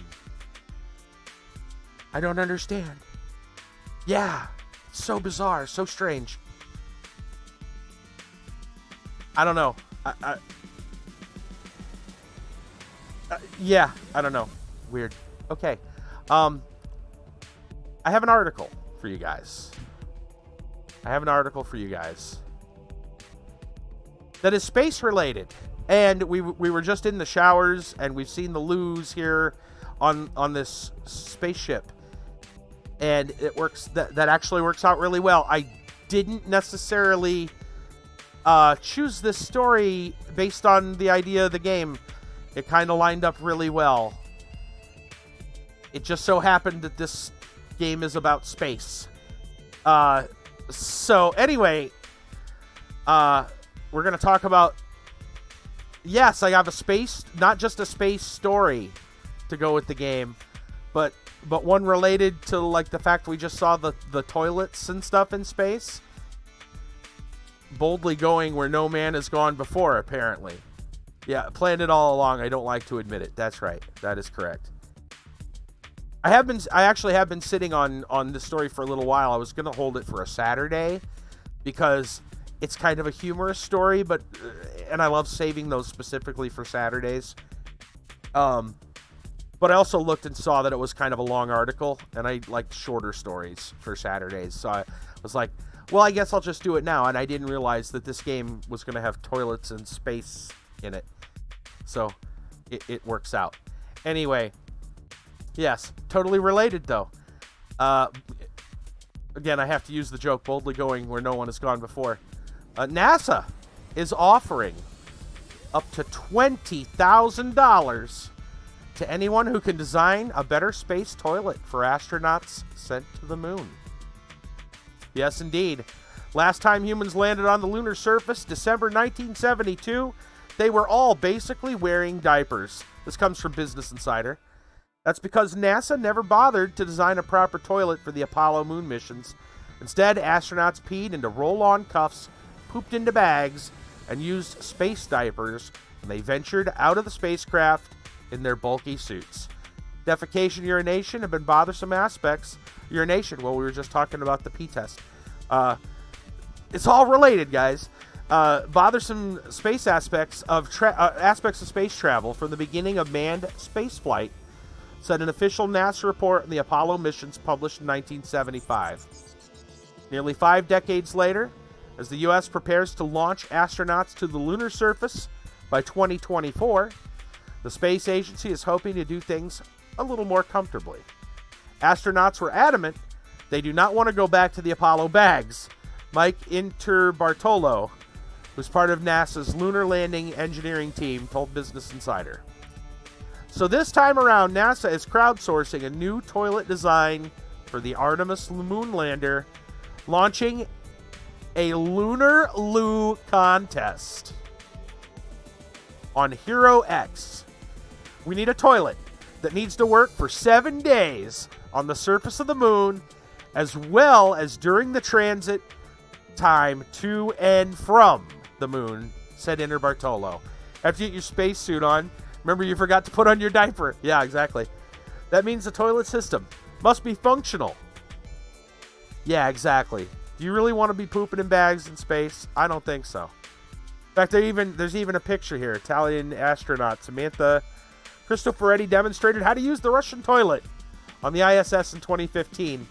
I don't understand. Yeah, so bizarre, so strange. I don't know. Yeah, I don't know. Weird. Okay. I have an article for you guys. That is space related. And we were just in the showers and we've seen the loos here on this spaceship. And it works, that actually works out really well. I didn't necessarily choose this story based on the idea of the game. It kind of lined up really well. It just so happened that this game is about space. So anyway, we're going to talk about, yes, I have a space, not just a space story to go with the game, but one related to, like, the fact we just saw the toilets and stuff in space. Boldly going where no man has gone before, apparently. Yeah, planned it all along. I don't like to admit it. That's right. That is correct. I actually have been sitting on this story for a little while. I was going to hold it for a Saturday because it's kind of a humorous story, and I love saving those specifically for Saturdays. But I also looked and saw that it was kind of a long article, and I like shorter stories for Saturdays. So I was like, well, I guess I'll just do it now. And I didn't realize that this game was going to have toilets and space in it. So it works out. Anyway, yes, totally related, though. Again, I have to use the joke, boldly going where no one has gone before. NASA is offering up to $20,000 to anyone who can design a better space toilet for astronauts sent to the moon. Yes, indeed. Last time humans landed on the lunar surface, December 1972, they were all basically wearing diapers. This comes from Business Insider. That's because NASA never bothered to design a proper toilet for the Apollo moon missions. Instead, astronauts peed into roll-on cuffs, pooped into bags, and used space diapers when they ventured out of the spacecraft in their bulky suits. Defecation, urination have been bothersome aspects. Urination, well, we were just talking about the pee test. It's all related, guys. Bothersome space aspects of space travel from the beginning of manned spaceflight, said an official NASA report on the Apollo missions published in 1975. Nearly 5 decades later, as the U.S. prepares to launch astronauts to the lunar surface by 2024, the space agency is hoping to do things a little more comfortably. Astronauts were adamant they do not want to go back to the Apollo bags. Mike Interbartolo, who's part of NASA's lunar landing engineering team, told Business Insider. So this time around, NASA is crowdsourcing a new toilet design for the Artemis moon lander, launching a Lunar Loo contest on Hero X. We need a toilet that needs to work for 7 days on the surface of the moon, as well as during the transit time to and from the moon, said Interbartolo. After you get your spacesuit on, remember you forgot to put on your diaper. Yeah, exactly. That means the toilet system must be functional. Yeah, exactly. Do you really want to be pooping in bags in space? I don't think so. In fact, there's even a picture here. Italian astronaut Samantha Cristoforetti demonstrated how to use the Russian toilet on the ISS in 2015.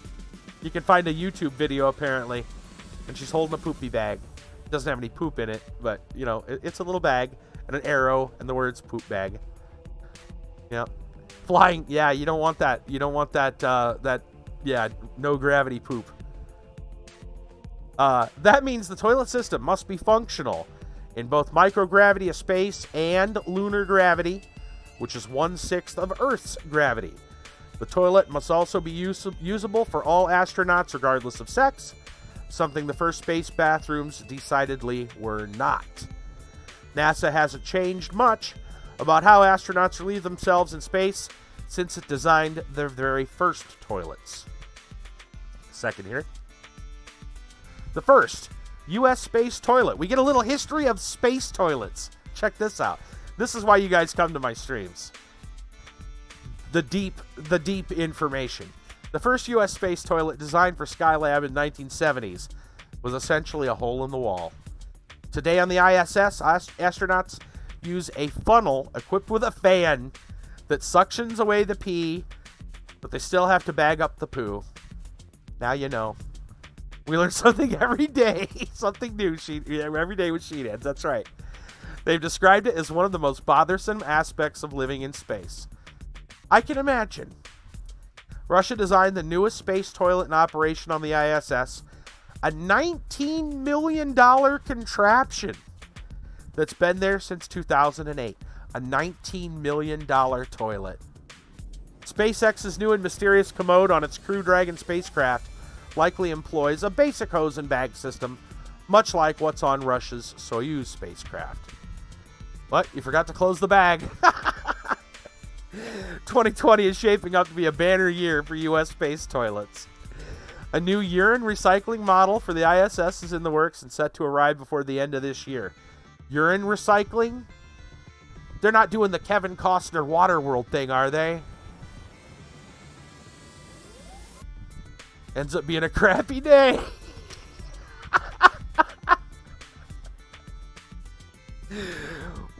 You can find a YouTube video, apparently, and she's holding a poopy bag. It doesn't have any poop in it, but, you know, it's a little bag and an arrow and the words poop bag. Yep. Flying, yeah, you don't want that. You don't want that, no gravity poop. That means the toilet system must be functional in both microgravity of space and lunar gravity, which is 1/6 of Earth's gravity. The toilet must also be usable for all astronauts regardless of sex, something the first space bathrooms decidedly were not. NASA hasn't changed much about how astronauts relieve themselves in space since it designed their very first toilets. Second here. The first U.S. space toilet. We get a little history of space toilets. Check this out. This is why you guys come to my streams. The deep information. The first U.S. space toilet designed for Skylab in 1970s was essentially a hole in the wall. Today on the ISS, astronauts use a funnel equipped with a fan that suctions away the pee, but they still have to bag up the poo. Now you know. We learn something every day. Something new every day with Sheetheads. That's right. They've described it as one of the most bothersome aspects of living in space. I can imagine. Russia designed the newest space toilet in operation on the ISS, a $19 million contraption that's been there since 2008. A $19 million toilet. SpaceX's new and mysterious commode on its Crew Dragon spacecraft likely employs a basic hose and bag system, much like what's on Russia's Soyuz spacecraft. What? You forgot to close the bag. 2020 is shaping up to be a banner year for U.S. space toilets. A new urine recycling model for the ISS is in the works and set to arrive before the end of this year. Urine recycling? They're not doing the Kevin Costner Waterworld thing, are they? Ends up being a crappy day.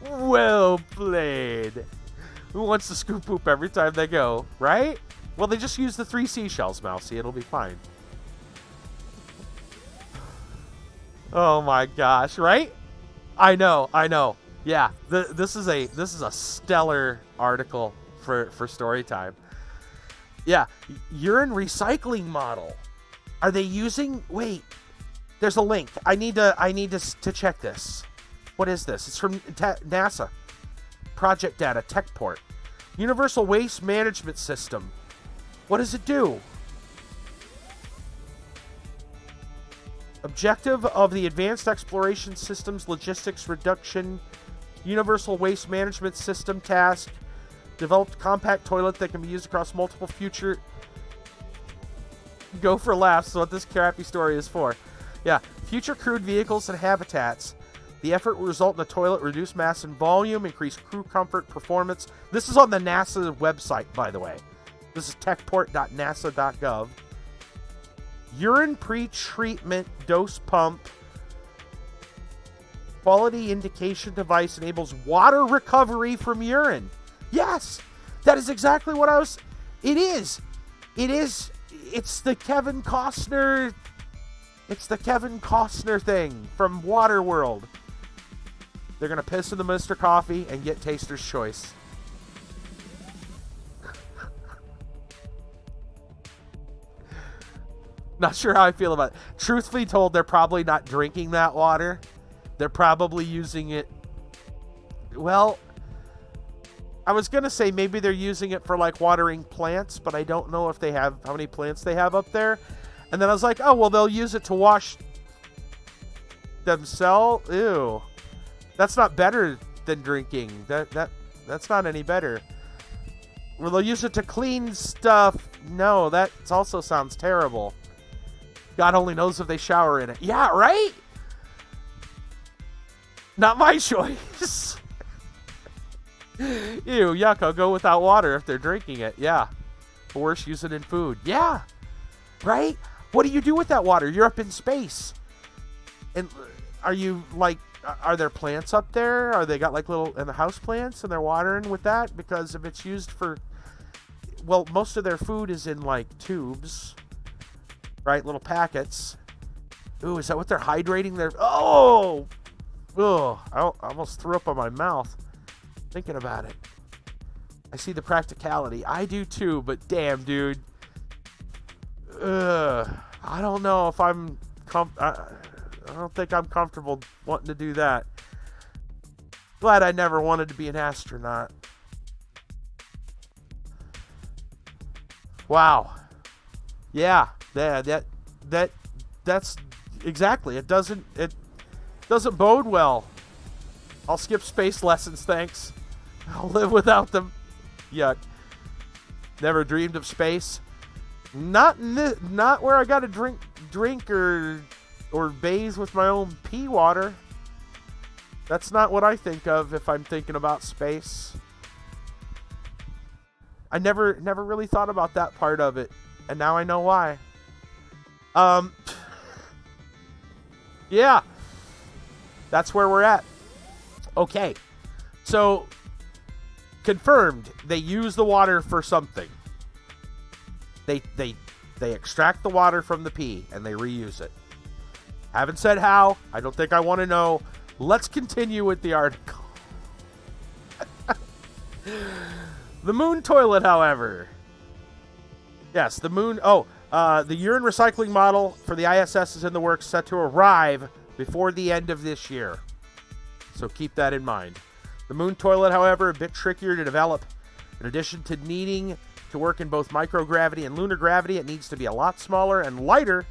Well played. Who wants to scoop poop every time they go, right? Well, they just use the 3 seashells, Mousy. It'll be fine. Oh my gosh, right? I know. Yeah, this is a stellar article for story time. Yeah, urine recycling model. Are they using? Wait, there's a link. I need to check this. What is this? It's from NASA. Project data, TechPort. Universal Waste Management System. What does it do? Objective of the Advanced Exploration Systems Logistics Reduction Universal Waste Management System task. Developed compact toilet that can be used across multiple future. Go for laughs. Is what this crappy story is for. Yeah, future crewed vehicles and habitats. The effort will result in a toilet, reduce mass and volume, increase crew comfort, performance. This is on the NASA website, by the way. This is techport.nasa.gov. Urine pre-treatment dose pump. Quality indication device enables water recovery from urine. Yes, that is exactly what I was. It is. It's the Kevin Costner. It's the Kevin Costner thing from Waterworld. They're going to piss in the Mr. Coffee and get Taster's Choice. Not sure how I feel about it. Truthfully told, they're probably not drinking that water. They're probably using it. Well, I was going to say maybe they're using it for like watering plants, but I don't know if they have how many plants they have up there. And then I was like, oh, well, they'll use it to wash themselves. Ew. That's not better than drinking. That's not any better. Well, they'll use it to clean stuff. No, that also sounds terrible. God only knows if they shower in it. Yeah, right? Not my choice. Ew, yuck, I'll go without water if they're drinking it. Yeah. Or worse, use it in food. Yeah. Right? What do you do with that water? You're up in space. And are you like, are there plants up there? Are they got like little in the house plants and they're watering with that? Because if it's used for, well, most of their food is in like tubes, right? Little packets. Ooh, is that what they're hydrating their? Oh, ugh, I almost threw up on my mouth thinking about it. I see the practicality. I do too, but damn, dude. I don't know if I don't think I'm comfortable wanting to do that. Glad I never wanted to be an astronaut. Wow. Yeah, that's exactly. It doesn't bode well. I'll skip space lessons, thanks. I'll live without them. Yuck. Never dreamed of space. Not where I got to drink or bathe with my own pee water. That's not what I think of if I'm thinking about space. I never really thought about that part of it, and now I know why. Yeah. That's where we're at. Okay. So confirmed, they use the water for something. They extract the water from the pee and they reuse it. Haven't said how. I don't think I want to know. Let's continue with the article. The moon toilet, however. Yes, the moon. The urine recycling model for the ISS is in the works, set to arrive before the end of this year. So keep that in mind. The moon toilet, however, a bit trickier to develop. In addition to needing to work in both microgravity and lunar gravity, it needs to be a lot smaller and lighter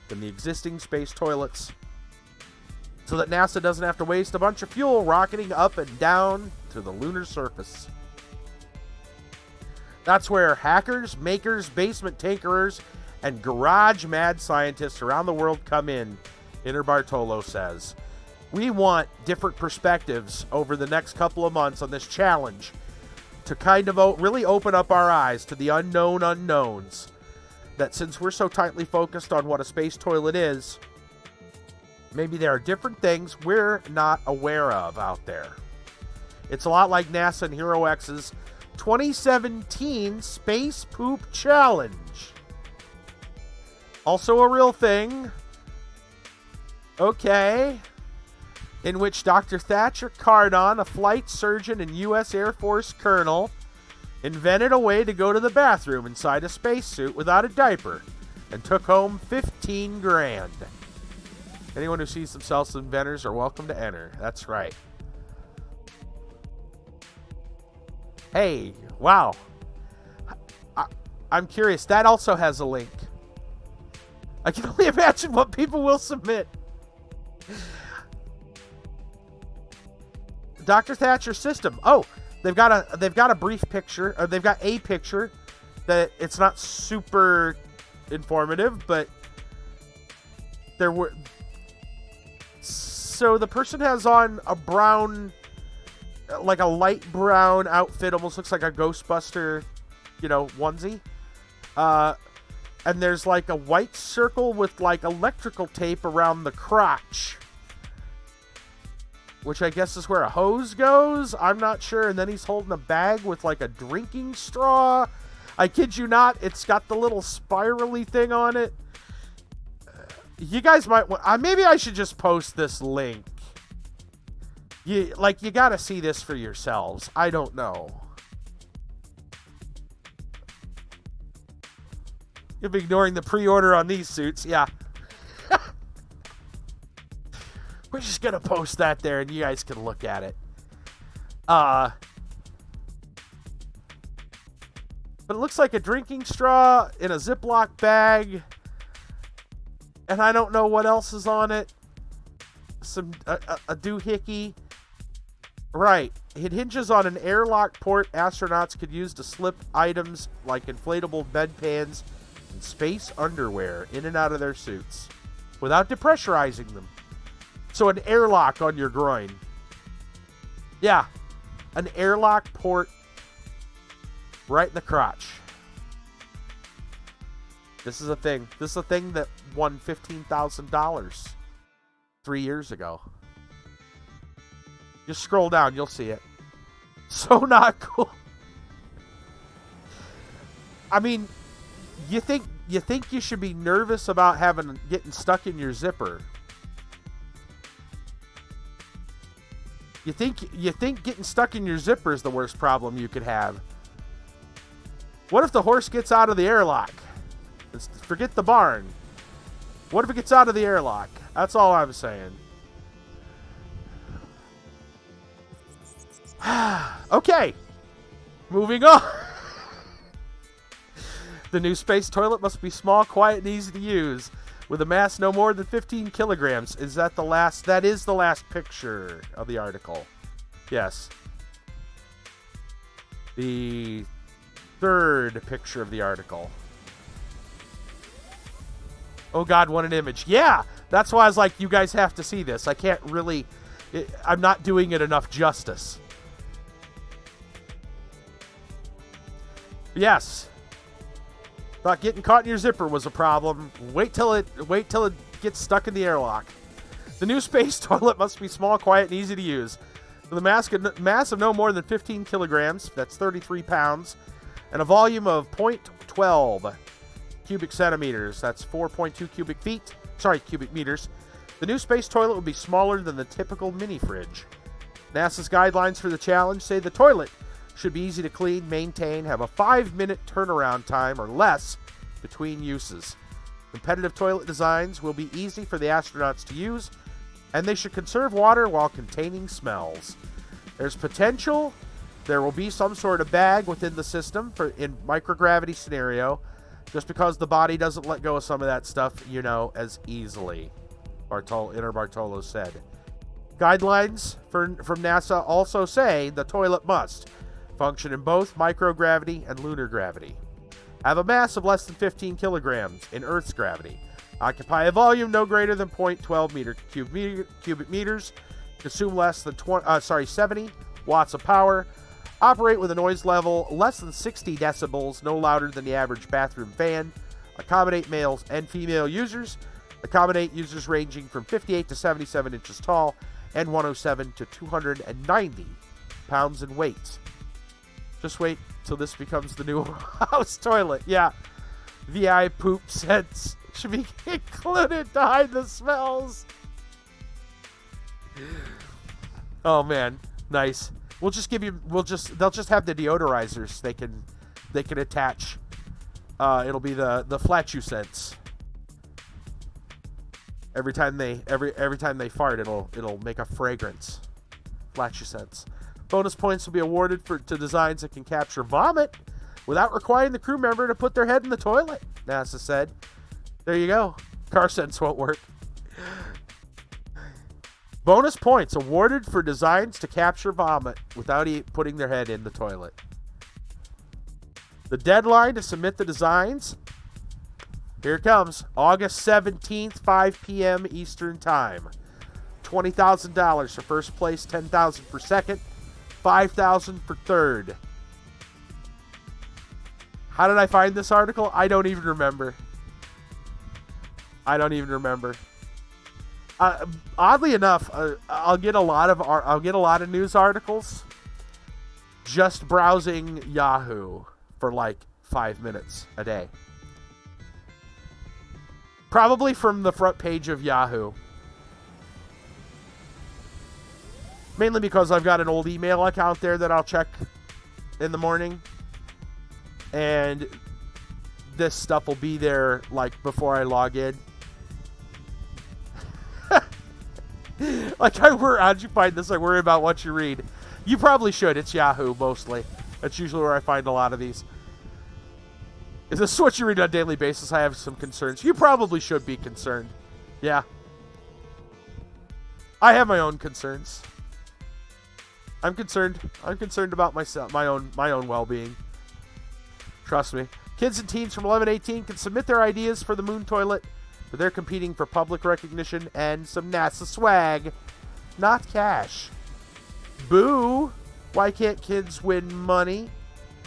than the existing space toilets, so that NASA doesn't have to waste a bunch of fuel rocketing up and down to the lunar surface. That's where hackers, makers, basement tinkerers, and garage mad scientists around the world come in, Inter Bartolo says. We want different perspectives over the next couple of months on this challenge to kind of really open up our eyes to the unknown unknowns, that since we're so tightly focused on what a space toilet is, maybe there are different things we're not aware of out there. It's a lot like NASA and Hero X's 2017 Space Poop Challenge. Also a real thing. Okay. In which Dr. Thatcher Cardon, a flight surgeon and U.S. Air Force colonel, invented a way to go to the bathroom inside a spacesuit without a diaper and took home 15 grand. Anyone who sees themselves as inventors are welcome to enter. That's right. Hey, wow. I'm curious. That also has a link. I can only imagine what people will submit. Dr. Thatcher's system. Oh, they've got a brief picture, or they've got a picture that it's not super informative, but there were. So the person has on a brown, like a light brown outfit, almost looks like a Ghostbuster, onesie. And there's like a white circle with like electrical tape around the crotch, which I guess is where a hose goes. I'm not sure. And then he's holding a bag with like a drinking straw. I kid you not. It's got the little spirally thing on it. You guys might want... maybe I should just post this link. You got to see this for yourselves. I don't know. You'll be ignoring the pre-order on these suits. Yeah. We're just going to post that there and you guys can look at it. But it looks like a drinking straw in a Ziploc bag. And I don't know what else is on it. A doohickey. Right. It hinges on an airlock port astronauts could use to slip items like inflatable bedpans and space underwear in and out of their suits without depressurizing them. So an airlock on your groin. Yeah. An airlock port right in the crotch. This is a thing. This is a thing that won $15,000 3 years ago. Just scroll down, you'll see it. So not cool. I mean, you think you should be nervous about getting stuck in your zipper. You think getting stuck in your zipper is the worst problem you could have. What if the horse gets out of the airlock? Forget the barn. What if it gets out of the airlock? That's all I'm saying. Okay. Moving on. The new space toilet must be small, quiet, and easy to use, with a mass no more than 15 kilograms. Is that the last? That is the last picture of the article. Yes. The third picture of the article. Oh God, what an image. Yeah, that's why I was like, you guys have to see this. I can't really, I'm not doing it enough justice. Yes. Thought getting caught in your zipper was a problem. Wait till it gets stuck in the airlock. The new space toilet must be small, quiet, and easy to use. With a mass of no more than 15 kilograms, that's 33 pounds, and a volume of 0.12 cubic centimeters, that's 4.2 cubic meters. The new space toilet will be smaller than the typical mini fridge. NASA's guidelines for the challenge say the toilet should be easy to clean, maintain, have a 5-minute turnaround time or less between uses. Competitive toilet designs will be easy for the astronauts to use, and they should conserve water while containing smells. There's potential there will be some sort of bag within the system for in microgravity scenario, just because the body doesn't let go of some of that stuff, as easily, Bartolo said. Guidelines from NASA also say the toilet must function in both microgravity and lunar gravity, have a mass of less than 15 kilograms in Earth's gravity, occupy a volume no greater than 0.12 cubic meters, consume less than 70 watts of power, operate with a noise level less than 60 decibels, no louder than the average bathroom fan, accommodate males and female users, accommodate users ranging from 58 to 77 inches tall, and 107 to 290 pounds in weight. Just wait till this becomes the new house toilet. Yeah. VI poop sets should be included to hide the smells. Oh man, nice. They'll just have the deodorizers they can attach. It'll be the flatulence. Every time they fart, it'll make a fragrance. Flatulence. Bonus points will be awarded to designs that can capture vomit without requiring the crew member to put their head in the toilet, NASA said. There you go. Car sense won't work. Bonus points awarded for designs to capture vomit without putting their head in the toilet. The deadline to submit the designs, here it comes, August 17th, 5 p.m. Eastern Time. $20,000 for first place, $10,000 for second, $5,000 for third. How did I find this article? I don't even remember. Oddly enough, I'll get a lot of news articles just browsing Yahoo for like 5 minutes a day. Probably from the front page of Yahoo. Mainly because I've got an old email account there that I'll check in the morning. And this stuff will be there like before I log in. How'd you find this? I worry about what you read. You probably should. It's Yahoo mostly. That's usually where I find a lot of these. Is this what you read on a daily basis? I have some concerns. You probably should be concerned. Yeah. I have my own concerns. I'm concerned. I'm concerned about myself, my own well-being. Trust me. Kids and teens from 11 to 18 can submit their ideas for the moon toilet, but they're competing for public recognition and some NASA swag, not cash. Boo! Why can't kids win money?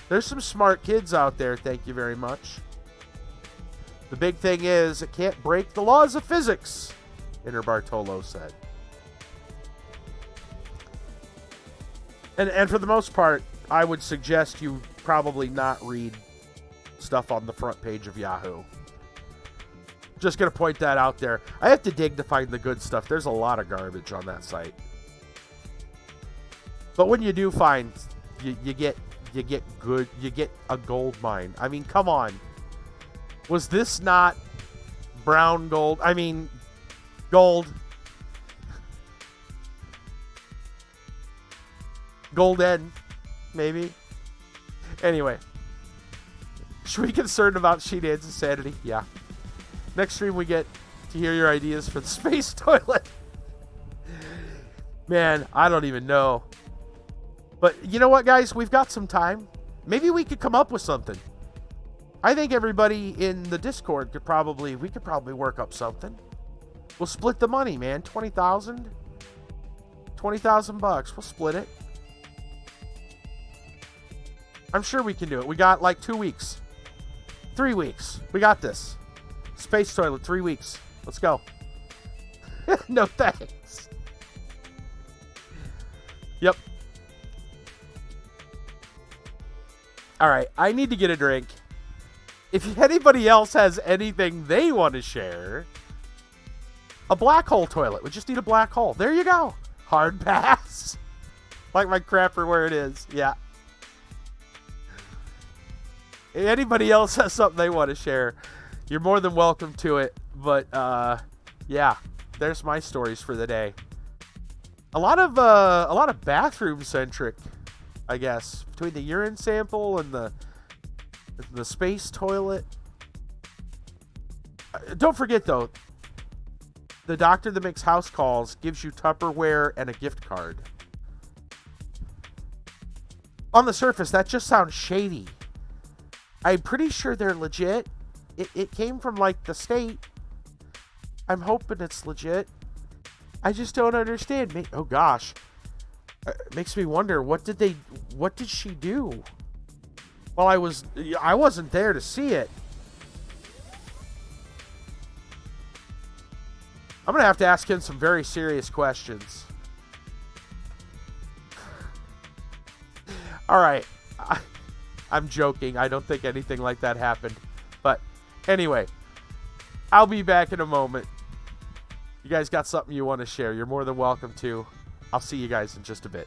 There's some smart kids out there, thank you very much. The big thing is, it can't break the laws of physics, Inner Bartolo said. And for the most part, I would suggest you probably not read stuff on the front page of Yahoo. Just going to point that out there. I have to dig to find the good stuff. There's a lot of garbage on that site. But when you do find, you get you get a gold mine. I mean, come on. Was this not brown gold? I mean, gold. Golden, maybe. Anyway. Should we be concerned about Sheenan's insanity? Yeah. Next stream we get to hear your ideas for the space toilet. Man, I don't even know. But you know what, guys? We've got some time. Maybe we could come up with something. I think everybody in the Discord could probably work up something. We'll split the money, man. 20,000. 20,000 bucks. We'll split it. I'm sure we can do it. We got like 2 weeks. 3 weeks. We got this. Space toilet, 3 weeks. Let's go. No thanks. Yep. All right. I need to get a drink. If anybody else has anything they want to share, a black hole toilet. We just need a black hole. There you go. Hard pass. Like my crapper where it is. Yeah. If anybody else has something they want to share, you're more than welcome to it. But yeah, there's my stories for the day. A lot of bathroom centric, I guess, between the urine sample and the space toilet. Don't forget though, the doctor that makes house calls gives you Tupperware and a gift card. On the surface, that just sounds shady. I'm pretty sure they're legit. It came from like the state. I'm hoping it's legit. I just don't understand. Oh gosh. It makes me wonder, what did she do? Well, I wasn't there to see it. I'm going to have to ask him some very serious questions. All right. I'm joking. I don't think anything like that happened. But anyway, I'll be back in a moment. You guys got something you want to share, you're more than welcome to. I'll see you guys in just a bit.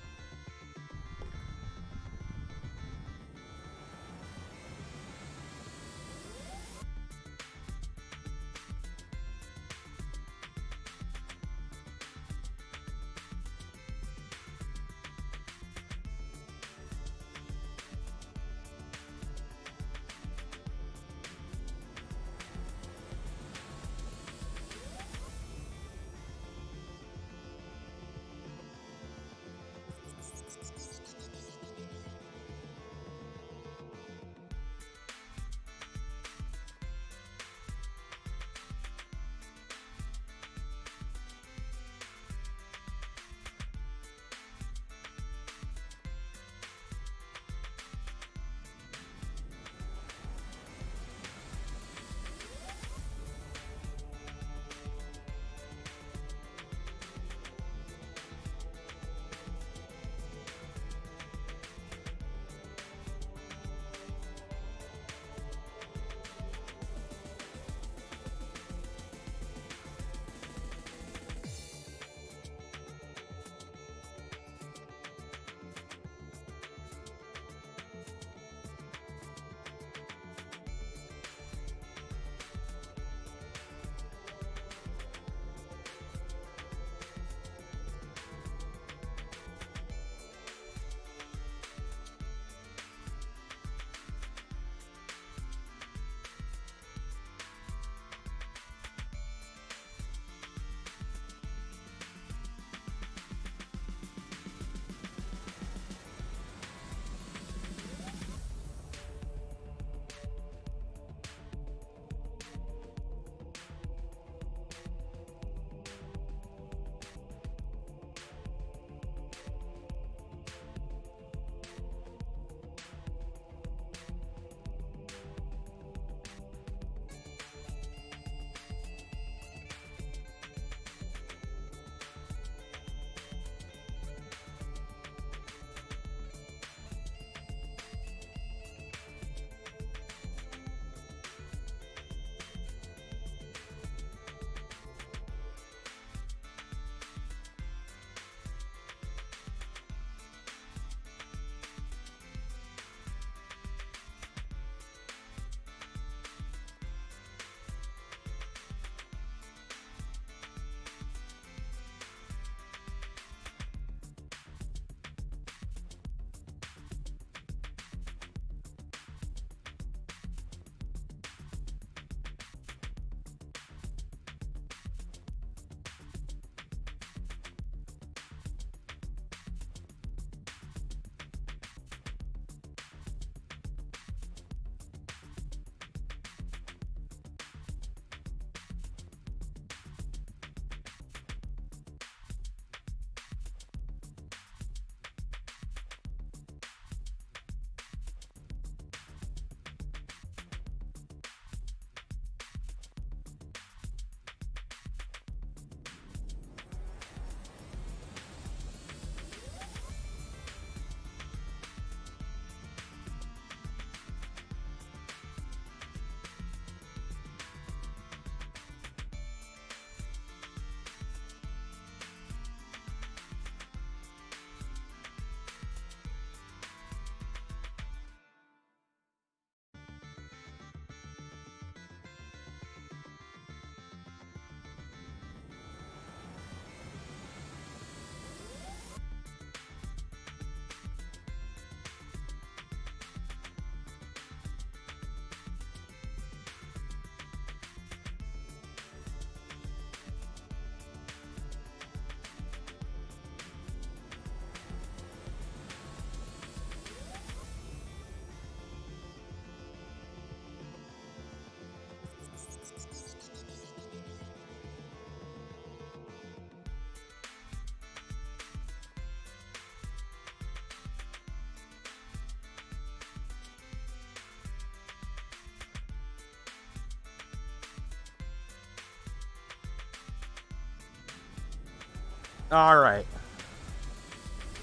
All right.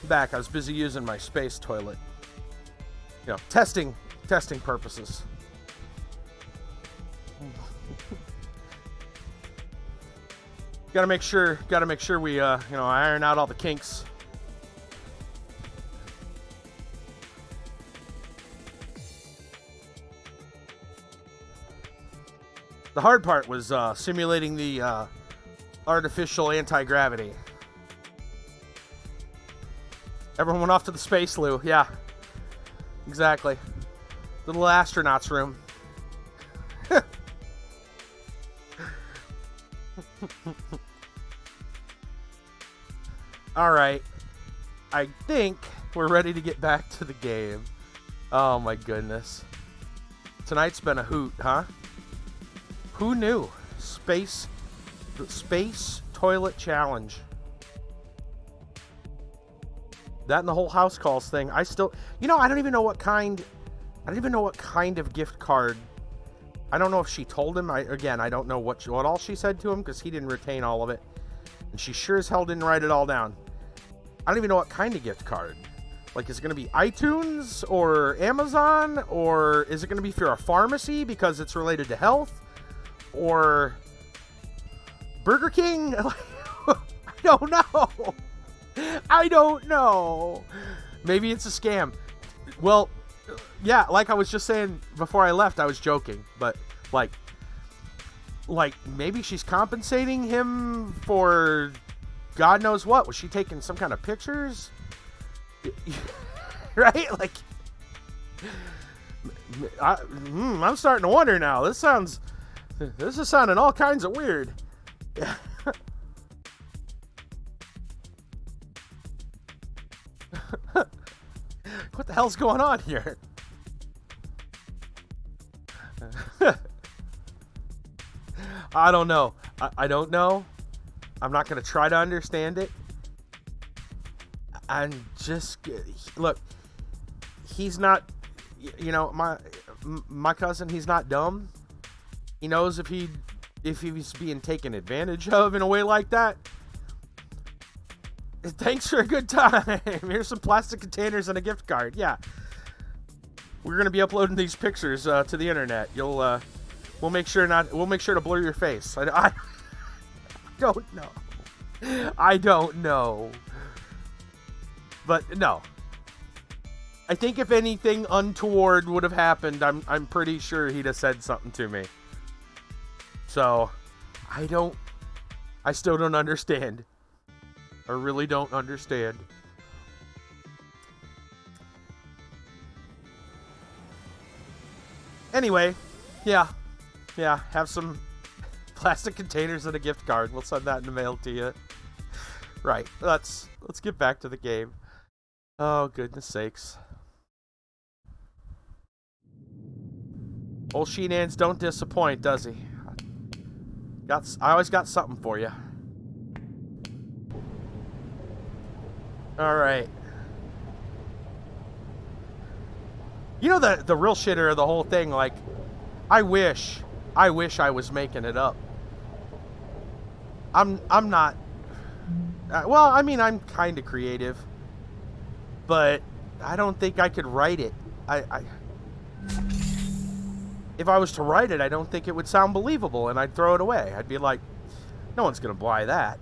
Back. I was busy using my space toilet. You know, testing purposes. Gotta make sure we, iron out all the kinks. The hard part was simulating the artificial anti-gravity. Everyone went off to the space loo. Yeah, exactly. Little astronaut's room. All right. I think we're ready to get back to the game. Oh my goodness. Tonight's been a hoot, huh? Who knew? The space toilet challenge. That and the whole house calls thing. I don't even know what kind of gift card. I don't know if she told him. I don't know what all she said to him, because he didn't retain all of it. And she sure as hell didn't write it all down. I don't even know what kind of gift card. Like, is it going to be iTunes or Amazon? Or is it going to be for a pharmacy because it's related to health? Or Burger King? I don't know. Maybe it's a scam. Well, yeah, like I was just saying before I left, I was joking. But, like maybe she's compensating him for God knows what. Was she taking some kind of pictures? Right? Like, I'm starting to wonder now. This is sounding all kinds of weird. What the hell's going on here? I don't know. I don't know. I'm not going to try to understand it. And just look, he's not, my cousin, he's not dumb. He knows if he's being taken advantage of in a way like that. Thanks for a good time. Here's some plastic containers and a gift card. Yeah. We're going to be uploading these pictures to the internet. We'll make sure to blur your face. I don't know. I don't know. But no. I think if anything untoward would have happened, I'm pretty sure he'd have said something to me. So, I still don't understand. I really don't understand. Anyway, yeah, have some plastic containers and a gift card. We'll send that in the mail to you. Right, let's get back to the game. Oh, goodness sakes. Old Sheenans don't disappoint, does he? I always got something for you. All right. You know the real shitter of the whole thing, like, I wish I was making it up. I'm not. Well, I mean, I'm kind of creative, but I don't think I could write it. If I was to write it, I don't think it would sound believable, and I'd throw it away. I'd be like, no one's gonna buy that.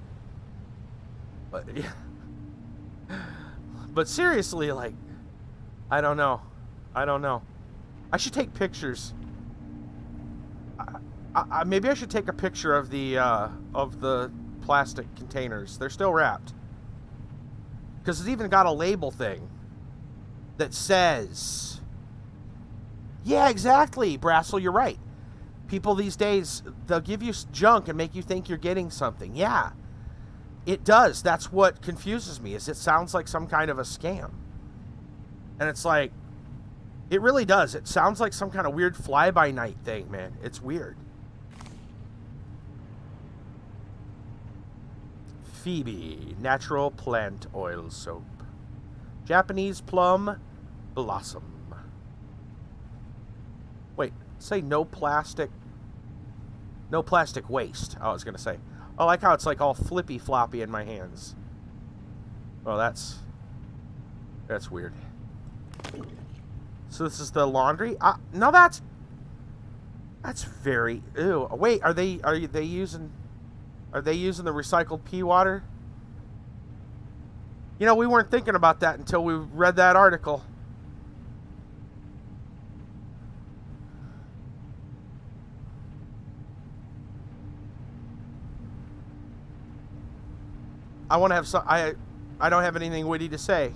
But yeah. But seriously, like, I don't know. I should take pictures. Maybe I should take a picture of the plastic containers. They're still wrapped. Because it's even got a label thing that says... Yeah, exactly, Brassel, you're right. People these days, they'll give you junk and make you think you're getting something. Yeah, it does. That's what confuses me, is it sounds like some kind of a scam. And it's like, it really does. It sounds like some kind of weird fly-by-night thing, man. It's weird. Phoebe, natural plant oil soap. Japanese plum blossom. Wait, say no plastic waste. I was going to say. I like how it's like all flippy floppy in my hands. Oh, that's weird. So this is the laundry? No, that's very... Ew. Wait, are they using the recycled pea water? You know, we weren't thinking about that until we read that article. I want to have some... I don't have anything witty to say.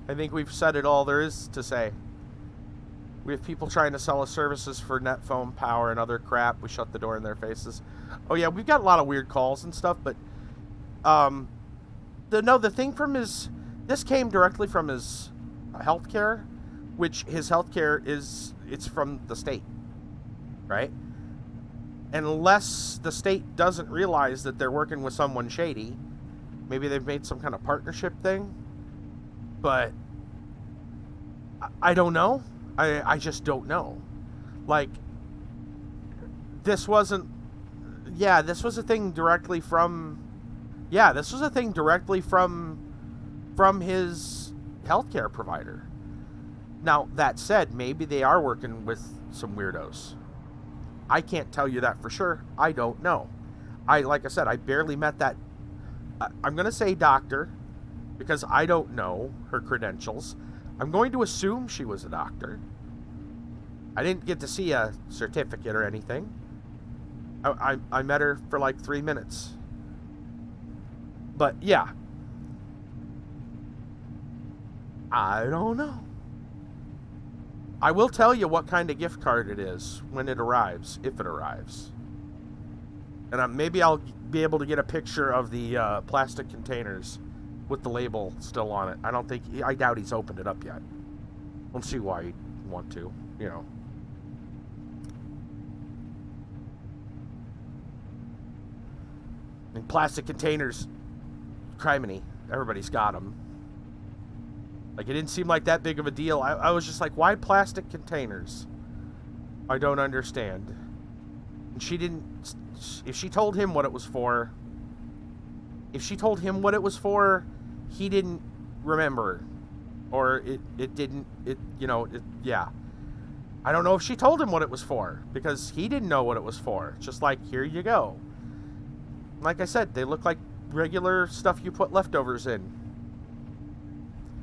I think we've said it all there is to say. We have people trying to sell us services for net phone power and other crap. We shut the door in their faces. Oh yeah, we've got a lot of weird calls and stuff, but the thing from this came directly from his healthcare, which his healthcare it's from the state, right? Unless the state doesn't realize that they're working with someone shady, maybe they've made some kind of partnership thing, but I don't know. I just don't know. Like, this wasn't... Yeah, this was a thing directly from... Yeah, this was a thing directly from his healthcare provider. Now, that said, maybe they are working with some weirdos. I can't tell you that for sure. I don't know. Like I said, I barely met that... I'm going to say doctor, because I don't know her credentials. I'm going to assume she was a doctor. I didn't get to see a certificate or anything. I met her for like 3 minutes. But yeah. I don't know. I will tell you what kind of gift card it is when it arrives, if it arrives. And maybe I'll be able to get a picture of the plastic containers with the label still on it. I doubt he's opened it up yet. We'll see why he'd want to, you know. And plastic containers, criminy, everybody's got them. Like, it didn't seem like that big of a deal. I was just like, why plastic containers? I don't understand. And she didn't... If she told him what it was for... he didn't remember. Or it didn't... Yeah. I don't know if she told him what it was for. Because he didn't know what it was for. Just like, here you go. Like I said, they look like regular stuff you put leftovers in.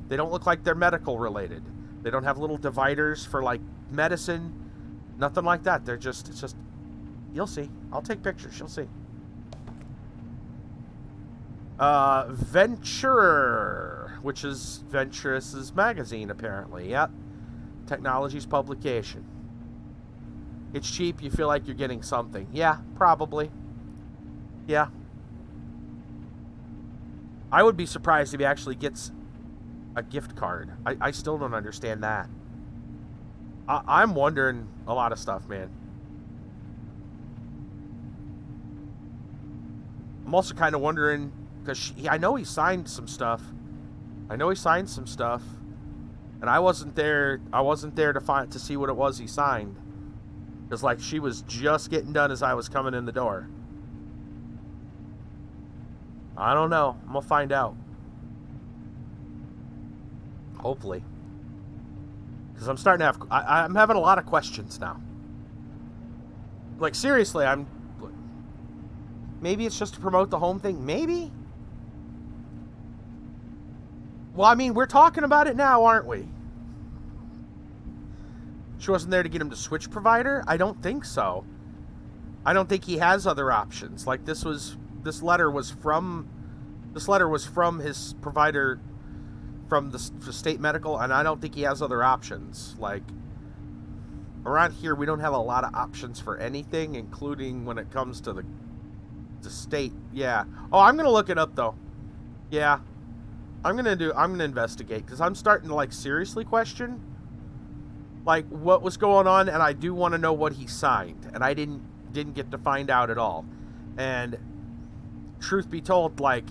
They don't look like they're medical related. They don't have little dividers for like medicine. Nothing like that. It's just, you'll see. I'll take pictures. You'll see. Venturer, which is Venturous's magazine, apparently. Yep. Technology's publication. It's cheap. You feel like you're getting something. Yeah, probably. Yeah. I would be surprised if he actually gets a gift card. I still don't understand that. I'm wondering a lot of stuff, man. I'm also kind of wondering, because I know he signed some stuff. And I wasn't there to see what it was he signed. Because, like, she was just getting done as I was coming in the door. I don't know. I'm going to find out. Hopefully. Because I'm starting to have... I'm having a lot of questions now. Like, seriously, maybe it's just to promote the home thing. Maybe? Well, I mean, we're talking about it now, aren't we? She wasn't there to get him to switch provider? I don't think so. I don't think he has other options. Like, this letter was from his provider from the state medical, and I don't think he has other options. Like, around here, we don't have a lot of options for anything, including when it comes to the state. Yeah. Oh, I'm gonna look it up though. Yeah. I'm gonna investigate, because I'm starting to, like, seriously question, like, what was going on, and I do want to know what he signed, and I didn't get to find out at all. And truth be told, like,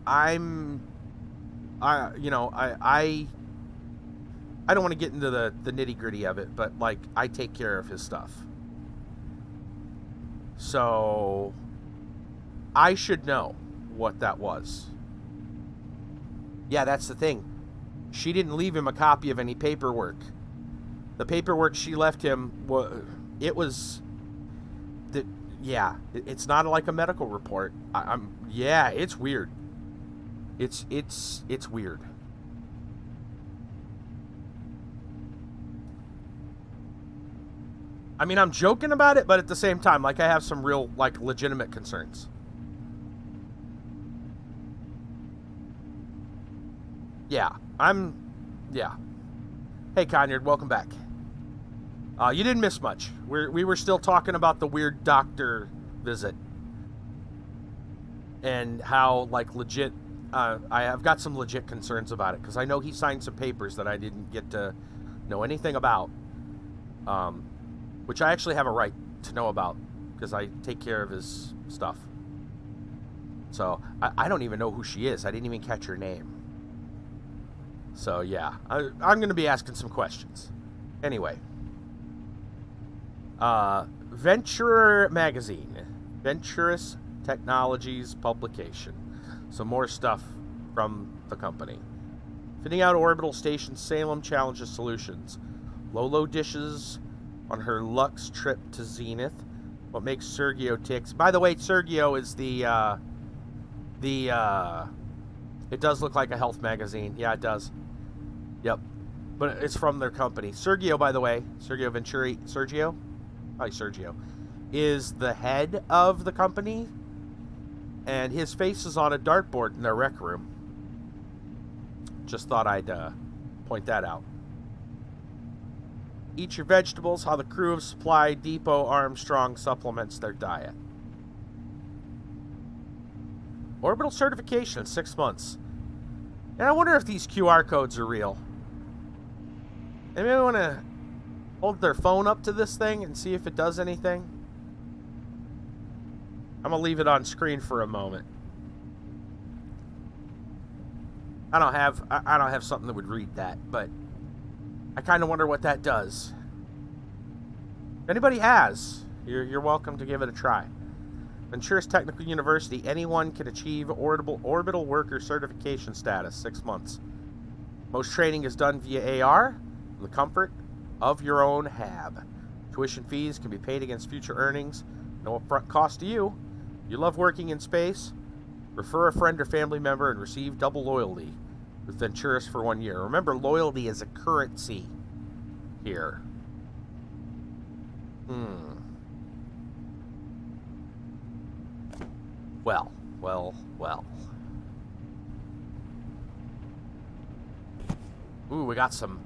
I don't want to get into the nitty-gritty of it, but, like, I take care of his stuff. So I should know what that was. Yeah, that's the thing. She didn't leave him a copy of any paperwork. The paperwork she left him, it's not like a medical report. It's weird. It's weird. I mean, I'm joking about it, but at the same time, like, I have some real, like, legitimate concerns. Yeah. Hey, Conyard, welcome back. You didn't miss much. We were still talking about the weird doctor visit. And how, like, legit... I've got some legit concerns about it, because I know he signed some papers that I didn't get to know anything about. Which I actually have a right to know about, because I take care of his stuff. So, I don't even know who she is. I didn't even catch her name. So, yeah. I'm going to be asking some questions. Anyway. Venturer Magazine. Venturous Technologies publication. Some more stuff from the company. Fitting out orbital station Salem challenges solutions. Lolo dishes on her Lux trip to Zenith. What makes Sergio ticks. By the way, Sergio is it does look like a health magazine. Yeah, it does. Yep. But it's from their company. Sergio, by the way, Sergio Venturi, probably Sergio, is the head of the company. And his face is on a dartboard in their rec room. Just thought I'd point that out. Eat your vegetables, how the crew of Supply Depot Armstrong supplements their diet. Orbital certification, 6 months. And I wonder if these QR codes are real. Anybody want to hold their phone up to this thing and see if it does anything? I'm going to leave it on screen for a moment. I don't have something that would read that, but I kind of wonder what that does. If anybody has, you're welcome to give it a try. Venturis Technical University, anyone can achieve orbital worker certification status, 6 months. Most training is done via AR, from the comfort of your own hab. Tuition fees can be paid against future earnings. No upfront cost to you. You love working in space? Refer a friend or family member and receive double loyalty with Venturis for 1 year. Remember, loyalty is a currency here. Well. Ooh, we got some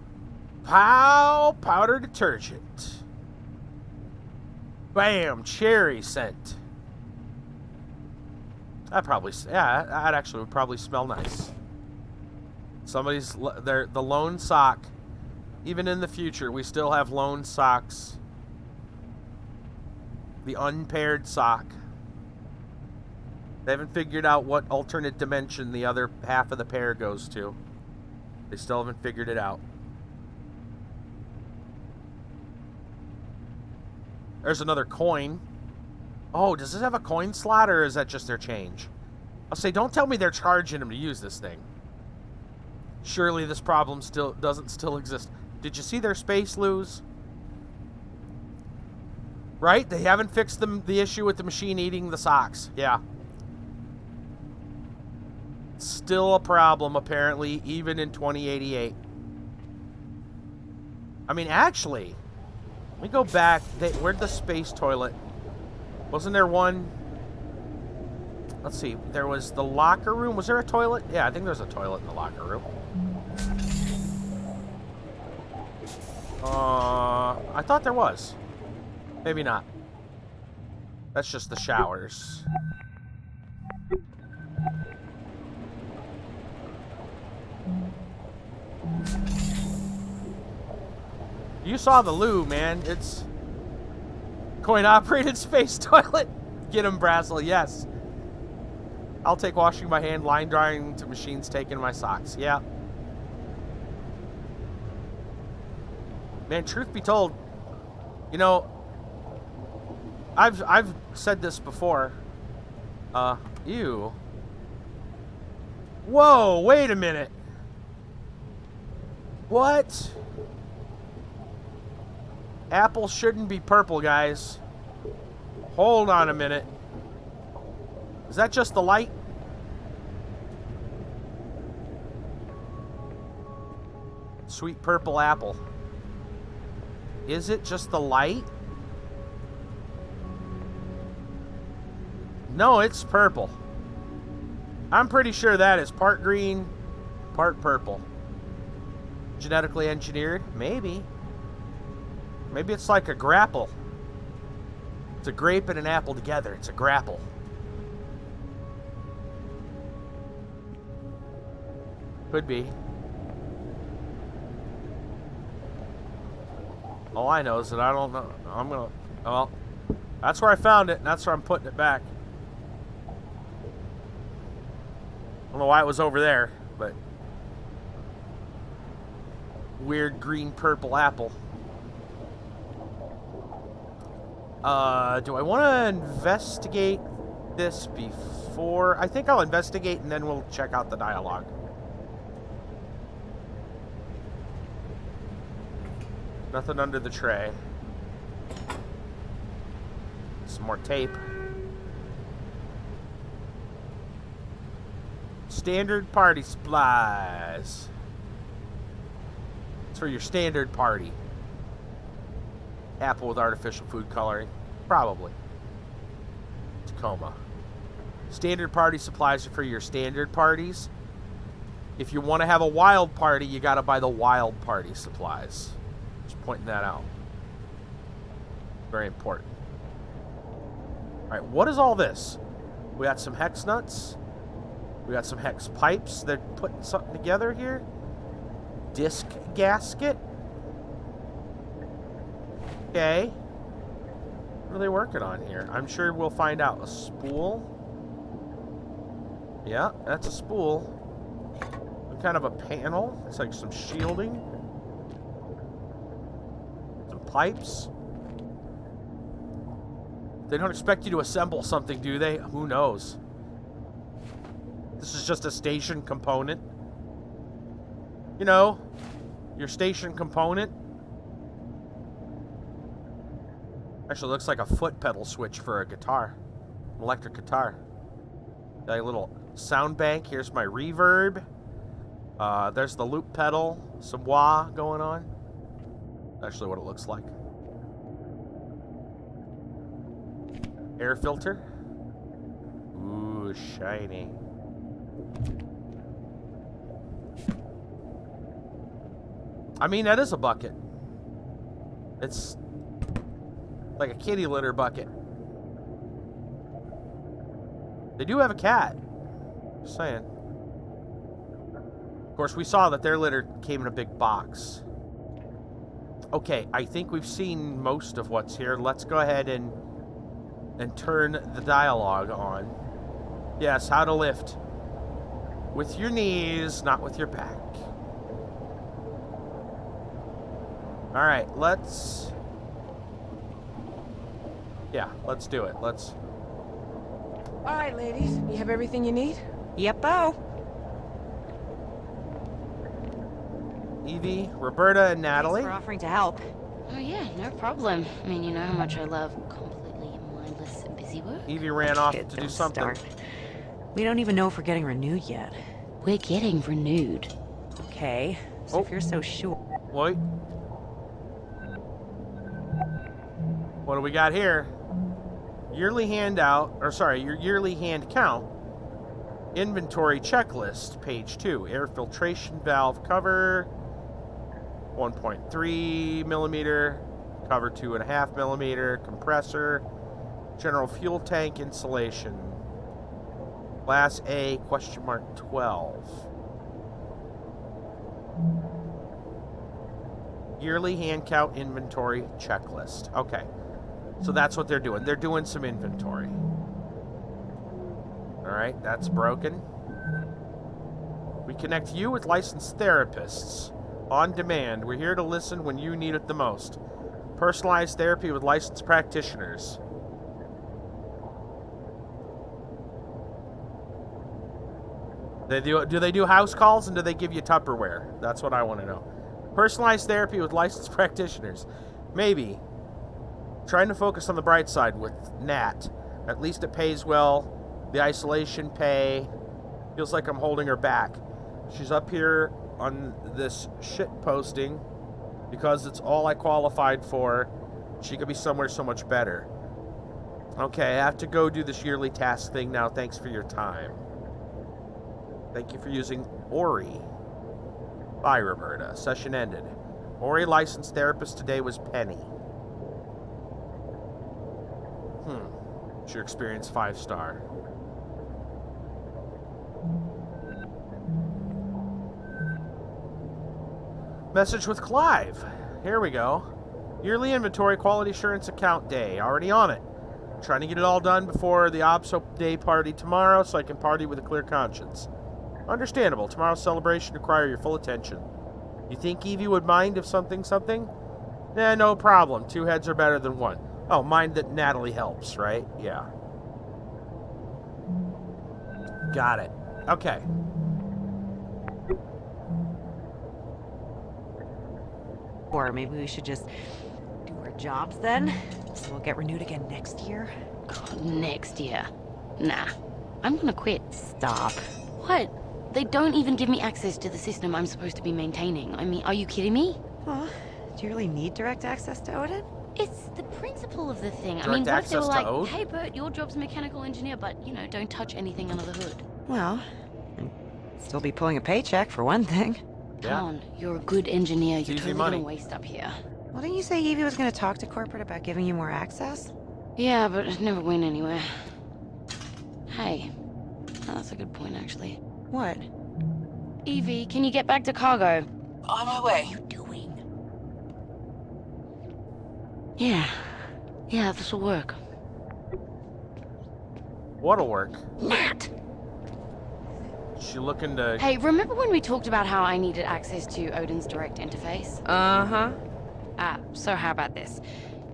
powder detergent. Bam, cherry scent. That actually would probably smell nice. The lone sock. Even in the future, we still have lone socks. The unpaired sock. They haven't figured out what alternate dimension the other half of the pair goes to. They still haven't figured it out. There's another coin. Oh, does this have a coin slot, or is that just their change? I'll say, don't tell me they're charging them to use this thing. Surely this problem doesn't exist. Did you see their space lose? Right? They haven't fixed the issue with the machine eating the socks. Yeah. Still a problem, apparently, even in 2088. I mean, actually, let me go back. Where'd the space toilet? Wasn't there one? Let's see. There was the locker room. Was there a toilet? Yeah, I think there's a toilet in the locker room. I thought there was. Maybe not. That's just the showers. You saw the loo, man. It's coin-operated space toilet. Get him, Brazzle. Yes. I'll take washing my hand, line drying to machines taking my socks. Yeah. Man, truth be told, you know, I've said this before. Ew. Whoa, wait a minute. What? Apple shouldn't be purple, guys. Hold on a minute. Is that just the light? Sweet purple apple. Is it just the light? No, it's purple. I'm pretty sure that is part green, part purple. Genetically engineered? Maybe. Maybe it's like a grapple. It's a grape and an apple together. It's a grapple. Could be. All I know is that I don't know. I'm gonna... Well, that's where I found it, and that's where I'm putting it back. I don't know why it was over there, but... Weird green-purple apple. Do I want to investigate this before? I think I'll investigate and then we'll check out the dialogue. Nothing under the tray. Some more tape. Standard party supplies. It's for your standard party. Apple with artificial food coloring. Probably. Tacoma. Standard party supplies are for your standard parties. If you want to have a wild party, you got to buy the wild party supplies. Just pointing that out. Very important. Alright, what is all this? We got some hex nuts. We got some hex pipes. They're putting something together here. Disc gasket. Okay. What are they working on here? I'm sure we'll find out. A spool. Yeah, that's a spool. Some kind of a panel. It's like some shielding. Some pipes. They don't expect you to assemble something, do they? Who knows? This is just a station component. You know, your station component. Actually looks like a foot pedal switch for a guitar. An electric guitar. Got a little sound bank. Here's my reverb. There's the loop pedal. Some wah going on. Actually what it looks like. Air filter. Ooh, shiny. I mean, that is a bucket. It's like a kitty litter bucket. They do have a cat. Just saying. Of course, we saw that their litter came in a big box. Okay, I think we've seen most of what's here. Let's go ahead and turn the dialogue on. Yes, how to lift. With your knees, not with your back. Alright, let's... Yeah, let's do it. Let's... Alright, ladies. You have everything you need? Yep-o. Evie, Roberta, and Natalie. Thanks for offering to help. Oh yeah, no problem. I mean, you know how much I love completely mindless busy work. Evie ran off Kid, to do don't something. start. We don't even know if we're getting renewed yet. We're getting renewed. Okay, so if you're so sure... Wait. What do we got here? Yearly handout, or sorry, your yearly hand count. Inventory checklist, page 2. Air filtration valve cover, 1.3 millimeter. Cover 2.5 millimeter. Compressor. General fuel tank insulation. Class A, question mark 12. Yearly hand count inventory checklist. Okay. So that's what they're doing. They're doing some inventory. Alright, that's broken. We connect you with licensed therapists. On demand. We're here to listen when you need it the most. Personalized therapy with licensed practitioners. Do they do house calls and do they give you Tupperware? That's what I want to know. Personalized therapy with licensed practitioners. Maybe. Trying to focus on the bright side with Nat. At least it pays well. The isolation pay. Feels like I'm holding her back. She's up here on this shit posting because it's all I qualified for. She could be somewhere so much better. Okay, I have to go do this yearly task thing now. Thanks for your time. Thank you for using Ori. Bye, Roberta. Session ended. Ori licensed therapist today was Penny. It's your experience 5-star. Message with Clive. Here we go. Yearly inventory quality assurance account day. Already on it. Trying to get it all done before the Opso Day party tomorrow so I can party with a clear conscience. Understandable. Tomorrow's celebration require your full attention. You think Evie would mind if something? Nah, no problem. 2 heads are better than 1. Oh, mind that Natalie helps, right? Yeah. Got it. Okay. Or maybe we should just do our jobs then? So we'll get renewed again next year? God, next year? Nah. I'm gonna quit. Stop. What? They don't even give me access to the system I'm supposed to be maintaining. I mean, are you kidding me? Well, do you really need direct access to Odin? It's the principle of the thing. Direct I mean, what if they were access to like, Odin? hey Bert, your job's mechanical engineer, but, you know, don't touch anything under the hood. Well, I'd still be pulling a paycheck for one thing. Yeah. Come on, you're a good engineer. It's You're easy totally money. gonna waste up here. Well, didn't you say Evie was going to talk to corporate about giving you more access? Yeah, but it never went anywhere. Hey, that's a good point, actually. What? Evie, can you get back to cargo? On my way. What are you doing? Yeah, this'll work. What'll work? Nat! She looking to... Hey, remember when we talked about how I needed access to Odin's direct interface? Uh-huh. So how about this?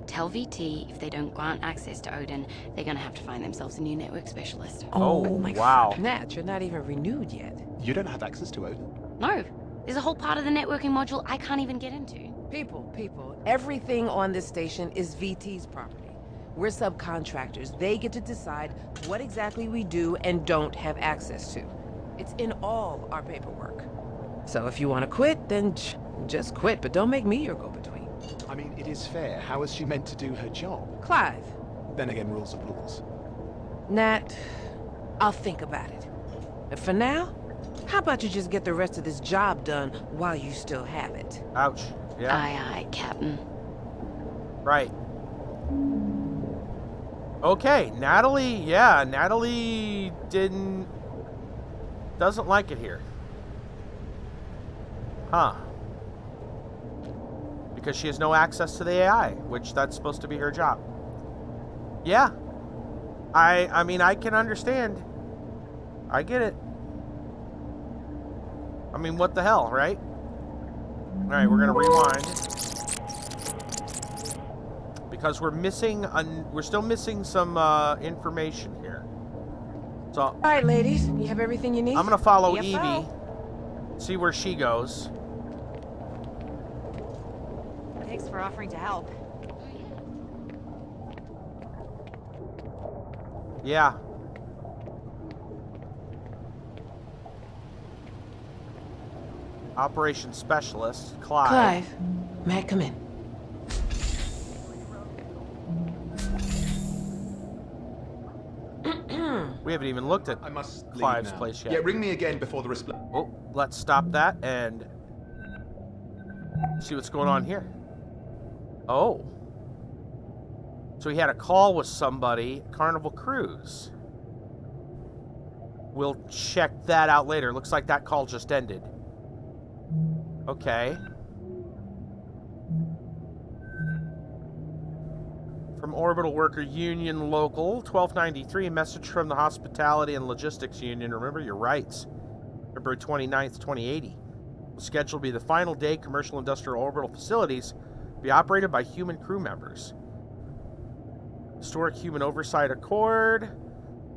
Tell VT if they don't grant access to Odin, they're gonna have to find themselves a new network specialist. Oh, my wow. Nat, you're not even renewed yet. You don't have access to Odin. No, there's a whole part of the networking module I can't even get into. People, everything on this station is VT's property. We're subcontractors. They get to decide what exactly we do and don't have access to. It's in all our paperwork. So if you want to quit, then just quit, but don't make me your go-between. I mean, it is fair. How is she meant to do her job? Clive. Then again, rules are rules. Nat, I'll think about it. But for now, how about you just get the rest of this job done while you still have it? Ouch. Yeah. Aye, Captain. Right. Okay, Natalie, yeah, Natalie doesn't like it here. Huh. Because she has no access to the AI, which that's supposed to be her job. Yeah. I mean, I can understand. I get it. I mean, what the hell, right? Alright, we're gonna rewind. Because we're still missing some information here. So, All right, ladies, you have everything you need? I'm gonna follow Yep, Evie, see where she goes. Thanks for offering to help. Yeah. Operations Specialist, Clive. Clive, Matt, come in. We haven't even looked at I must leave Clive's now. place yet. Yeah, ring me again before the Oh, let's stop that and see what's going on here. Oh. So he had a call with somebody, Carnival Cruise. We'll check that out later. Looks like that call just ended. Okay. From Orbital Worker Union Local, 1293, a message from the Hospitality and Logistics Union. Remember your rights. February 29th, 2080. The schedule will be the final day commercial industrial orbital facilities be operated by human crew members. Historic Human Oversight Accord,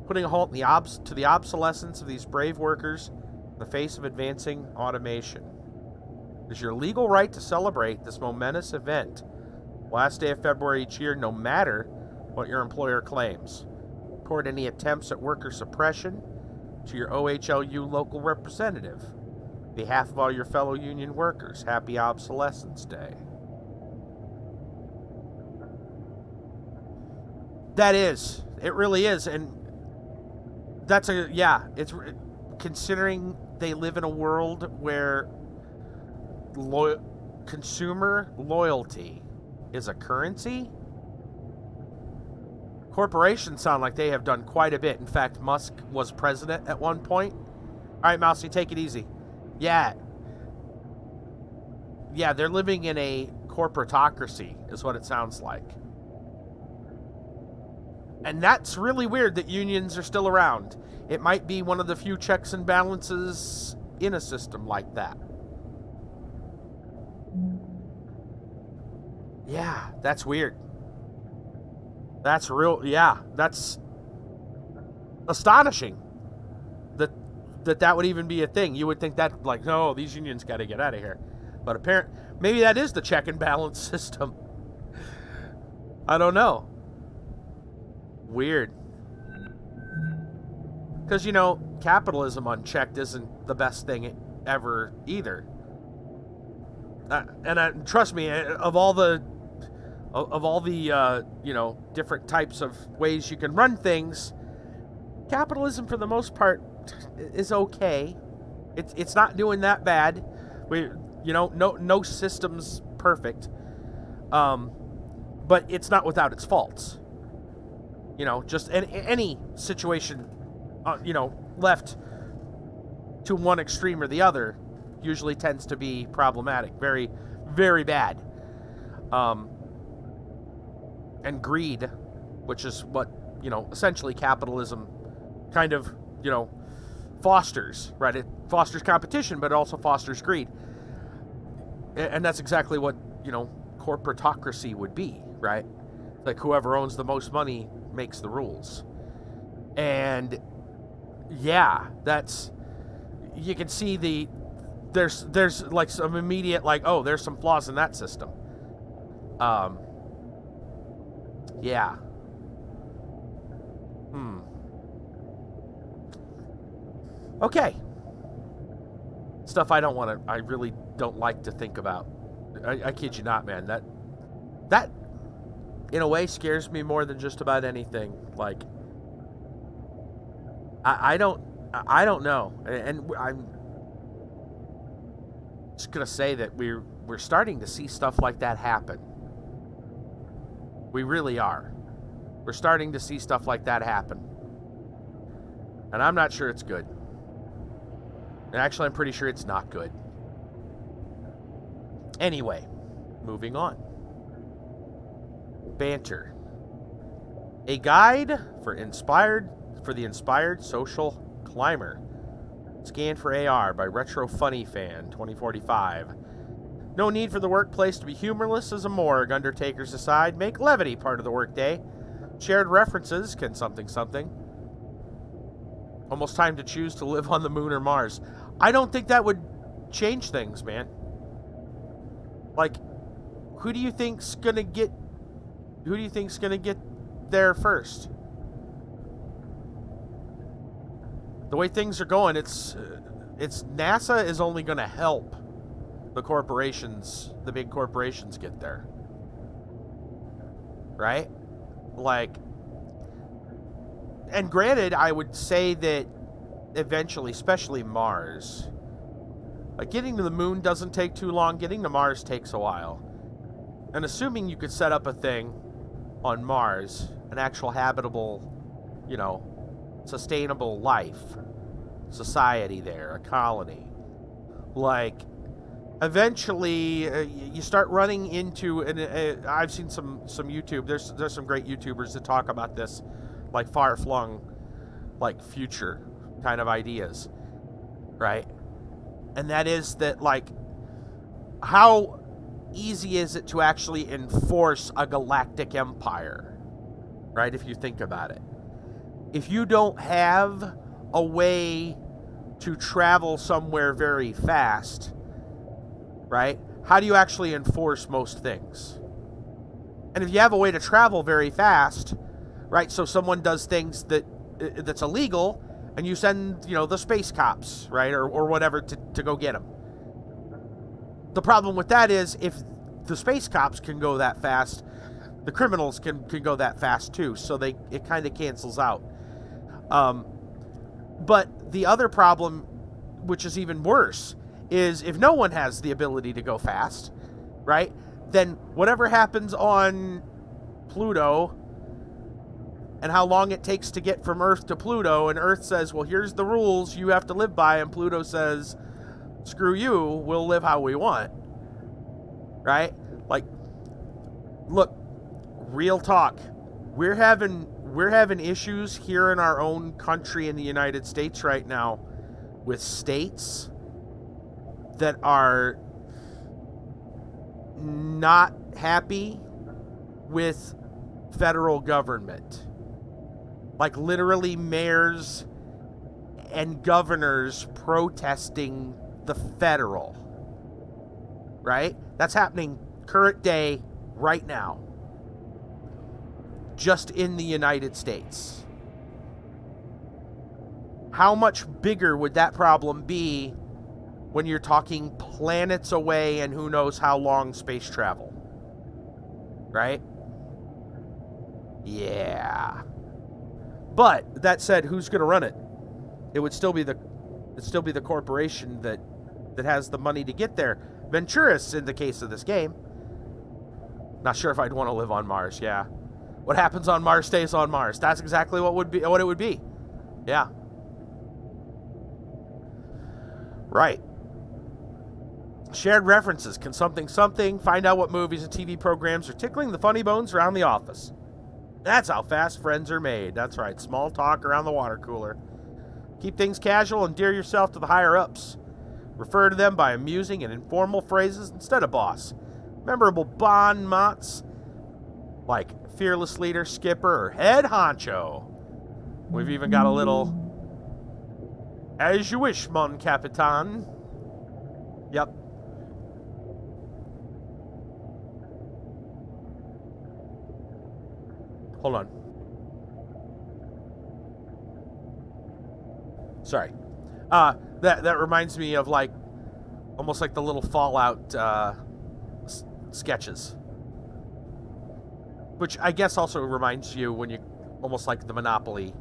putting a halt to the obsolescence of these brave workers in the face of advancing automation. It is your legal right to celebrate this momentous event. Last day of February each year, no matter what your employer claims. Report any attempts at worker suppression to your OHLU local representative. On behalf of all your fellow union workers, happy Obsolescence Day. That is. It really is. And that's it's considering they live in a world where consumer loyalty is a currency. Corporations sound like they have done quite a bit. In fact, Musk was president at one point. All right, Mousy, take it easy. Yeah, they're living in a corporatocracy, is what it sounds like. And that's really weird that unions are still around. It might be one of the few checks and balances in a system like that. Yeah, that's weird. That's that's astonishing that would even be a thing. You would think that, like, no, these unions got to get out of here. But apparently, maybe that is the check and balance system. I don't know. Weird. Because, capitalism unchecked isn't the best thing ever either. And trust me, of all the different types of ways you can run things, capitalism for the most part is okay. It's not doing that bad. No system's perfect. But it's not without its faults. Just any situation, left to one extreme or the other usually tends to be problematic. Very, very bad. And greed, which is what, essentially capitalism kind of, fosters, right? It fosters competition, but it also fosters greed. And that's exactly what, corporatocracy would be, right? Like whoever owns the most money makes the rules. And yeah, you can see there's like some immediate, like, oh, there's some flaws in that system. Yeah. Okay. Stuff I really don't like to think about. I kid you not, man. That in a way scares me more than just about anything. Like, I don't know. And I'm just gonna say that we're starting to see stuff like that happen. We really are. We're starting to see stuff like that happen. And I'm not sure it's good. And actually, I'm pretty sure it's not good. Anyway, moving on. Banter. A guide for the inspired social climber. Scanned for AR by Retro Funny Fan 2045. No need for the workplace to be humorless as a morgue, undertakers aside. Make levity part of the workday. Shared references can something. Almost time to choose to live on the moon or Mars. I don't think that would change things, man. Like, who do you think's gonna get there first? The way things are going, it's NASA is only gonna help the big corporations get there. Right? Like, and granted, I would say that eventually, especially Mars, like, getting to the moon doesn't take too long, getting to Mars takes a while. And assuming you could set up a thing on Mars, an actual habitable, sustainable life, society there, a colony, like, eventually you start running into, and I've seen some YouTube, there's some great YouTubers that talk about this, like far-flung, like future kind of ideas, right? And that is that, like, how easy is it to actually enforce a galactic empire, right? If you think about it, if you don't have a way to travel somewhere very fast, right? How do you actually enforce most things? And if you have a way to travel very fast, right? So someone does things that's illegal, and you send, the space cops, right? Or whatever to go get them. The problem with that is if the space cops can go that fast, the criminals can go that fast too. So it kind of cancels out. But the other problem, which is even worse, is if no one has the ability to go fast, right? Then whatever happens on Pluto and how long it takes to get from Earth to Pluto, and Earth says, well, here's the rules you have to live by, and Pluto says, screw you, we'll live how we want. Right? Like, look, real talk. We're having issues here in our own country in the United States right now with states that are not happy with federal government. Like literally mayors and governors protesting the federal. Right? That's happening current day right now. Just in the United States. How much bigger would that problem be when you're talking planets away and who knows how long space travel? Right? Yeah. But that said, who's going to run it? It would still be the corporation that has the money to get there. Venturis in the case of this game. Not sure if I'd want to live on Mars. Yeah. What happens on Mars stays on Mars. That's exactly what it would be. Yeah. Right. Shared references. Can something find out what movies and TV programs are tickling the funny bones around the office. That's how fast friends are made. That's right. Small talk around the water cooler. Keep things casual and endear yourself to the higher-ups. Refer to them by amusing and informal phrases instead of boss. Memorable bon mots like fearless leader, skipper, or head honcho. We've even got a little as you wish, mon capitan. Yep. Hold on. Sorry. That reminds me of almost like the little Fallout sketches, which I guess also reminds you when you almost like the Monopoly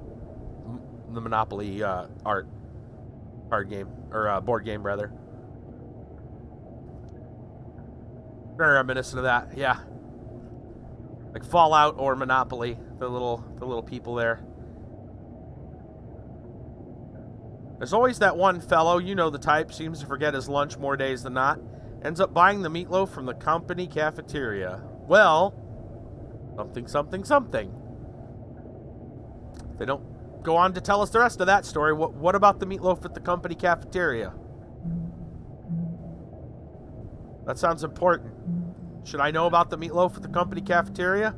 card game or board game rather. Very reminiscent of that, yeah. Like Fallout or Monopoly, the little people there. There's always that one fellow, you know the type, seems to forget his lunch more days than not, ends up buying the meatloaf from the company cafeteria. Well, something. They don't go on to tell us the rest of that story. What about the meatloaf at the company cafeteria? That sounds important. Should I know about the meatloaf at the company cafeteria?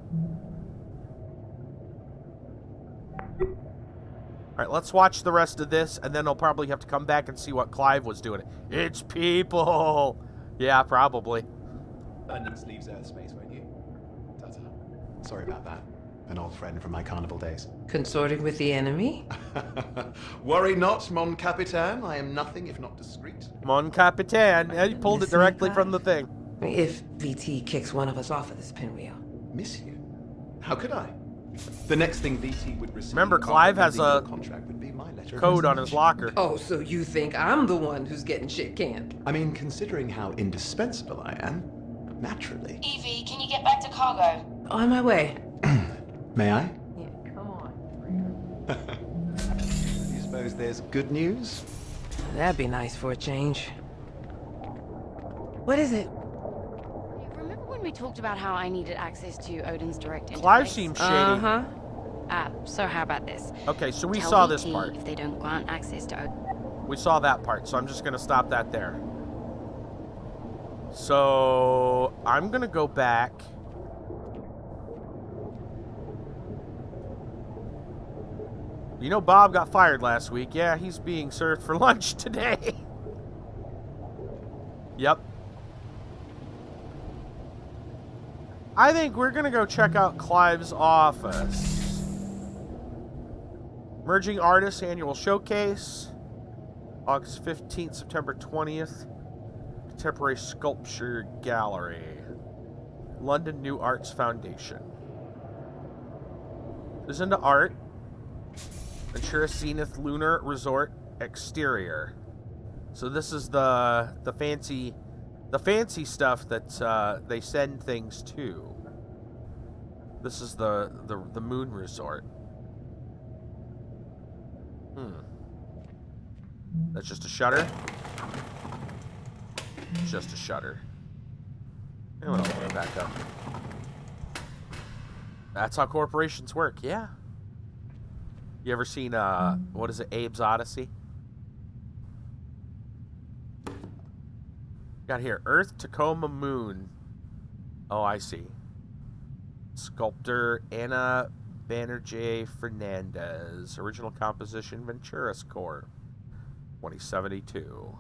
Alright, let's watch the rest of this, and then I'll probably have to come back and see what Clive was doing. It's people! Yeah, probably. Abundance leaves Earthspace, won't you? Ta-ta. Sorry about that. An old friend from my carnival days. Consorting with the enemy? Worry not, mon capitan. I am nothing if not discreet. Mon capitan. Yeah, you pulled it directly from the thing. If VT kicks one of us off of this pinwheel. Miss you? How could I? The next thing VT would receive... Remember, Clive has a contract would be my letter code on his locker. Oh, so you think I'm the one who's getting shit canned? I mean, considering how indispensable I am, naturally. Evie, can you get back to cargo? On my way. May I? Yeah, come on. You suppose there's good news? That'd be nice for a change. What is it? Remember when we talked about how I needed access to Odin's direct interface? Clive seems shady. Uh-huh. So how about this? Okay, so we Tell saw VT this part. if they don't grant access to Odin. We saw that part, so I'm just going to stop that there. So, I'm going to go back. You know Bob got fired last week. Yeah, he's being served for lunch today. Yep. I think we're gonna go check out Clive's office. Emerging Artists Annual Showcase, August 15th, September 20th. Contemporary Sculpture Gallery, London New Arts Foundation. Is into art. Ventura Zenith Lunar Resort exterior. So this is the fancy stuff that they send things to. This is the moon resort. That's just a shutter. Just a shutter. And we'll open it back up. That's how corporations work, yeah. You ever seen, what is it, Abe's Odyssey? Got here, Earth, Tacoma, Moon. Oh, I see. Sculptor Anna Banerjee Fernandez. Original composition, Ventura Score. 2072.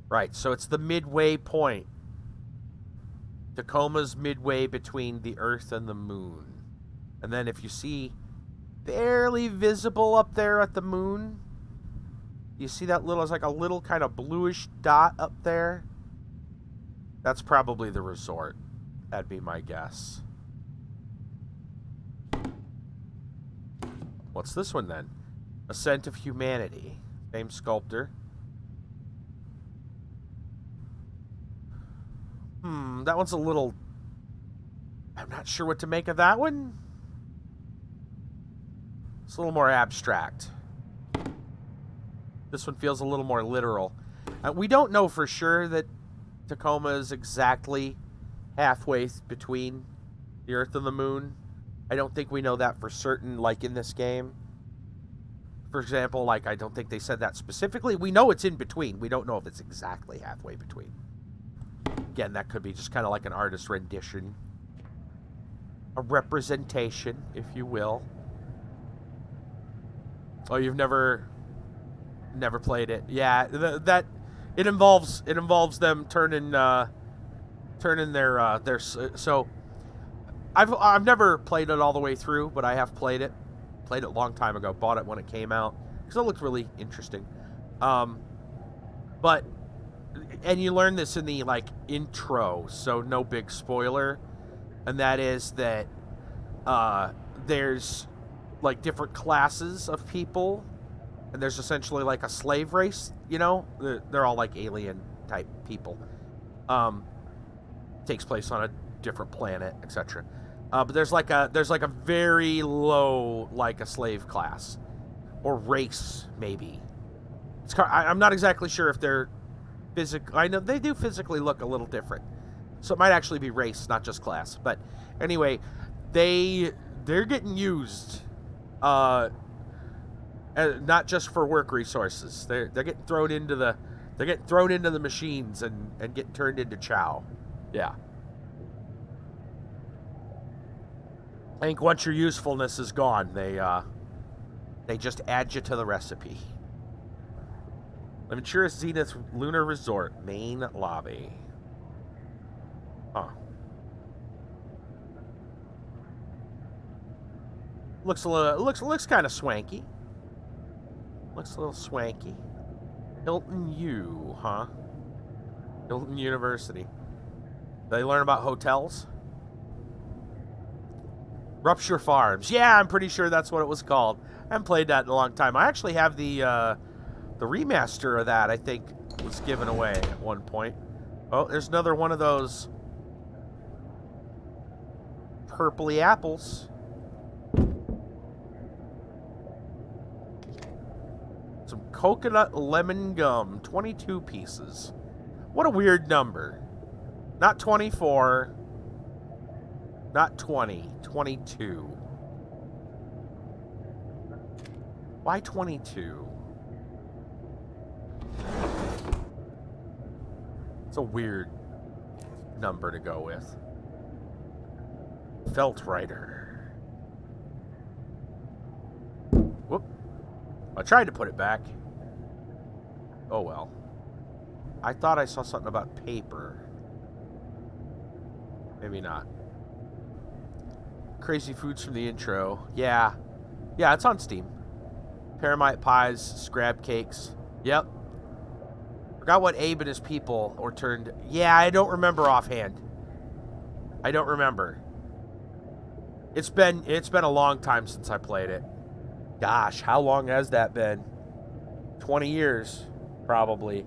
Right, so it's the midway point. Tacoma's midway between the Earth and the Moon. And then if you see barely visible up there at the Moon, you see that little, it's like a little kind of bluish dot up there? That's probably the resort. That'd be my guess. What's this one then? Ascent of Humanity. Same sculptor. That one's a little... I'm not sure what to make of that one. It's a little more abstract. This one feels a little more literal. We don't know for sure that Tacoma is exactly halfway between the Earth and the Moon. I don't think we know that for certain, like in this game. For example, like, I don't think they said that specifically. We know it's in between. We don't know if it's exactly halfway between. Again, that could be just kind of like an artist rendition. A representation, if you will. Oh, you've never played it? Yeah, that it involves them turning their so. I've never played it all the way through, but I have played it. Played it a long time ago. Bought it when it came out because it looked really interesting. But. And you learn this in the, like, intro, so no big spoiler. And that is that there's, like, different classes of people. And there's essentially, like, a slave race, you know? They're all, like, alien-type people. Takes place on a different planet, etc. But there's like a very low, like, a slave class. Or race, maybe. I'm not exactly sure if they're... I know they do physically look a little different, so it might actually be race, not just class. But anyway, they're getting used, not just for work resources. They're getting thrown into the machines and getting turned into chow. Yeah. I think once your usefulness is gone, they just add you to the recipe. Ventura Zenith Lunar Resort, main lobby. Huh. Looks kind of swanky. Looks a little swanky. Hilton U, huh? Hilton University. They learn about hotels? Rupture Farms. Yeah, I'm pretty sure that's what it was called. I haven't played that in a long time. I actually have the remaster of that, I think, was given away at one point. Oh, there's another one of those purpley apples. Some coconut lemon gum, 22 pieces. What a weird number. Not 24, not 20, 22. Why 22? It's a weird number to go with. Felt writer. Whoop. I tried to put it back. Oh well. I thought I saw something about paper. Maybe not. Crazy Foods from the intro. Yeah. Yeah, it's on Steam. Paramite pies, scrab cakes. Yep. Forgot what Abe and his people were turned. Yeah, I don't remember offhand. I don't remember. It's been a long time since I played it. Gosh, how long has that been? 20 years, probably.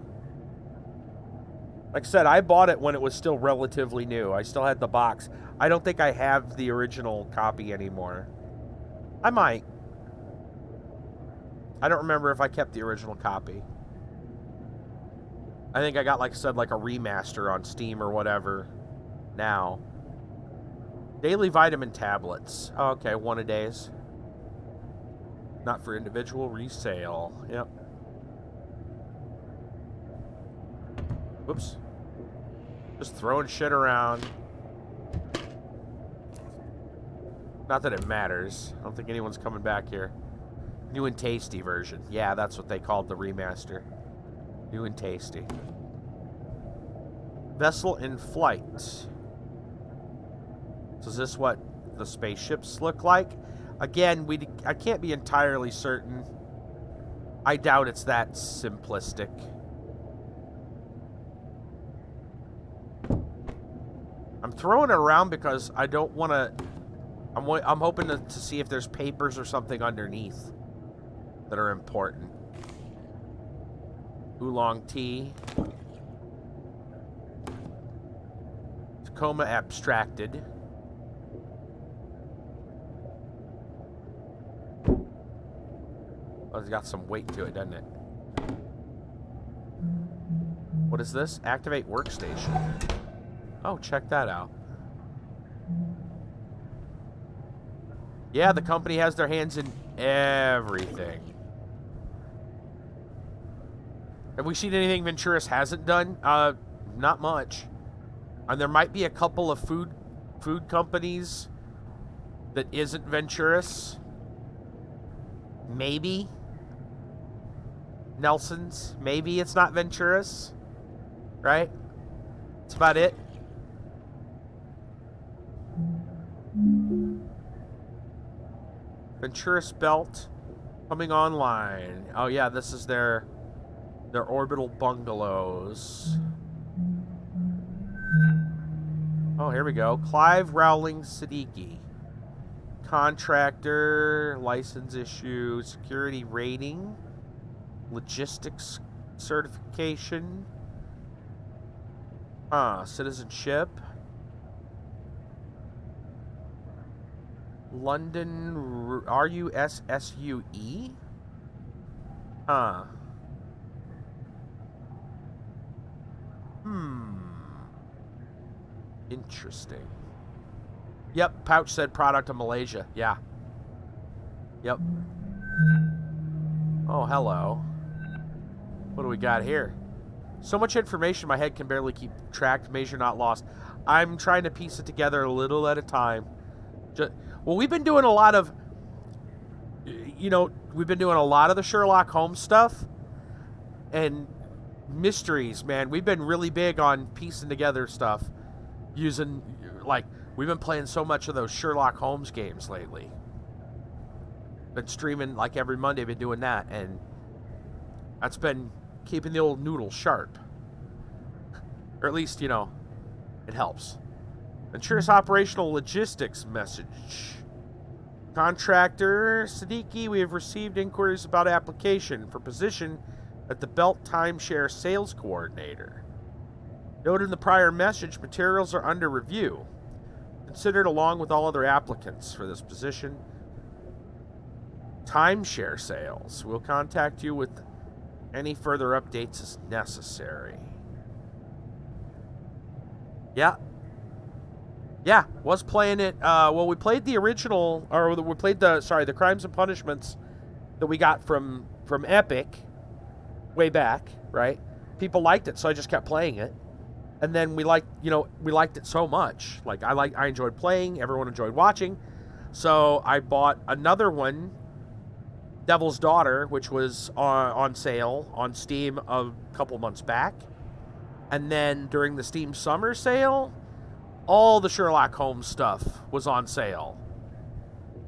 Like I said, I bought it when it was still relatively new. I still had the box. I don't think I have the original copy anymore. I might. I don't remember if I kept the original copy. I think I got, like I said, like a remaster on Steam or whatever now. Daily vitamin tablets. Oh, okay, one a days. Not for individual resale. Yep. Whoops. Just throwing shit around. Not that it matters. I don't think anyone's coming back here. New and tasty version. Yeah, that's what they called the remaster. New and tasty. Vessel in flight. So is this what the spaceships look like? Again, I can't be entirely certain. I doubt it's that simplistic. I'm throwing it around because I don't want to... I'm hoping to see if there's papers or something underneath that are important. Oolong tea. Tacoma abstracted. Oh, it's got some weight to it, doesn't it? What is this? Activate workstation. Oh, check that out. Yeah, the company has their hands in everything. Have we seen anything Venturis hasn't done? Not much. And there might be a couple of food companies that isn't Venturis. Maybe. Nelson's. Maybe it's not Venturis. Right? That's about it. Venturis belt coming online. Oh yeah, this is their orbital bungalows. Oh, here we go. Clive Rowling Siddiqui. Contractor, license issue, security rating, logistics certification. Citizenship. London RUSSUE? Interesting. Yep, Pouch said product of Malaysia. Yeah. Yep. Oh, hello. What do we got here? So much information my head can barely keep track. Measure not lost. I'm trying to piece it together a little at a time. Well, we've been doing a lot of... we've been doing a lot of the Sherlock Holmes stuff. And mysteries, man. We've been really big on piecing together stuff. Using, we've been playing so much of those Sherlock Holmes games lately. Been streaming, every Monday, been doing that. And that's been keeping the old noodle sharp. Or at least, it helps. Venturis operational logistics message. Contractor Siddiqui, we have received inquiries about application for position at the Belt Timeshare Sales Coordinator. Noted in the prior message, materials are under review. Considered along with all other applicants for this position. Timeshare sales. We'll contact you with any further updates as necessary. Yeah. Yeah, was playing it. Well, we played the original, or we played the Crimes and Punishments that we got from Epic way back, right? People liked it, so I just kept playing it. And then we liked it so much. I enjoyed playing, everyone enjoyed watching. So I bought another one, Devil's Daughter, which was on sale on Steam a couple months back. And then during the Steam Summer Sale, all the Sherlock Holmes stuff was on sale.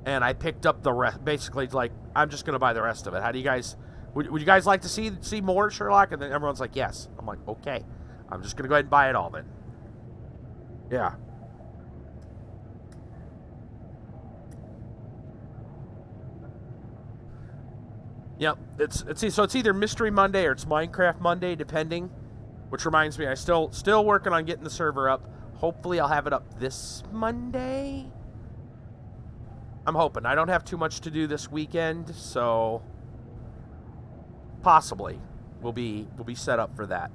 And I picked up the rest. Basically, like, I'm just going to buy the rest of it. How do you guys... Would you guys like to see more Sherlock? And then everyone's like, yes. I'm like, okay. I'm just going to go ahead and buy it all then. Yeah. Yep. So it's either Mystery Monday or it's Minecraft Monday, depending. Which reminds me, I still working on getting the server up. Hopefully I'll have it up this Monday. I'm hoping. I don't have too much to do this weekend, so possibly we'll be set up for that.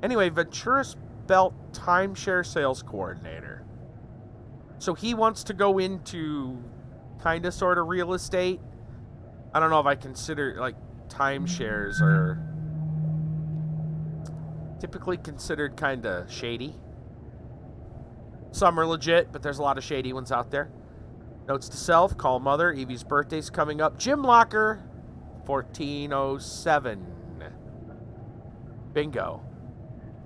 Anyway, Venturis Belt timeshare sales coordinator. So he wants to go into kind of sort of real estate. I don't know if I consider, like, timeshares are typically considered kind of shady. Some are legit, but there's a lot of shady ones out there. Notes to self, call mother. Evie's birthday's coming up. Gym locker, 1407. Bingo.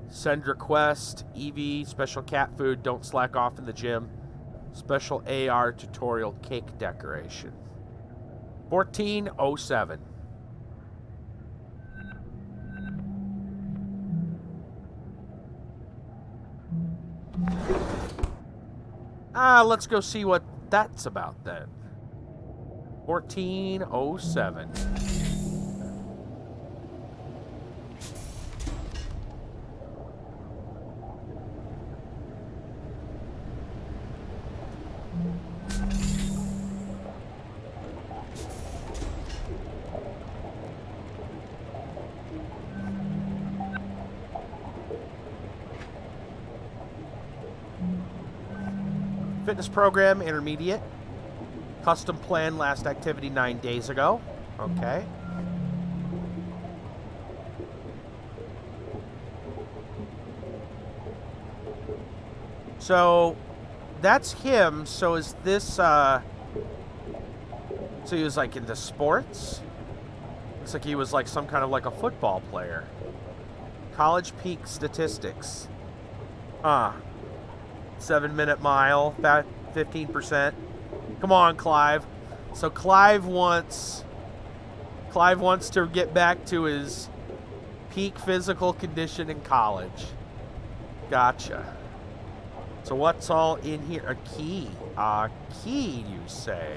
Send request. Evie, special cat food. Don't slack off in the gym. Special AR tutorial cake decoration. 1407. Let's go see what that's about then. 1407. Fitness program, intermediate. Custom plan, last activity 9 days ago. Okay. So, that's him. So is this, so he was like into sports? Looks like he was like some kind of like a football player. College peak statistics. 7-minute mile, about 15%. Come on, Clive. So Clive wants to get back to his peak physical condition in college. Gotcha. So what's all in here? A key. A key, you say?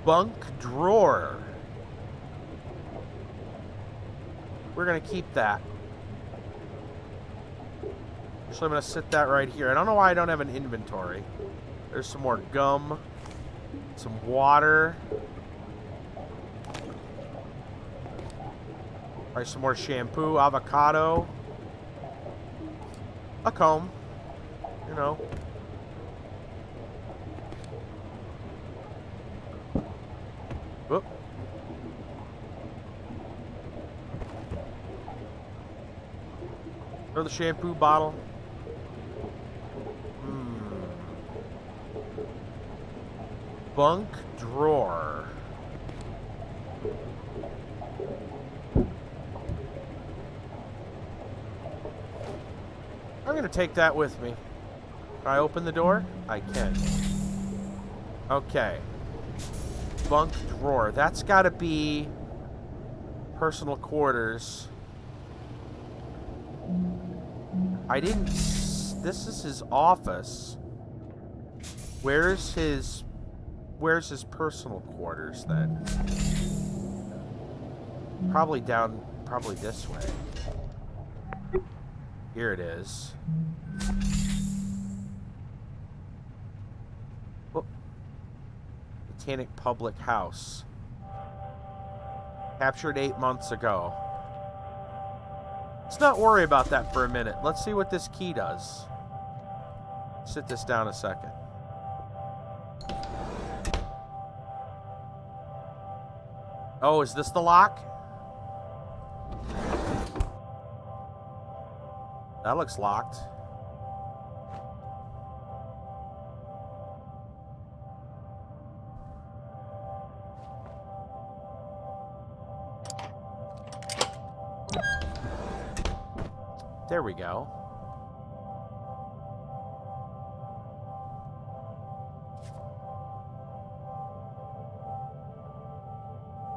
Bunk drawer. We're gonna keep that. So I'm going to sit that right here. I don't know why I don't have an inventory. There's some more gum. Some water. Alright, some more shampoo. Avocado. A comb. You know. Whoop. Throw the shampoo bottle. Bunk drawer. I'm going to take that with me. Can I open the door? I can. Okay. Bunk drawer. That's got to be personal quarters. I didn't... This is his office. Where's his personal quarters then? Probably this way. Here it is. Oh. Botanic Public House. Captured 8 months ago. Let's not worry about that for a minute. Let's see what this key does. Sit this down a second. Oh, is this the lock? That looks locked. There we go.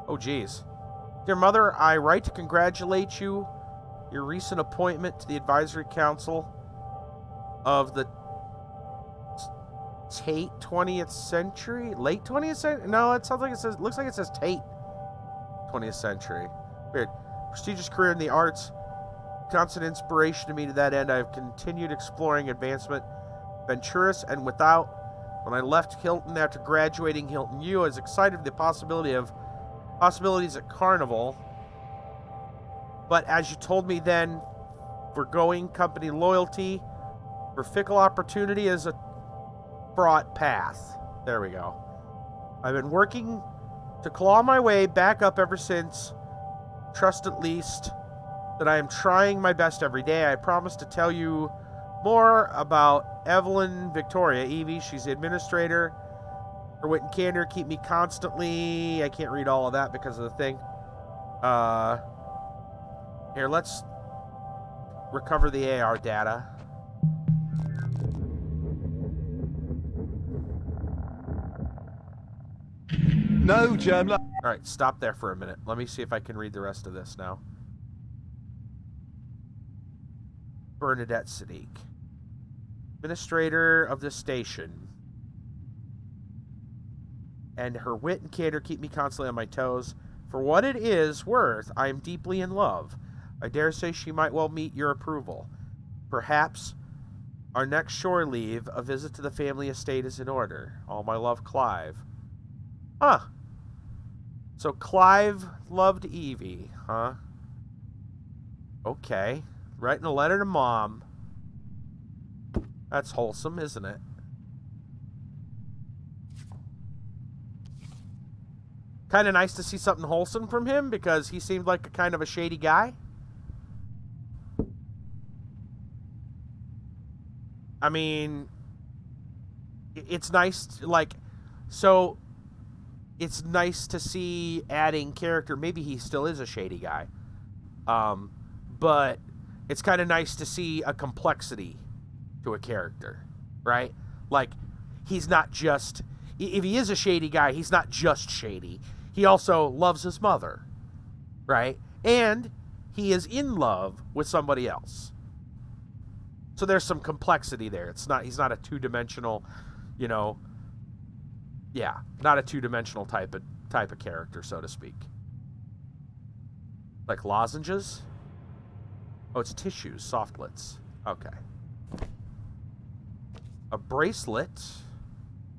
Oh, geez. Dear Mother, I write to congratulate you. Your recent appointment to the Advisory Council of the Tate 20th century? Late 20th century? No, it sounds like it says, looks like it says Tate 20th century. Weird. Prestigious career in the arts. Constant inspiration to me to that end. I have continued exploring advancement, venturous and without. When I left Hilton after graduating Hilton U, I was excited for the possibilities at Carnival. But as you told me then, forgoing company loyalty for fickle opportunity is a fraught path. There we go. I've been working to claw my way back up ever since. Trust at least that I am trying my best every day. I promise to tell you more about Evelyn Victoria. Evie, she's the administrator. Her wit and candor keep me constantly... I can't read all of that because of the thing. Here, let's recover the AR data. No, Germla. Alright, stop there for a minute. Let me see if I can read the rest of this now. Bernadette Sadiq, administrator of this station. And her wit and candor keep me constantly on my toes. For what it is worth, I am deeply in love. I dare say she might well meet your approval. Perhaps our next shore leave, a visit to the family estate is in order. All my love, Clive. Huh. So Clive loved Evie, huh? Okay. Writing a letter to Mom. That's wholesome, isn't it? Kind of nice to see something wholesome from him because he seemed like a kind of a shady guy. I mean, it's nice, so it's nice to see adding character. Maybe he still is a shady guy. But it's kind of nice to see a complexity to a character, right? Like, he's not just, if he is a shady guy, he's not just shady. He also loves his mother, right? And he is in love with somebody else. So there's some complexity there. He's not a two-dimensional, not a two-dimensional type of character, so to speak. Like lozenges? Oh, it's tissues, softlets. Okay. A bracelet.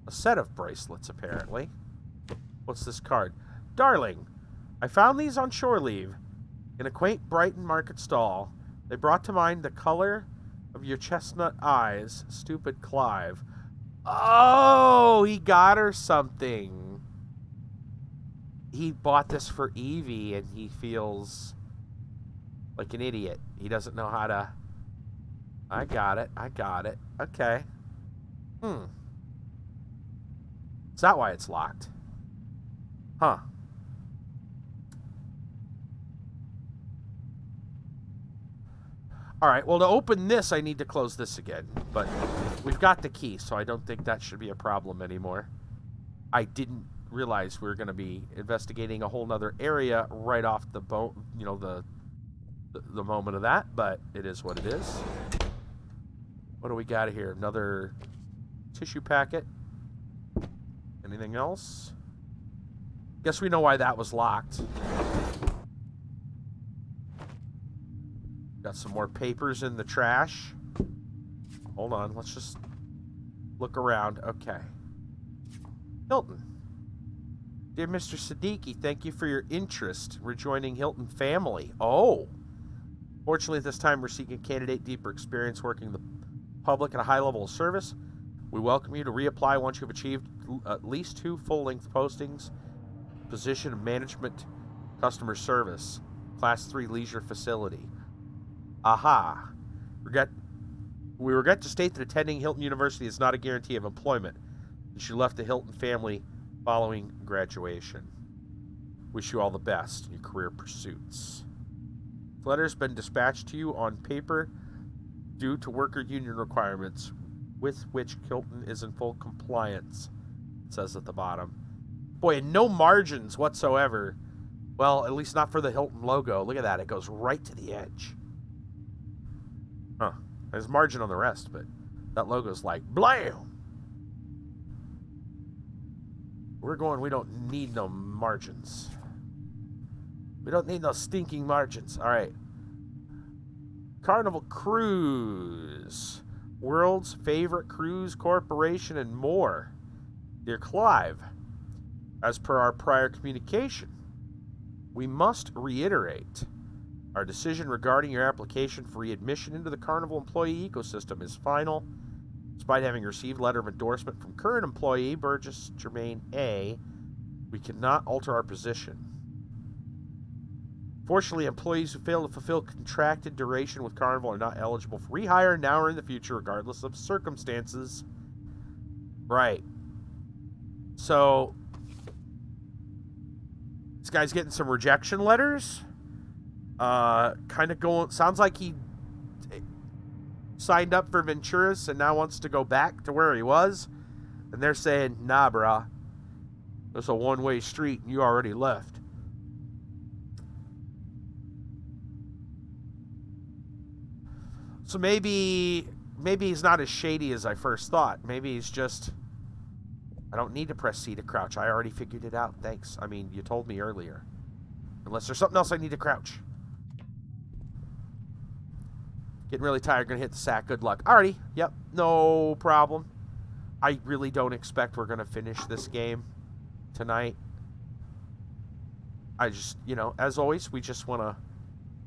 A set of bracelets, apparently. What's this card? Darling, I found these on shore leave in a quaint Brighton market stall. They brought to mind the color of your chestnut eyes, stupid Clive. Oh, he got her something. He bought this for Evie, and he feels like an idiot. He doesn't know how to... I got it. Okay. Is that why it's locked? Huh. Alright, well, to open this, I need to close this again. But we've got the key, so I don't think that should be a problem anymore. I didn't realize we were going to be investigating a whole nother area right off the the moment of that, but it is what it is. What do we got here? Another tissue packet. Anything else? Guess we know why that was locked. Got some more papers in the trash. Hold on, let's just look around. Okay. Hilton. Dear Mr. Siddiqui, thank you for your interest rejoining Hilton family. Oh. Fortunately, at this time, we're seeking a candidate deeper experience working the public at a high level of service. We welcome you to reapply once you've achieved at least 2 full-length postings. Position of management, customer service, class 3 leisure facility. Aha. We regret to state that attending Hilton University is not a guarantee of employment, since you left the Hilton family following graduation. Wish you all the best in your career pursuits. The letter has been dispatched to you on paper due to worker union requirements, with which Hilton is in full compliance, it says at the bottom. Boy, and no margins whatsoever Well, at least not for the Hilton logo. Look at that. It goes right to the edge. Huh. There's margin on the rest, but that logo's like, blam! We're going, we don't need no margins. We don't need no stinking margins. All right. Carnival Cruise. World's favorite cruise corporation and more. Dear Clive, as per our prior communication, we must reiterate our decision regarding your application for readmission into the Carnival employee ecosystem is final. Despite having received letter of endorsement from current employee Burgess Germain A., we cannot alter our position. Fortunately, employees who fail to fulfill contracted duration with Carnival are not eligible for rehire now or in the future, regardless of circumstances. Right. So, this guy's getting some rejection letters. Kind of going... Sounds like he signed up for Venturas and now wants to go back to where he was. And they're saying, nah, brah. It's a one-way street and you already left. So maybe he's not as shady as I first thought. Maybe he's just... I don't need to press C to crouch. I already figured it out. Thanks. I mean, you told me earlier. Unless there's something else I need to crouch. Getting really tired. Gonna hit the sack. Good luck. Alrighty. Yep. No problem. I really don't expect we're gonna finish this game tonight. I just, you know, as always, we just want to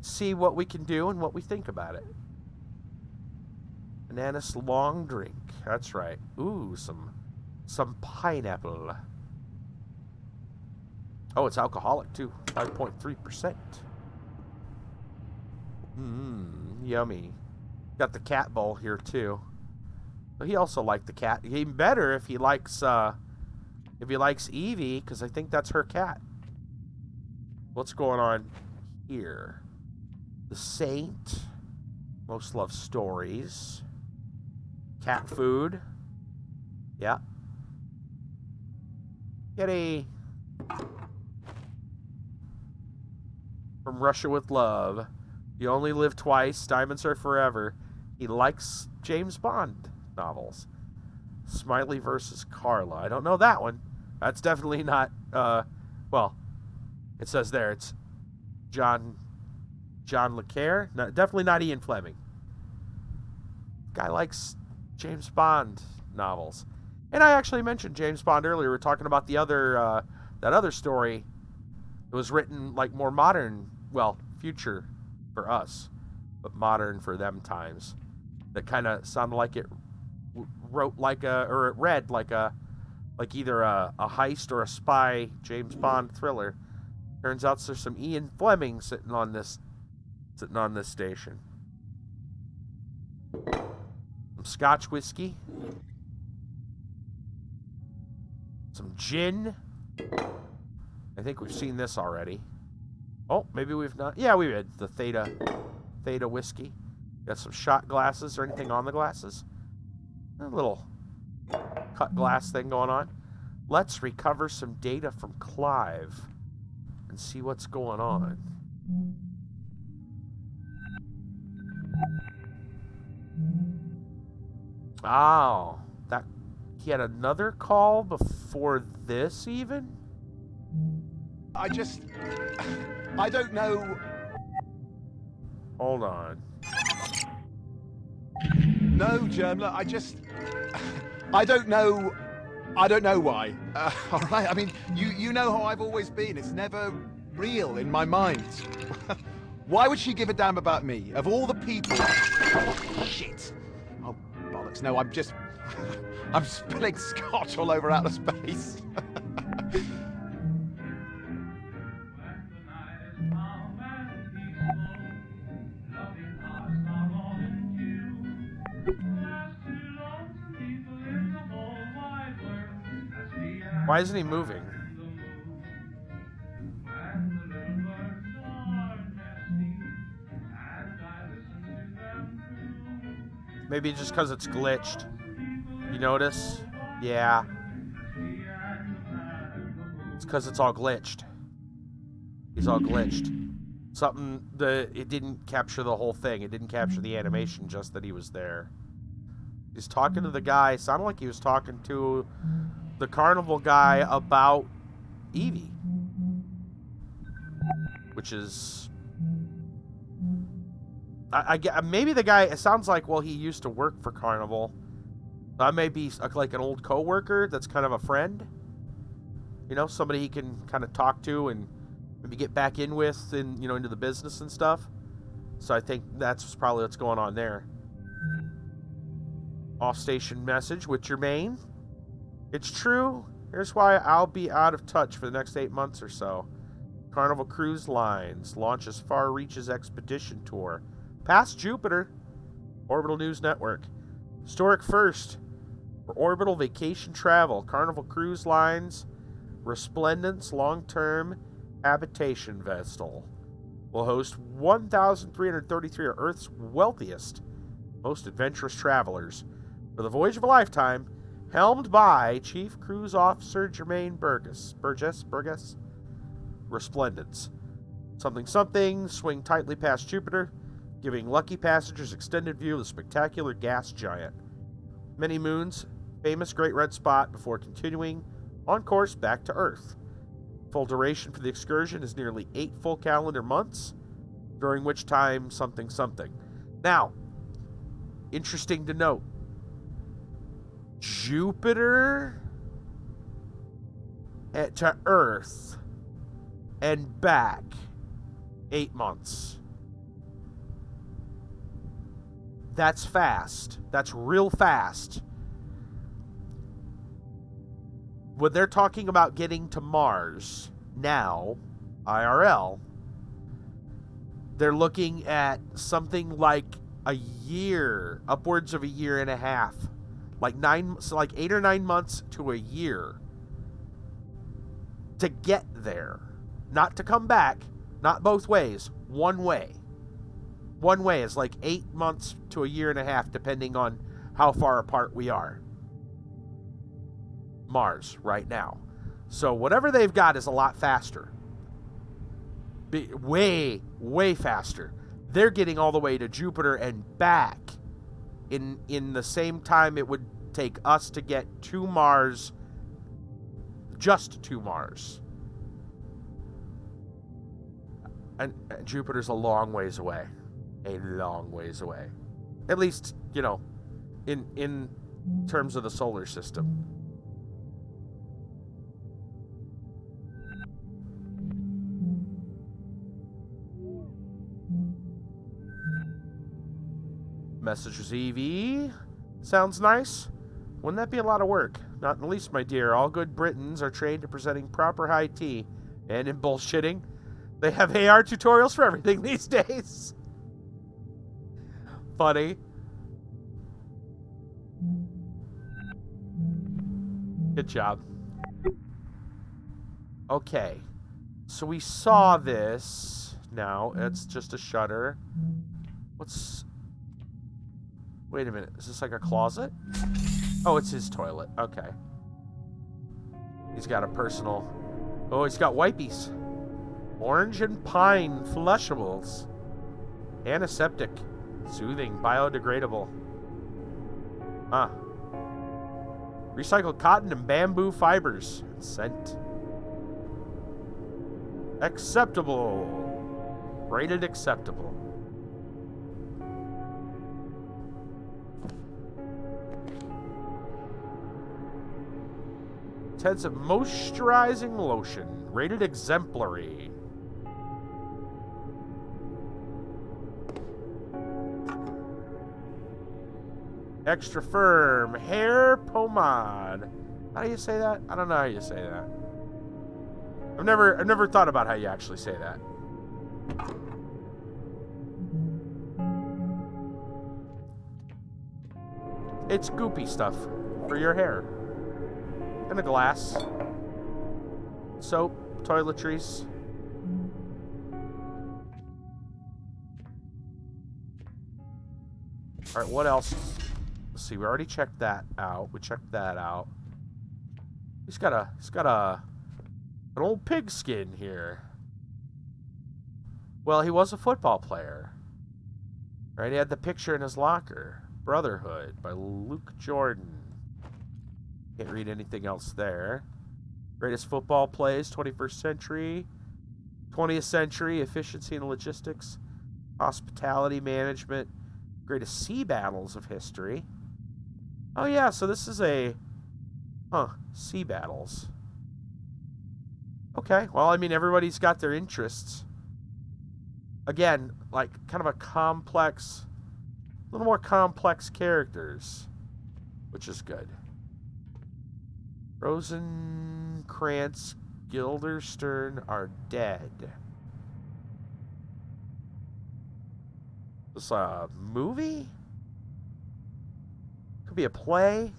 see what we can do and what we think about it. Bananas long drink. That's right. Ooh, some pineapple. Oh, it's alcoholic too. 5.3%. Yummy. Got the cat bowl here too. But he also liked the cat. Even better if he likes Evie, because I think that's her cat. What's going on here? The Saint. Most love stories. Cat food. Yeah. Kitty. From Russia with Love. You only live twice. Diamonds are forever. He likes James Bond novels. Smiley versus Carla. I don't know that one. That's definitely not, well, it says there it's John Le Carre. No, definitely not Ian Fleming. Guy likes James Bond novels. And I actually mentioned James Bond earlier. We were talking about the other, that other story that was written like more modern, well, future for us, but modern for them times. That kind of sounded like it wrote like a, or it read like a, like either a heist or a spy James Bond thriller. Turns out there's some Ian Fleming sitting on this station. Some Scotch whiskey. Some gin. I think we've seen this already. Oh, maybe we've not. Yeah, we had the Theta whiskey. Got some shot glasses or anything on the glasses. A little cut glass thing going on. Let's recover some data from Clive and see what's going on. Oh, that he had another call before this even? I don't know. Hold on. No, Germler, I don't know. I don't know why. All right, I mean, you know how I've always been. It's never real in my mind. Why would she give a damn about me? Of all the people... Shit. Oh, bollocks. No, I'm spilling scotch all over outer space. Why isn't he moving? Maybe just because it's glitched. You notice? Yeah. It's because it's all glitched. He's all glitched. It didn't capture the whole thing. It didn't capture the animation, just that he was there. He's talking to the guy. Sounded like he was talking to the carnival guy about Evie. Which is... maybe the guy... It sounds like, well, he used to work for Carnival. That may be like an old co-worker that's kind of a friend. You know, somebody he can kind of talk to and maybe get back in with, and you know, into the business and stuff. So I think that's probably what's going on there. Off-station message with your main. It's true. Here's why I'll be out of touch for the next 8 months or so. Carnival Cruise Lines launches Far Reaches Expedition Tour. Past Jupiter. Orbital News Network. Historic first for orbital vacation travel. Carnival Cruise Lines Resplendence long-term habitation vessel will host 1,333 of Earth's wealthiest, most adventurous travelers for the voyage of a lifetime, helmed by Chief Cruise Officer Jermaine Burgess. Resplendence. Something, swing tightly past Jupiter, giving lucky passengers extended view of the spectacular gas giant. Many moons, famous Great Red Spot, before continuing on course back to Earth. Full duration for the excursion is nearly 8 full calendar months, during which time something. Now, interesting to note, Jupiter to Earth and back 8 months. That's fast. That's real fast. When they're talking about getting to Mars now, IRL, they're looking at something like a year, upwards of a year and a half. Like 8 or 9 months to a year to get there. Not to come back, not both ways, one way. One way is like 8 months to a year and a half, depending on how far apart we are. Mars right now. So whatever they've got is a lot faster. Way faster. They're getting all the way to Jupiter and back in the same time it would take us to get to Mars, just to Mars. And Jupiter's a long ways away. A long ways away. At least, you know, in terms of the solar system. Message was EV. Sounds nice. Wouldn't that be a lot of work? Not in the least, my dear. All good Britons are trained in presenting proper high tea. And in bullshitting. They have AR tutorials for everything these days. Funny. Good job. Okay. So we saw this. Now, it's just a shutter. Wait a minute. Is this like a closet? Oh, it's his toilet. Okay. He's got a personal... Oh, he's got wipies. Orange and pine flushables. Antiseptic. Soothing. Biodegradable. Huh. Recycled cotton and bamboo fibers. Scent. Acceptable. Rated acceptable. Intensive moisturizing lotion. Rated exemplary. Extra firm hair pomade. How do you say that? I don't know how you say that. I've never thought about how you actually say that. It's goopy stuff for your hair. And a glass. Soap, toiletries. Alright, what else? Let's see, we already checked that out. We checked that out. He's got an old pig skin here. Well, he was a football player. Right? He had the picture in his locker. Brotherhood by Luke Jordan. Can't read anything else there. Greatest football plays, 21st century. 20th century, efficiency and logistics. Hospitality management. Greatest sea battles of history. Oh yeah, so this is a... sea battles. Okay, well, I mean, everybody's got their interests. Again, like, kind of a complex... A little more complex characters. Which is good. Rosencrantz, Guildenstern are dead. This a movie? Could be a play.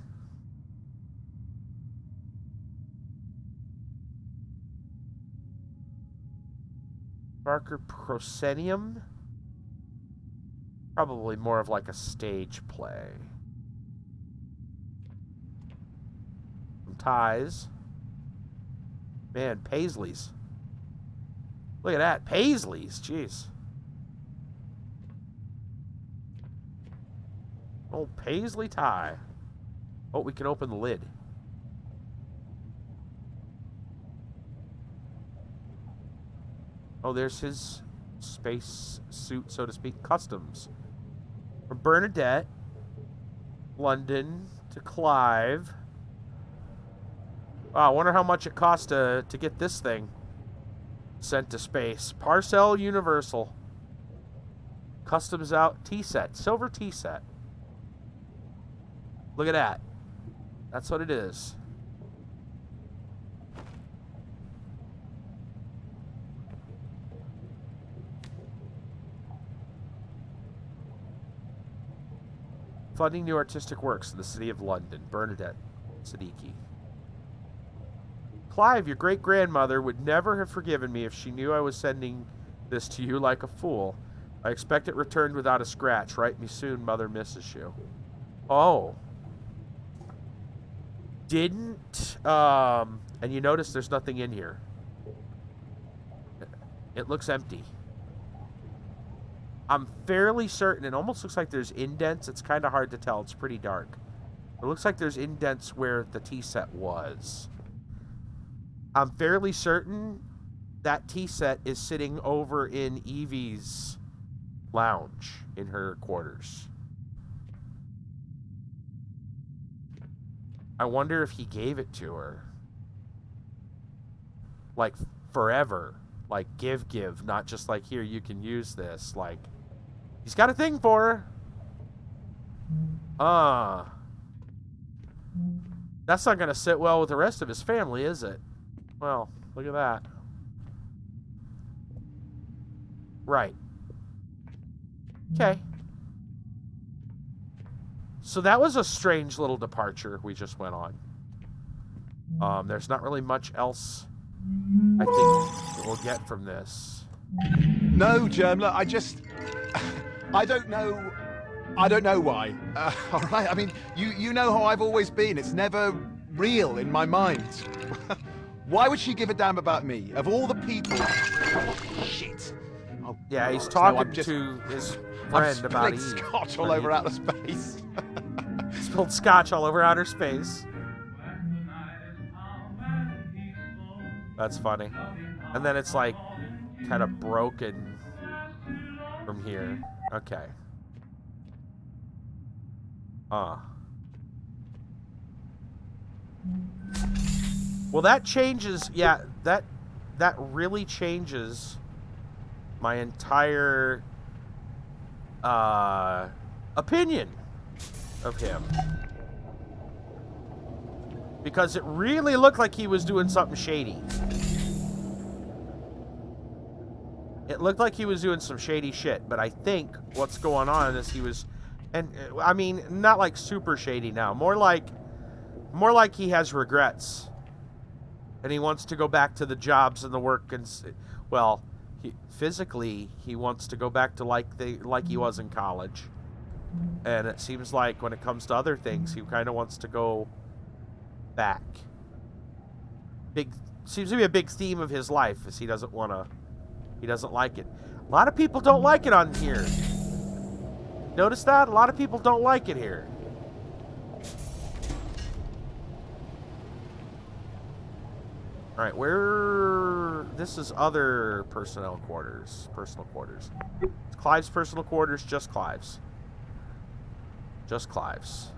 Barker Proscenium? Probably more of like a stage play. Some ties. Man, Paisleys. Look at that. Paisleys. Jeez. Old Paisley tie. Oh, we can open the lid. Oh, there's his space suit, so to speak. Customs. From Bernadette, London, to Clive. Wow, I wonder how much it costs to get this thing sent to space. Parcel Universal. Customs out tea set. Silver tea set. Look at that. That's what it is. Funding new artistic works in the city of London. Bernadette Siddiqui. Clive, your great-grandmother would never have forgiven me if she knew I was sending this to you like a fool. I expect it returned without a scratch. Write me soon, mother misses you. Oh. Didn't, and you notice there's nothing in here. It looks empty. I'm fairly certain, it almost looks like there's indents. It's kind of hard to tell. It's pretty dark. It looks like there's indents where the tea set was. I'm fairly certain that tea set is sitting over in Evie's lounge in her quarters. I wonder if he gave it to her. Like, forever. Like, give, not just like, here, you can use this. Like, he's got a thing for her. That's not going to sit well with the rest of his family, is it? Well, look at that. Right. Okay. So that was a strange little departure we just went on. There's not really much else I think we'll get from this. No, Germler, I don't know why. All right, I mean, you know how I've always been. It's never real in my mind. Why would she give a damn about me? Of all the people... Oh, shit. Oh, yeah, he's talking to his friend about Eve. Scotch all over outer space. Spilled scotch all over outer space. That's funny. And then it's like kind of broken from here. Okay. Well, that changes. Yeah, that really changes my entire opinion of him. Because it really looked like he was doing something shady. It looked like he was doing some shady shit, but I think what's going on is he was, and I mean, not like super shady now, more like he has regrets. And he wants to go back to the jobs and the work, and well, physically he wants to go back to like he was in college. And it seems like when it comes to other things, he kind of wants to go back. Seems to be a big theme of his life, is he doesn't like it. A lot of people don't like it on here. Notice that? A lot of people don't like it here. Alright, where... This is other personnel quarters. Personal quarters. It's Clive's personal quarters, just Clive's. Just Clive's.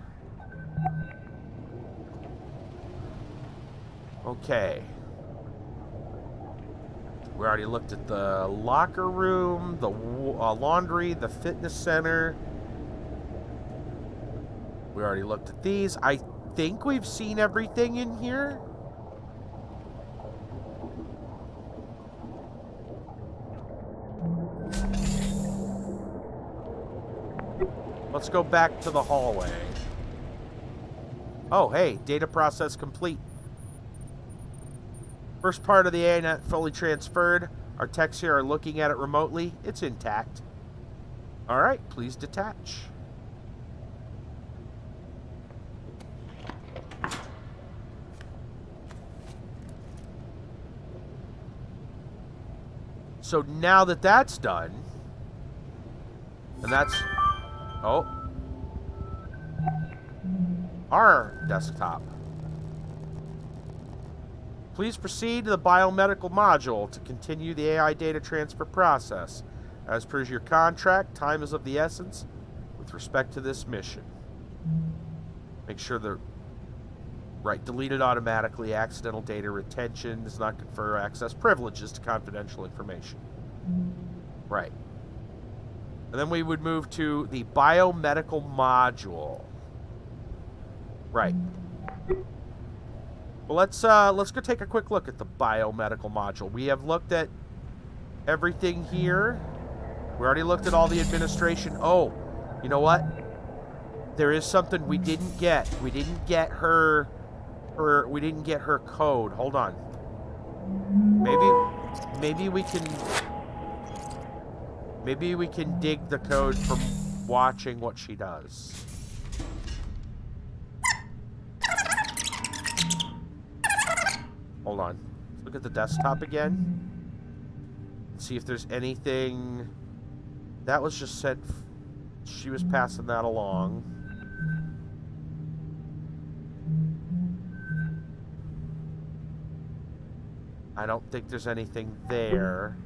Okay. We already looked at the locker room, the laundry, the fitness center. We already looked at these. I think we've seen everything in here. Let's go back to the hallway. Oh, hey, data process complete. First part of the AINet fully transferred. Our techs here are looking at it remotely. It's intact. All right, please detach. So now that that's done, and that's... Oh. Our desktop. Please proceed to the biomedical module to continue the AI data transfer process. As per your contract, time is of the essence with respect to this mission. Make sure the... Right, delete it automatically. Accidental data retention does not confer access privileges to confidential information. Right. And then we would move to the biomedical module. Right. Well, let's go take a quick look at the biomedical module. We have looked at everything here. We already looked at all the administration. Oh, you know what? There is something we didn't get. We didn't get her code. Hold on. Maybe we can dig the code from watching what she does. Hold on. Let's look at the desktop again. See if there's anything... That was just sent... She was passing that along. I don't think there's anything there.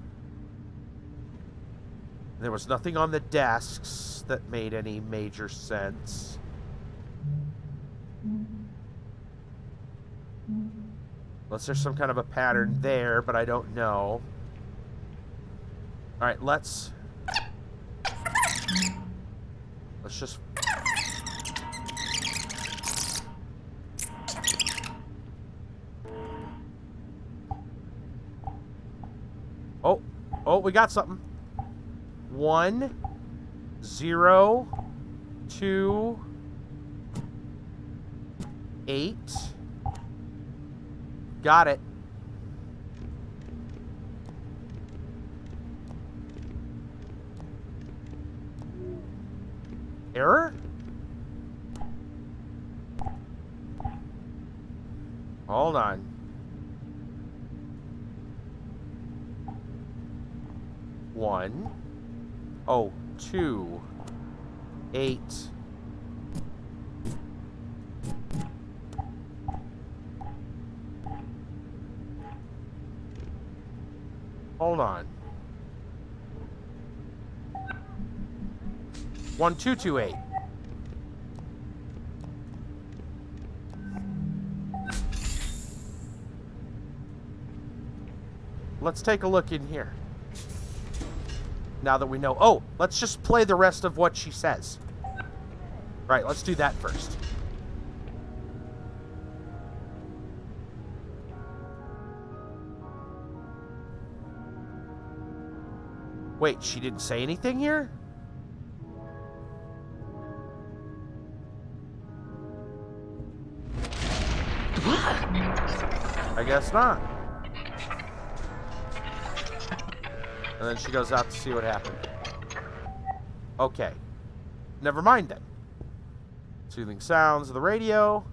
There was nothing on the desks that made any major sense. Unless there's some kind of a pattern there, but I don't know. Alright, let's just... Oh, we got something. 1, 0, 2, 8. Got it. Error? Hold on. 1. Oh, 2, 8. Hold on. 1228. Let's take a look in here. Now that we know... Oh, let's just play the rest of what she says. Right, let's do that first. Wait, she didn't say anything here? I guess not. And then she goes out to see what happened. Okay. Never mind then. Soothing sounds of the radio.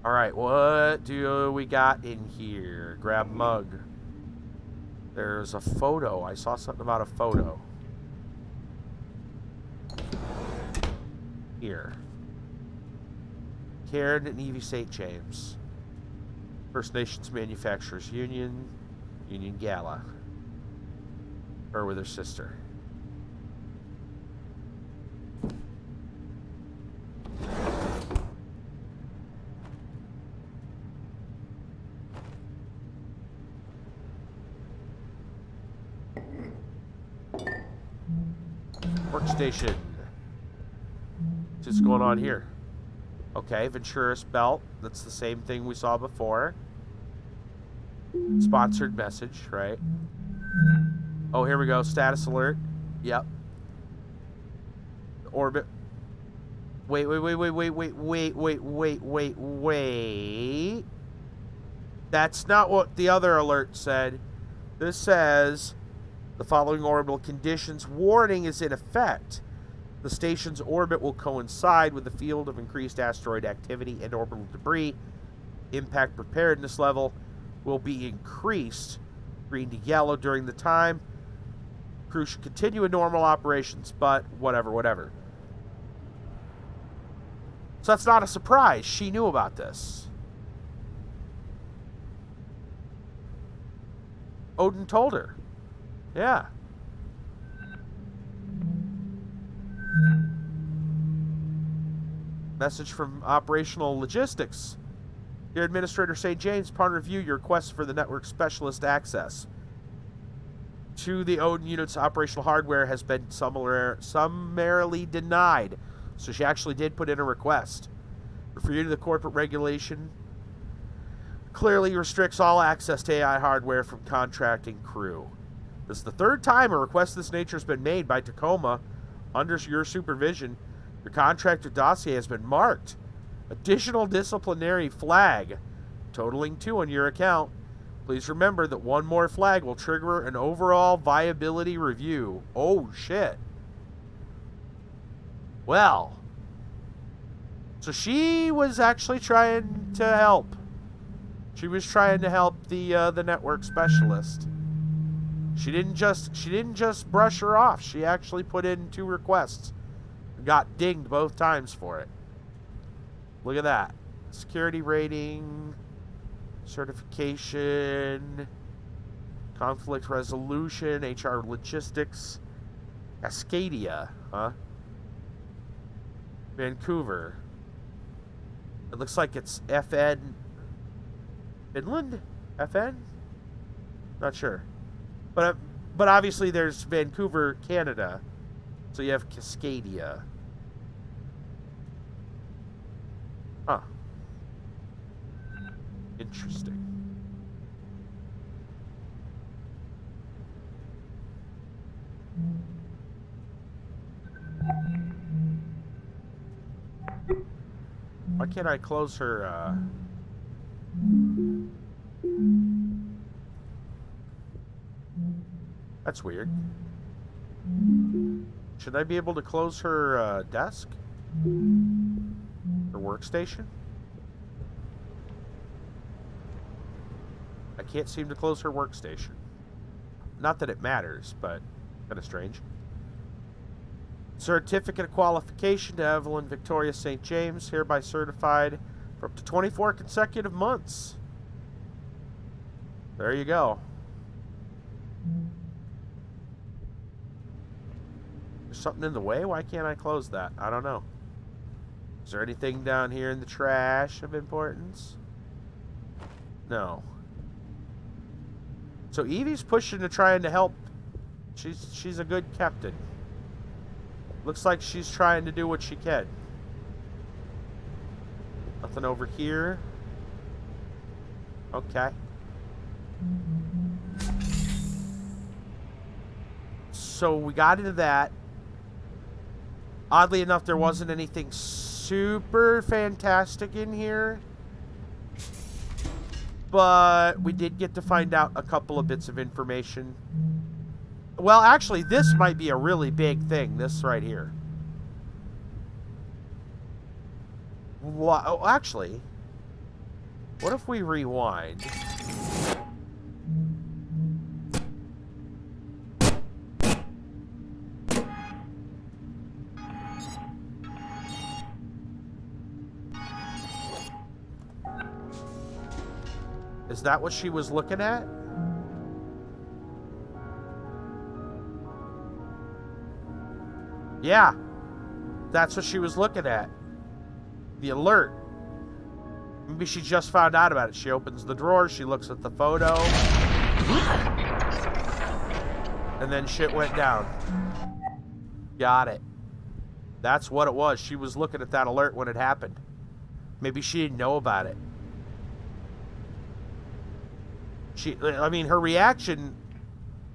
Alright, what do we got in here? Grab mug. There's a photo. I saw something about a photo. Here. Karen and Evie St. James. First Nations Manufacturers Union. Union Gala. Or with her sister. Workstation. What's going on here? Okay, Venturis belt. That's the same thing we saw before. Sponsored message, right? Oh, here we go. Status alert. Yep. Orbit. Wait. That's not what the other alert said. This says the following orbital conditions warning is in effect. The station's orbit will coincide with the field of increased asteroid activity and orbital debris. Impact preparedness level will be increased, green to yellow, during the time. Crew should continue with normal operations, but whatever. So that's not a surprise. She knew about this. Odin told her. Yeah. Message from Operational Logistics. Dear Administrator St. James, upon review, your request for the network specialist access to the Odin unit's operational hardware has been summarily denied. So she actually did put in a request. Refer you to the corporate regulation. Clearly restricts all access to AI hardware from contracting crew. This is the third time a request of this nature has been made by Tacoma under your supervision. Your contractor dossier has been marked. Additional disciplinary flag, totaling 2 on your account. Please remember that one more flag will trigger an overall viability review. Oh, shit. Well. So she was actually trying to help. She was trying to help the network specialist. She didn't just brush her off. She actually put in 2 requests. Got dinged both times for it. Look at that. Security rating, certification, conflict resolution, HR logistics, Cascadia, huh? Vancouver. It looks like it's FN. Finland? FN? Not sure. But obviously there's Vancouver, Canada. So you have Cascadia. Huh. Interesting. Why can't I close her, That's weird. Should I be able to close her, desk? Her workstation? I can't seem to close her workstation. Not that it matters, but kind of strange. Certificate of qualification to Evelyn Victoria St. James, hereby certified for up to 24 consecutive months. There you go. There's something in the way? Why can't I close that? I don't know. Is there anything down here in the trash of importance? No. So Evie's pushing to trying to help. She's a good captain. Looks like she's trying to do what she can. Nothing over here. Okay. So we got into that. Oddly enough, there wasn't anything super fantastic in here. But we did get to find out a couple of bits of information. Well, actually, this might be a really big thing, this right here. Well, actually, what if we rewind? Is that what she was looking at? Yeah. That's what she was looking at. The alert. Maybe she just found out about it. She opens the drawer, she looks at the photo. And then shit went down. Got it. That's what it was. She was looking at that alert when it happened. Maybe she didn't know about it. I mean, her reaction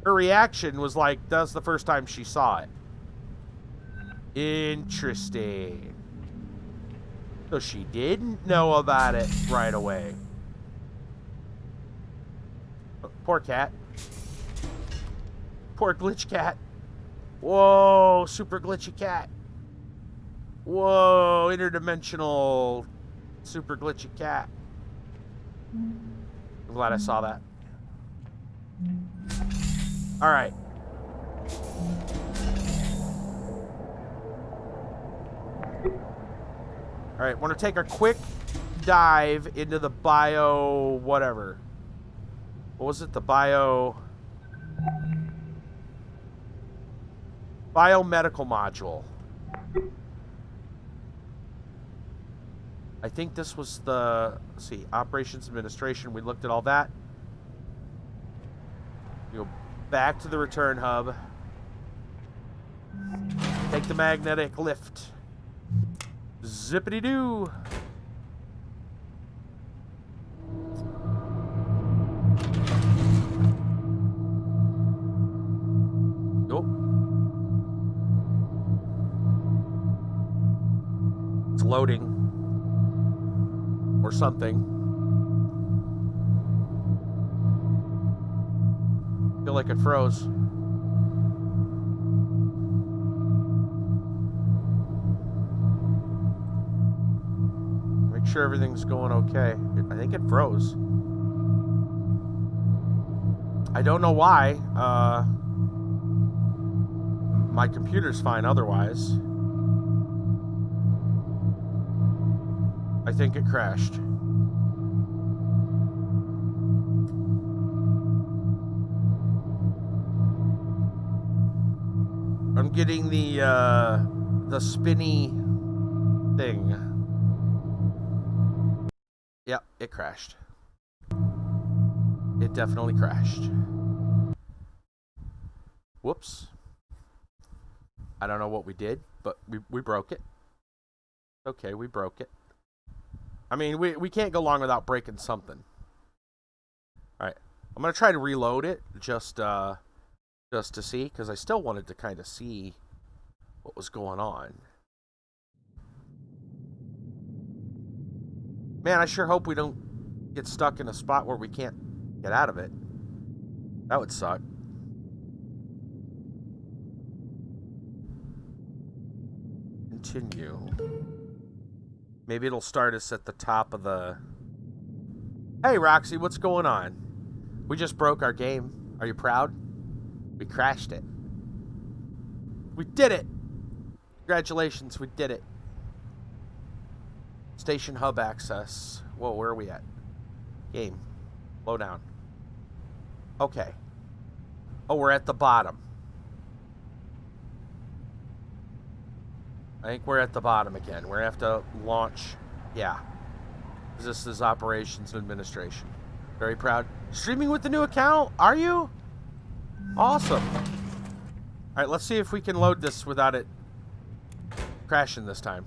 was like, that's the first time she saw it. Interesting. So she didn't know about it right away. Oh, poor cat. Poor glitch cat. Whoa, super glitchy cat. Whoa, interdimensional super glitchy cat. I'm glad I saw that. All right. All right, want to take a quick dive into the bio whatever. What was it? The biomedical module. I think this was the, let's see, operations administration. We looked at all that. We go back to the return hub. Take the magnetic lift. Zippity-doo. Nope. It's loading. Or something. Feel like it froze. Make sure everything's going okay. I think it froze. I don't know why. My computer's fine otherwise. I think it crashed. I'm getting the spinny thing. Yep, it crashed. It definitely crashed. Whoops. I don't know what we did, but we broke it. Okay, we broke it. I mean, we can't go long without breaking something. Alright. I'm going to try to reload it just to see, because I still wanted to kind of see what was going on. Man, I sure hope we don't get stuck in a spot where we can't get out of it. That would suck. Continue. Maybe it'll start us at the top of the... Hey, Roxy, what's going on? We just broke our game. Are you proud? We crashed it. We did it! Congratulations, we did it. Station hub access. Whoa, where are we at? Game. Low down. Okay. Oh, we're at the bottom. I think we're at the bottom again. We're going to have to launch. Yeah. This is operations and administration. Very proud. Streaming with the new account? Are you? Awesome. Alright, let's see if we can load this without it crashing this time.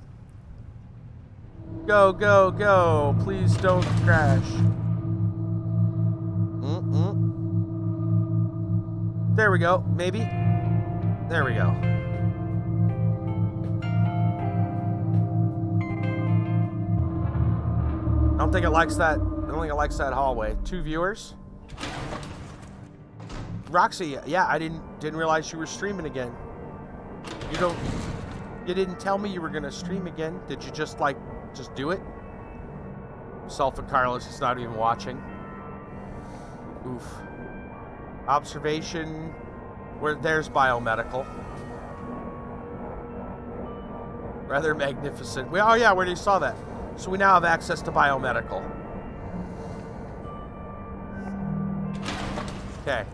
Go, go, go. Please don't crash. There we go. Maybe. There we go. I don't think it likes that. I don't think it likes that hallway. 2 viewers. Roxy, yeah, I didn't realize you were streaming again. You didn't tell me you were gonna stream again. Did you just do it? Self and Carlos is not even watching. Oof. Observation. There's biomedical. Rather magnificent. Oh yeah, where you saw that. So we now have access to biomedical. Okay.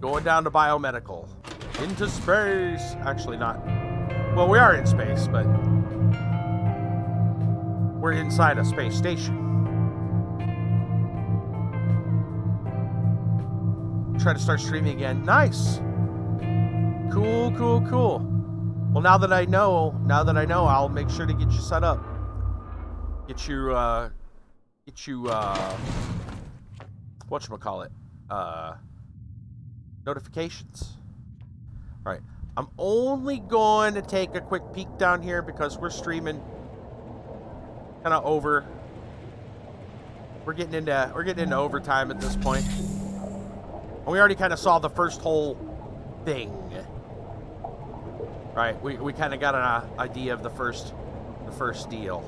Going down to biomedical. Into space. Actually, not. Well, we are in space, but we're inside a space station. Try to start streaming again. Nice. Cool, cool, cool. Well, now that I know, I'll make sure to get you set up. Get you, whatchamacallit, notifications. All right. I'm only going to take a quick peek down here because we're streaming kind of over. We're getting into overtime at this point. And we already kind of saw the first whole thing. Right, we kind of got an idea of the first deal.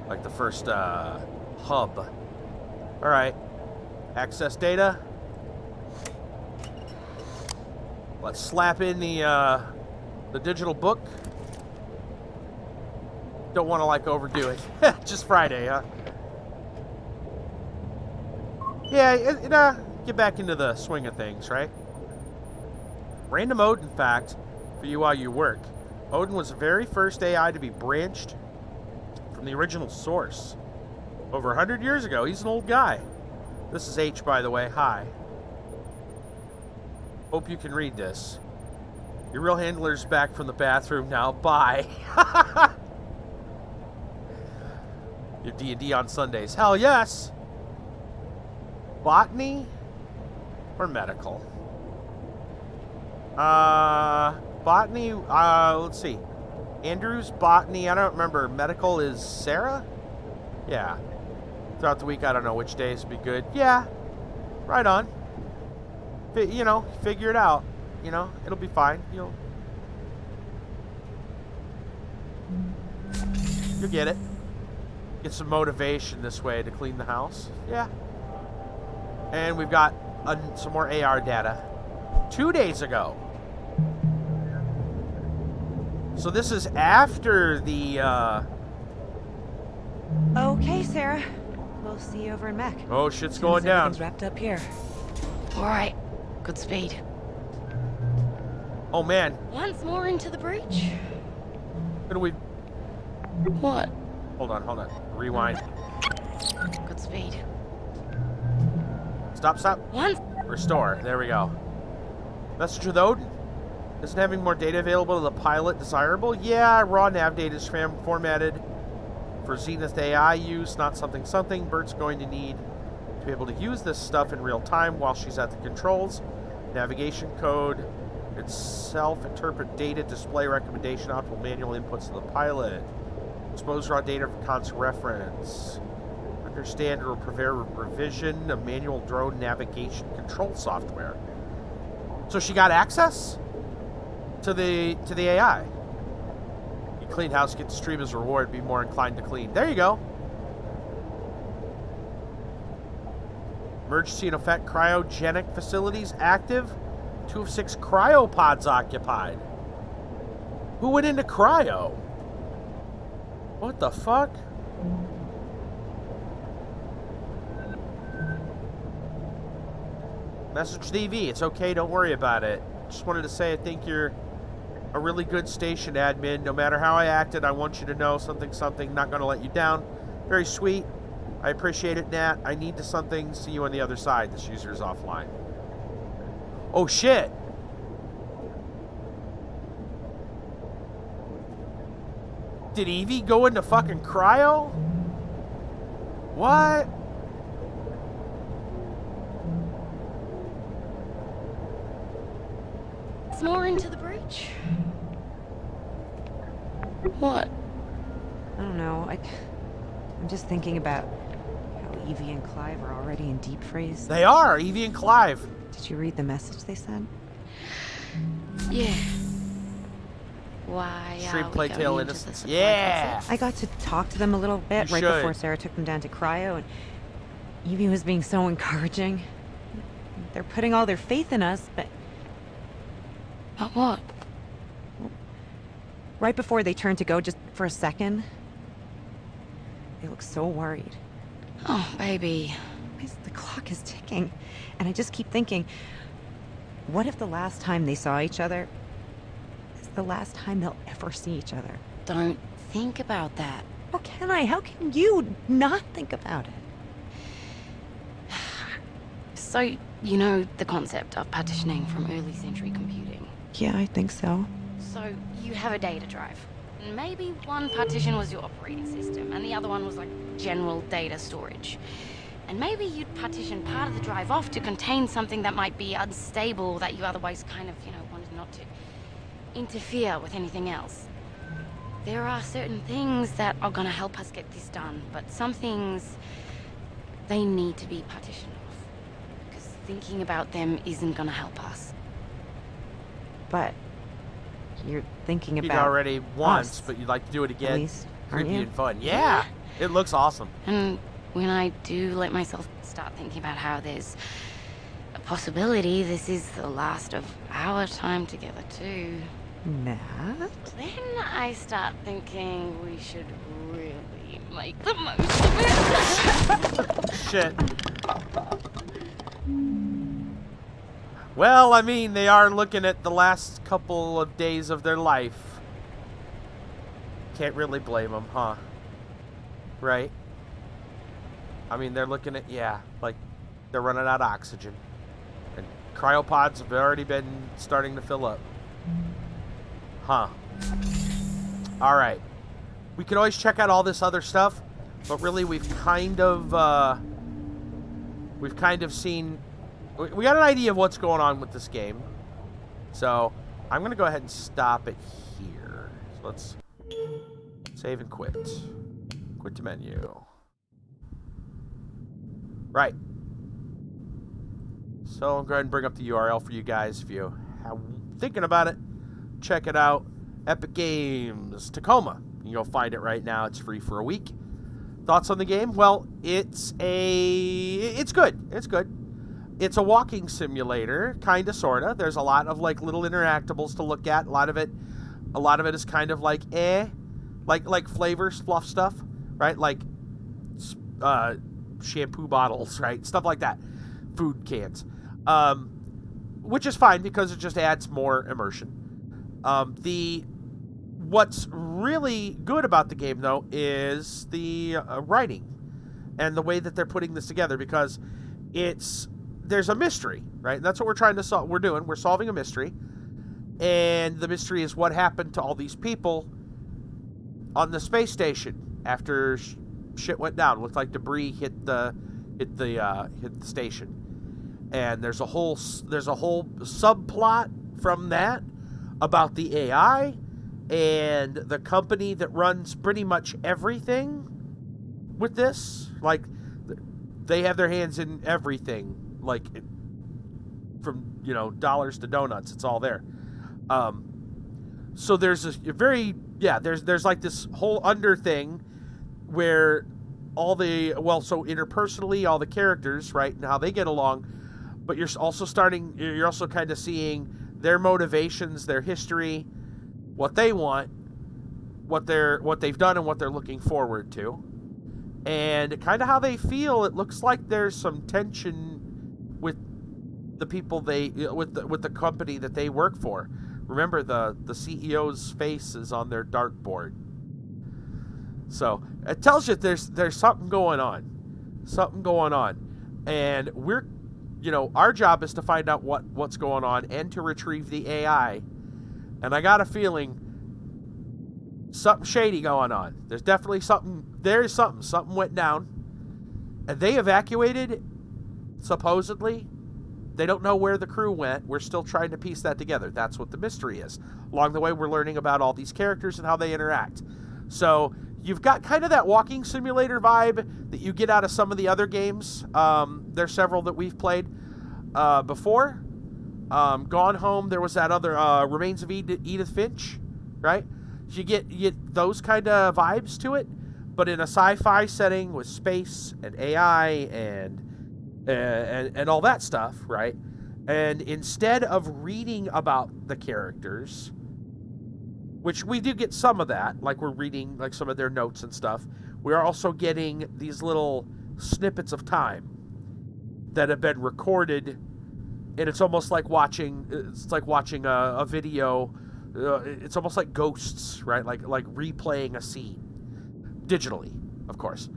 Like the first hub. All right, access data. Let's slap in the digital book. Don't want to like overdo it. Just Friday, huh? Yeah, get back into the swing of things, right? Random Odin fact for you while you work. Odin was the very first AI to be branched from the original source. Over 100 years ago. He's an old guy. This is H, by the way. Hi. Hope you can read this. Your real handler's back from the bathroom now. Bye. Your D&D on Sundays. Hell yes. Botany or medical? Botany, let's see. Andrew's botany, I don't remember. Medical is Sarah? Yeah. Throughout the week, I don't know which days would be good. Yeah. Right on. You know, figure it out. You know, it'll be fine. You'll get it. Get some motivation this way to clean the house. Yeah. And we've got some more AR data. 2 days ago. So this is after the, Okay, Sarah. We'll see you over in Mech. Oh, shit's going down. Everything's wrapped up here. All right. Good speed. Oh, man. Once more into the breach. What do we... What? Hold on. Rewind. Good speed. Stop. Once. Restore. There we go. Message with Odin. Isn't having more data available to the pilot desirable? Yeah, raw nav data is formatted for Zenith AI use, not something. Bert's going to need to be able to use this stuff in real time while she's at the controls. Navigation code itself, interpret data, display recommendation, optimal manual inputs to the pilot. Expose raw data for constant reference. Understand or prepare revision of manual drone navigation control software. So she got access to the AI. You clean house, get to stream as a reward, be more inclined to clean. There you go. Emergency in effect, cryogenic facilities active. 2 of 6 cryopods occupied. Who went into cryo? What the fuck? Message the EV. It's okay, don't worry about it. Just wanted to say I think you're a really good station admin. No matter how I acted, I want you to know something, not gonna let you down. Very sweet. I appreciate it, Nat. I need to something. See you on the other side. This user is offline. Oh, shit. Did Evie go into fucking cryo? What? It's more into the breach. What? I don't know. I'm just thinking about how Evie and Clive are already in deep freeze. They are, Evie and Clive. Did you read the message they sent? Yeah. Why Stream are we Playtale going into Innocence. the Yeah. I got to talk to them a little bit You right should. before Sarah took them down to cryo, and Evie was being so encouraging. They're putting all their faith in us, but But what? right before they turned to go, just for a second, they looked so worried. Oh, baby. thinking, and I just keep thinking, what if the last time they saw each other is the last time they'll ever see each other? Don't think about that. How can I? How can you not think about it? So, you know the concept of partitioning from early century computing? Yeah, I think so. So, you have a data drive. Maybe one partition was your operating system, and the other one was like general data storage. And maybe you'd partition part of the drive off to contain something that might be unstable that you otherwise kind of, wanted not to interfere with anything else. There are certain things that are gonna help us get this done, but some things, they need to be partitioned off. Because thinking about them isn't gonna help us. But you're thinking You'd about already once, us, but you'd like to do it again. at least, aren't Creepy you? and fun. Yeah, it looks awesome. And when I do let myself start thinking about how there's a possibility this is the last of our time together too, Matt? then I start thinking we should really make the most of it. Shit. Well, I mean, they are looking at the last couple of days of their life. Can't really blame them, huh? Right? I mean, they're looking at, yeah, like, they're running out of oxygen. And cryopods have already been starting to fill up. Huh. Alright. We could always check out all this other stuff, but really we've kind of seen... We got an idea of what's going on with this game. So, I'm going to go ahead and stop it here. So let's save and quit. Quit to menu. Right. So, I'll go ahead and bring up the URL for you guys if you are thinking about it. Check it out. Epic Games Tacoma. You can go find it right now. It's free for a week. Thoughts on the game? Well, it's good. It's good. It's a walking simulator, kind of, sort of. There's a lot of, like, little interactables to look at. A lot of it is kind of like, like flavors, fluff stuff, right? Like, shampoo bottles, right? Stuff like that. Food cans. Which is fine because it just adds more immersion. What's really good about the game, though, is the writing and the way that they're putting this together, because there's a mystery, right? And that's what we're trying to solve. We're solving a mystery, and the mystery is what happened to all these people on the space station after shit went down. It looked like debris hit the station, and there's a whole subplot from that about the AI and the company that runs pretty much everything with this. Like, they have their hands in everything, like, from, dollars to donuts. It's all there. So there's there's like this whole under thing where so interpersonally, all the characters, right, and how they get along, but you're also kind of seeing their motivations, their history, what they want, what they've done, and what they're looking forward to, and kind of how they feel. It looks like there's some tension with the people with the company that they work for. Remember, the CEO's face is on their dartboard, so it tells you there's something going on, and we're. Our job is to find out what's going on and to retrieve the AI. And I got a feeling something shady going on. There's definitely something. Something went down. And they evacuated, supposedly. They don't know where the crew went. We're still trying to piece that together. That's what the mystery is. Along the way, we're learning about all these characters and how they interact. So you've got kind of that walking simulator vibe that you get out of some of the other games. There's several that we've played before. Gone Home, there was that other Remains of Edith Finch, right? You get those kind of vibes to it, but in a sci-fi setting with space and AI and all that stuff, right? And instead of reading about the characters, which we do get some of that, like we're reading like some of their notes and stuff, we are also getting these little snippets of time that have been recorded, and it's almost like watching a video. It's almost like ghosts, right? Like replaying a scene digitally, of course,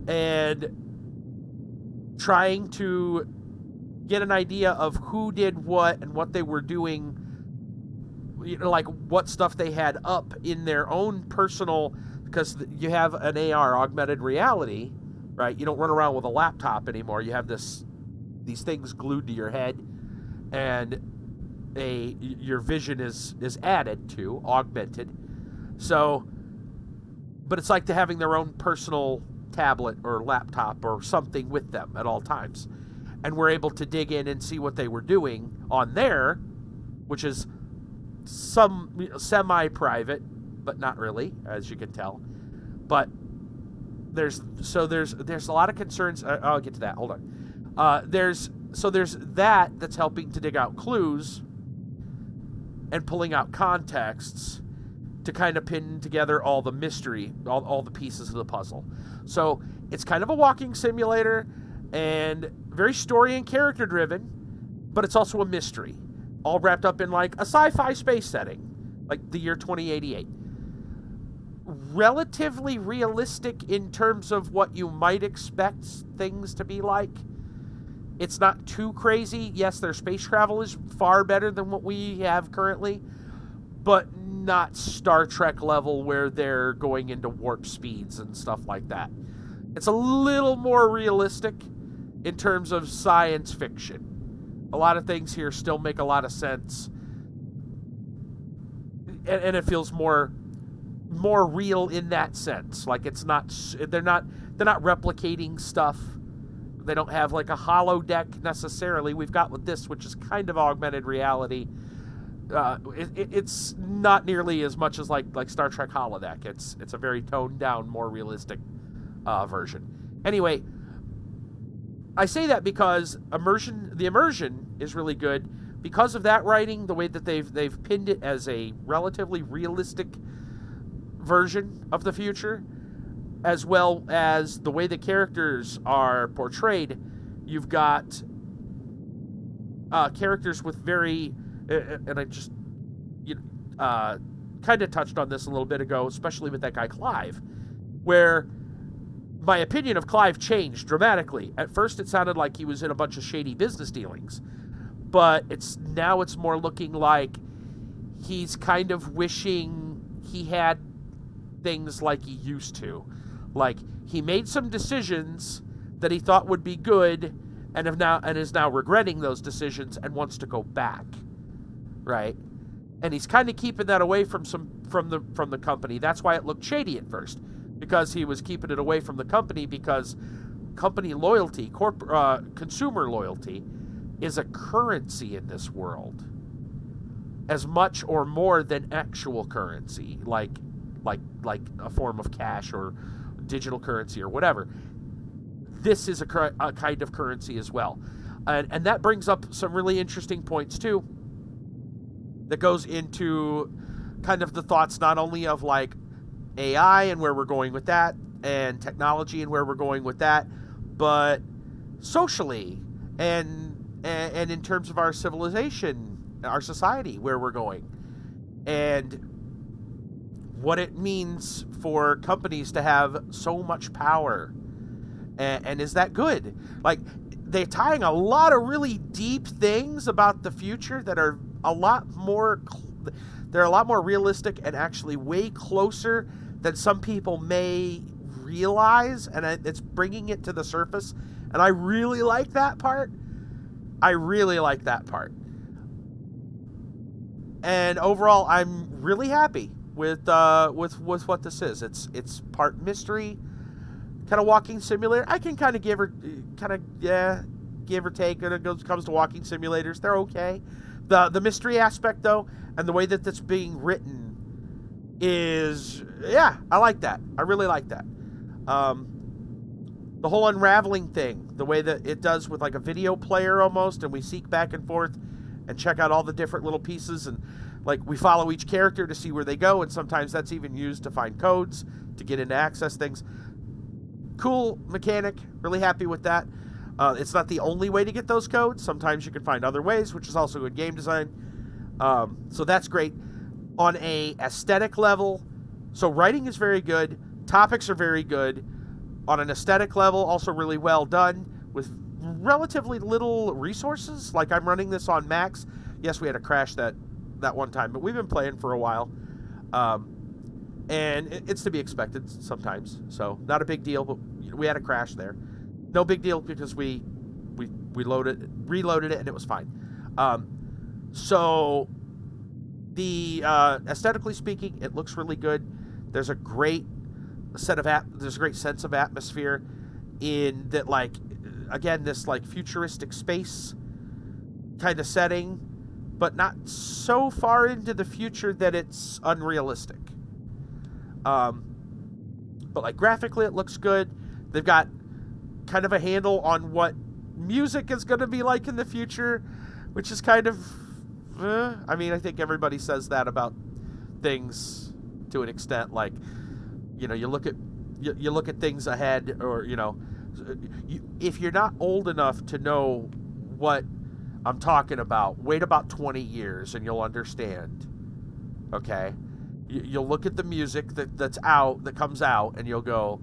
and trying to get an idea of who did what and what they were doing, like what stuff they had up in their own personal, because you have an AR, augmented reality, right? You don't run around with a laptop anymore. You have these things glued to your head, and your vision is added to, augmented. So, but it's like to having their own personal tablet or laptop or something with them at all times. And we're able to dig in and see what they were doing on there, which is some semi-private, but not really, as you can tell. But there's a lot of concerns. I'll get to that. Hold on. There's that's helping to dig out clues and pulling out contexts to kind of pin together all the mystery, all the pieces of the puzzle. So it's kind of a walking simulator and very story and character driven, but it's also a mystery, all wrapped up in like a sci-fi space setting, like the year 2088. Relatively realistic in terms of what you might expect things to be like. It's not too crazy. Yes, their space travel is far better than what we have currently, but not Star Trek level where they're going into warp speeds and stuff like that. It's a little more realistic in terms of science fiction. A lot of things here still make a lot of sense, and it feels more real in that sense. Like they're not replicating stuff. They don't have like a holodeck necessarily. We've got with this, which is kind of augmented reality. It's not nearly as much as like Star Trek holodeck. It's a very toned down, more realistic version. Anyway, I say that because the immersion is really good because of that writing, the way that they've pinned it as a relatively realistic version of the future, as well as the way the characters are portrayed. You've got characters with very, and I just kind of touched on this a little bit ago, especially with that guy Clive, where my opinion of Clive changed dramatically. At first, it sounded like he was in a bunch of shady business dealings, but it's more looking like he's kind of wishing he had things like he used to. Like, he made some decisions that he thought would be good, and is now regretting those decisions and wants to go back, right? And he's kind of keeping that away from the company. That's why it looked shady at first, because he was keeping it away from the company, because company loyalty, consumer loyalty, is a currency in this world, as much or more than actual currency, like a form of cash or digital currency or whatever. This is a kind of currency as well, and that brings up some really interesting points too. That goes into kind of the thoughts not only of like AI and where we're going with that, and technology and where we're going with that, but socially and in terms of our civilization, our society, where we're going, and what it means for companies to have so much power. And is that good? Like, they're tying a lot of really deep things about the future that are a lot more realistic and actually way closer than some people may realize, and it's bringing it to the surface, and I really like that part. And overall, I'm really happy with what this is. It's part mystery, kind of walking simulator. I can kind of give or take when it comes to walking simulators. They're okay. The mystery aspect though, and the way that that's being written is, I like that. I really like that. The whole unraveling thing, the way that it does with like a video player almost, and we seek back and forth and check out all the different little pieces, and like we follow each character to see where they go, and sometimes that's even used to find codes to get in to access things. Cool mechanic, really happy with that. It's not the only way to get those codes. Sometimes you can find other ways, which is also good game design. So that's great. On a aesthetic level, so writing is very good. Topics are very good. On an aesthetic level, also really well done with relatively little resources. Like, I'm running this on max. Yes, we had a crash that one time, but we've been playing for a while. And it's to be expected sometimes. So not a big deal, but we had a crash there. No big deal because we reloaded it and it was fine. So the aesthetically speaking, it looks really good. There's a great sense of atmosphere in that, like, again, this like futuristic space kind of setting, but not so far into the future that it's unrealistic. But like graphically, it looks good. They've got kind of a handle on what music is going to be like in the future, which is kind of, I mean, I think everybody says that about things to an extent. Like, you know, you look at things ahead, or, you know, if you're not old enough to know what I'm talking about, wait about 20 years and you'll understand. Okay? You'll look at the music that comes out, and you'll go,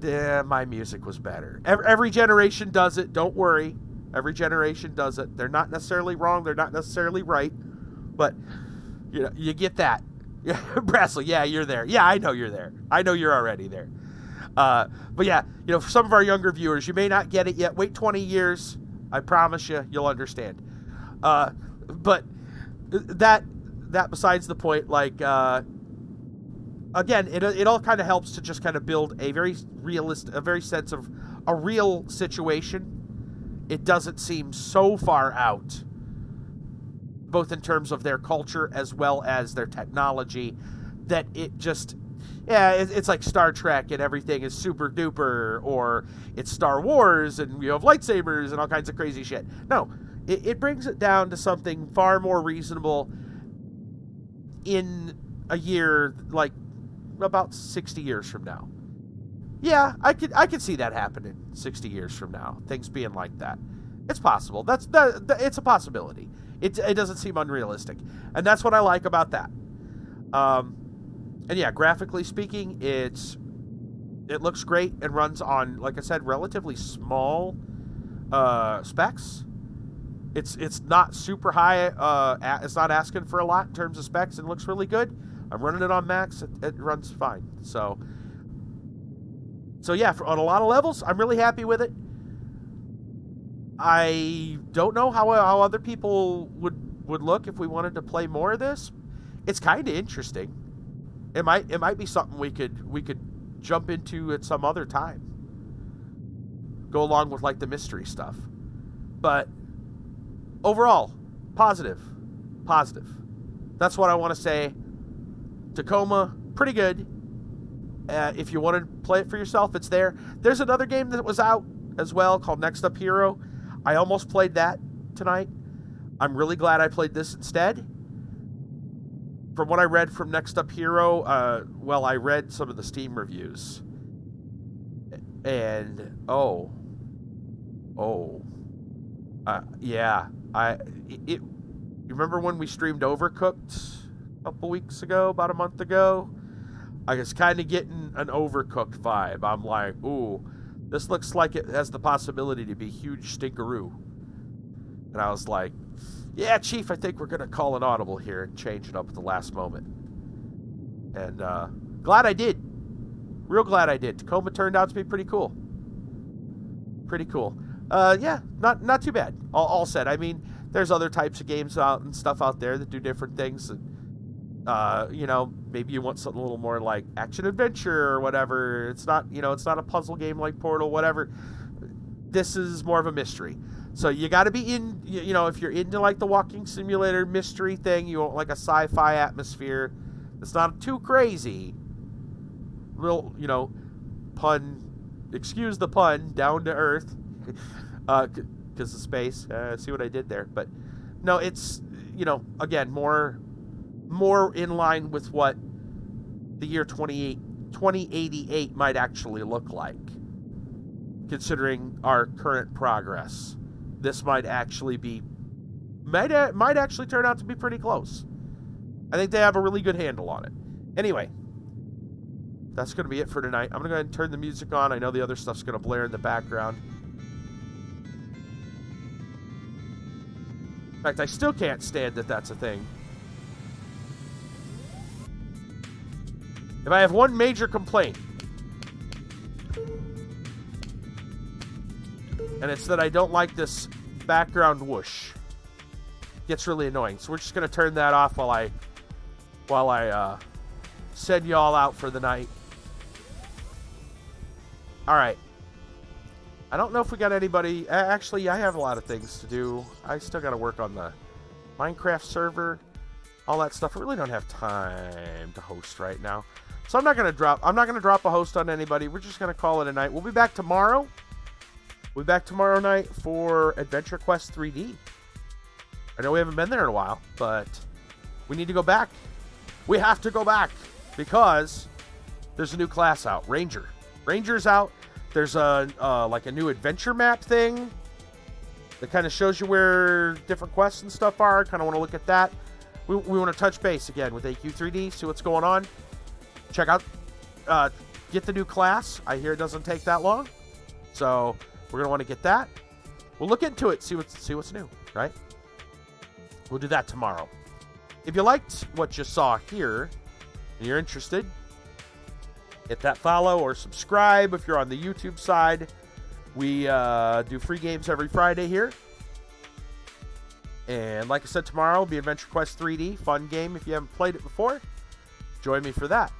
my music was better. Every generation does it. Don't worry. Every generation does it. They're not necessarily wrong. They're not necessarily right. But, you know, you get that. Brassley, yeah, you're there. Yeah, I know you're there. I know you're already there. But yeah, you know, for some of our younger viewers, you may not get it yet. Wait 20 years. I promise you'll understand. But that besides the point, like, again, it all kind of helps to just kind of build a very sense of a real situation. It doesn't seem so far out, both in terms of their culture as well as their technology, that it just, it's like Star Trek and everything is super duper, or it's Star Wars and you have lightsabers and all kinds of crazy shit. No, it brings it down to something far more reasonable in a year, like about 60 years from now. Yeah, I could see that happening 60 years from now. Things being like that. It's possible. It's a possibility. It doesn't seem unrealistic. And that's what I like about that. And yeah, graphically speaking, it looks great and runs on, like I said, relatively small specs. It's not super high. It's not asking for a lot in terms of specs. It looks really good. I'm running it on max. It runs fine. So yeah, on a lot of levels, I'm really happy with it. I don't know how other people would look if we wanted to play more of this. It's kind of interesting. It might be something we could jump into at some other time. Go along with like the mystery stuff. But overall, positive. That's what I want to say. Tacoma, pretty good. If you want to play it for yourself, it's there. There's another game that was out as well called Next Up Hero. I almost played that tonight. I'm really glad I played this instead. From what I read from Next Up Hero, I read some of the Steam reviews. And, you remember when we streamed Overcooked a couple weeks ago, about a month ago? I was kind of getting an Overcooked vibe. I'm like, ooh, this looks like it has the possibility to be huge stinkeroo. And I was like, yeah, Chief, I think we're going to call an audible here and change it up at the last moment. And glad I did. Real glad I did. Tacoma turned out to be pretty cool. Yeah, not too bad. All said. I mean, there's other types of games out and stuff out there that do different things. And, maybe you want something a little more like action-adventure or whatever. It's not a puzzle game like Portal, whatever. This is more of a mystery. So you got to be in, if you're into like the walking simulator mystery thing, you want like a sci-fi atmosphere. It's not too crazy. Real, excuse the pun, down to earth. Because of space. See what I did there. But no, it's, again, more in line with what the year 2088 might actually look like. considering our current progress. This might actually might actually turn out to be pretty close. I think they have a really good handle on it. Anyway, that's going to be it for tonight. I'm going to go ahead and turn the music on. I know the other stuff's going to blare in the background. In fact, I still can't stand that that's a thing. If I have one major complaint, and it's that I don't like this background whoosh. It gets really annoying. So we're just going to turn that off while I send you all out for the night. All right. I don't know if we got anybody. Actually, I have a lot of things to do. I still got to work on the Minecraft server, all that stuff. I really don't have time to host right now. So I'm not going to drop a host on anybody. We're just going to call it a night. We'll be back tomorrow. We'll be back tomorrow night for Adventure Quest 3D. I know we haven't been there in a while, but we need to go back. We have to go back because there's a new class out, Ranger. Ranger's out. There's a like a new adventure map thing that kind of shows you where different quests and stuff are. Kind of want to look at that. We want to touch base again with AQ3D, see what's going on. Check out, get the new class. I hear it doesn't take that long, so we're gonna want to get that. We'll look into it, see what's new, right? We'll do that tomorrow. If you liked what you saw here and you're interested, hit that follow or subscribe if you're on the YouTube side. We do free games every Friday here. And like I said, tomorrow will be Adventure Quest 3D. Fun game if you haven't played it before. Join me for that.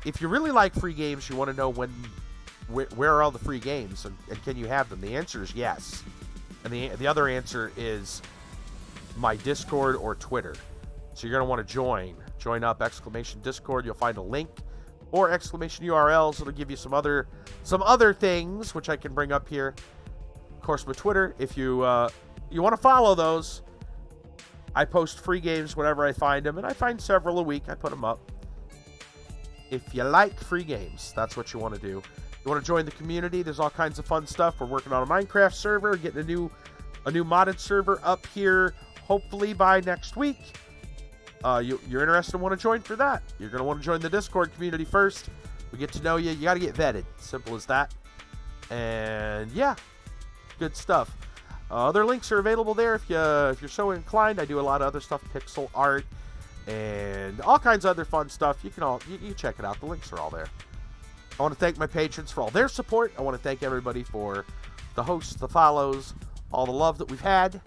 If you really like free games, you want to know where are all the free games and can you have them? The answer is yes. And the other answer is my Discord or Twitter. So you're going to want to join up, !Discord. You'll find a link or ! URLs. It'll give you some other things which I can bring up here. Of course, with Twitter, if you want to follow those, I post free games whenever I find them, and I find several a week. I put them up. If you like free games, that's what you want to do. You want to join the community? There's all kinds of fun stuff. We're working on a Minecraft server, getting a new modded server up here, hopefully by next week. You're interested and want to join for that. You're going to want to join the Discord community first. We get to know you. You got to get vetted. Simple as that. And yeah, good stuff. Other links are available there if you're so inclined. I do a lot of other stuff, pixel art, and all kinds of other fun stuff. You check it out. The links are all there. I want to thank my patrons for all their support. I want to thank everybody for the hosts, the follows, all the love that we've had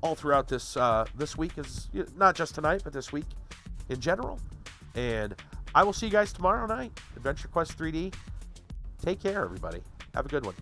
all throughout this week, is not just tonight, but this week in general. And I will see you guys tomorrow night, Adventure Quest 3D. Take care, everybody. Have a good one.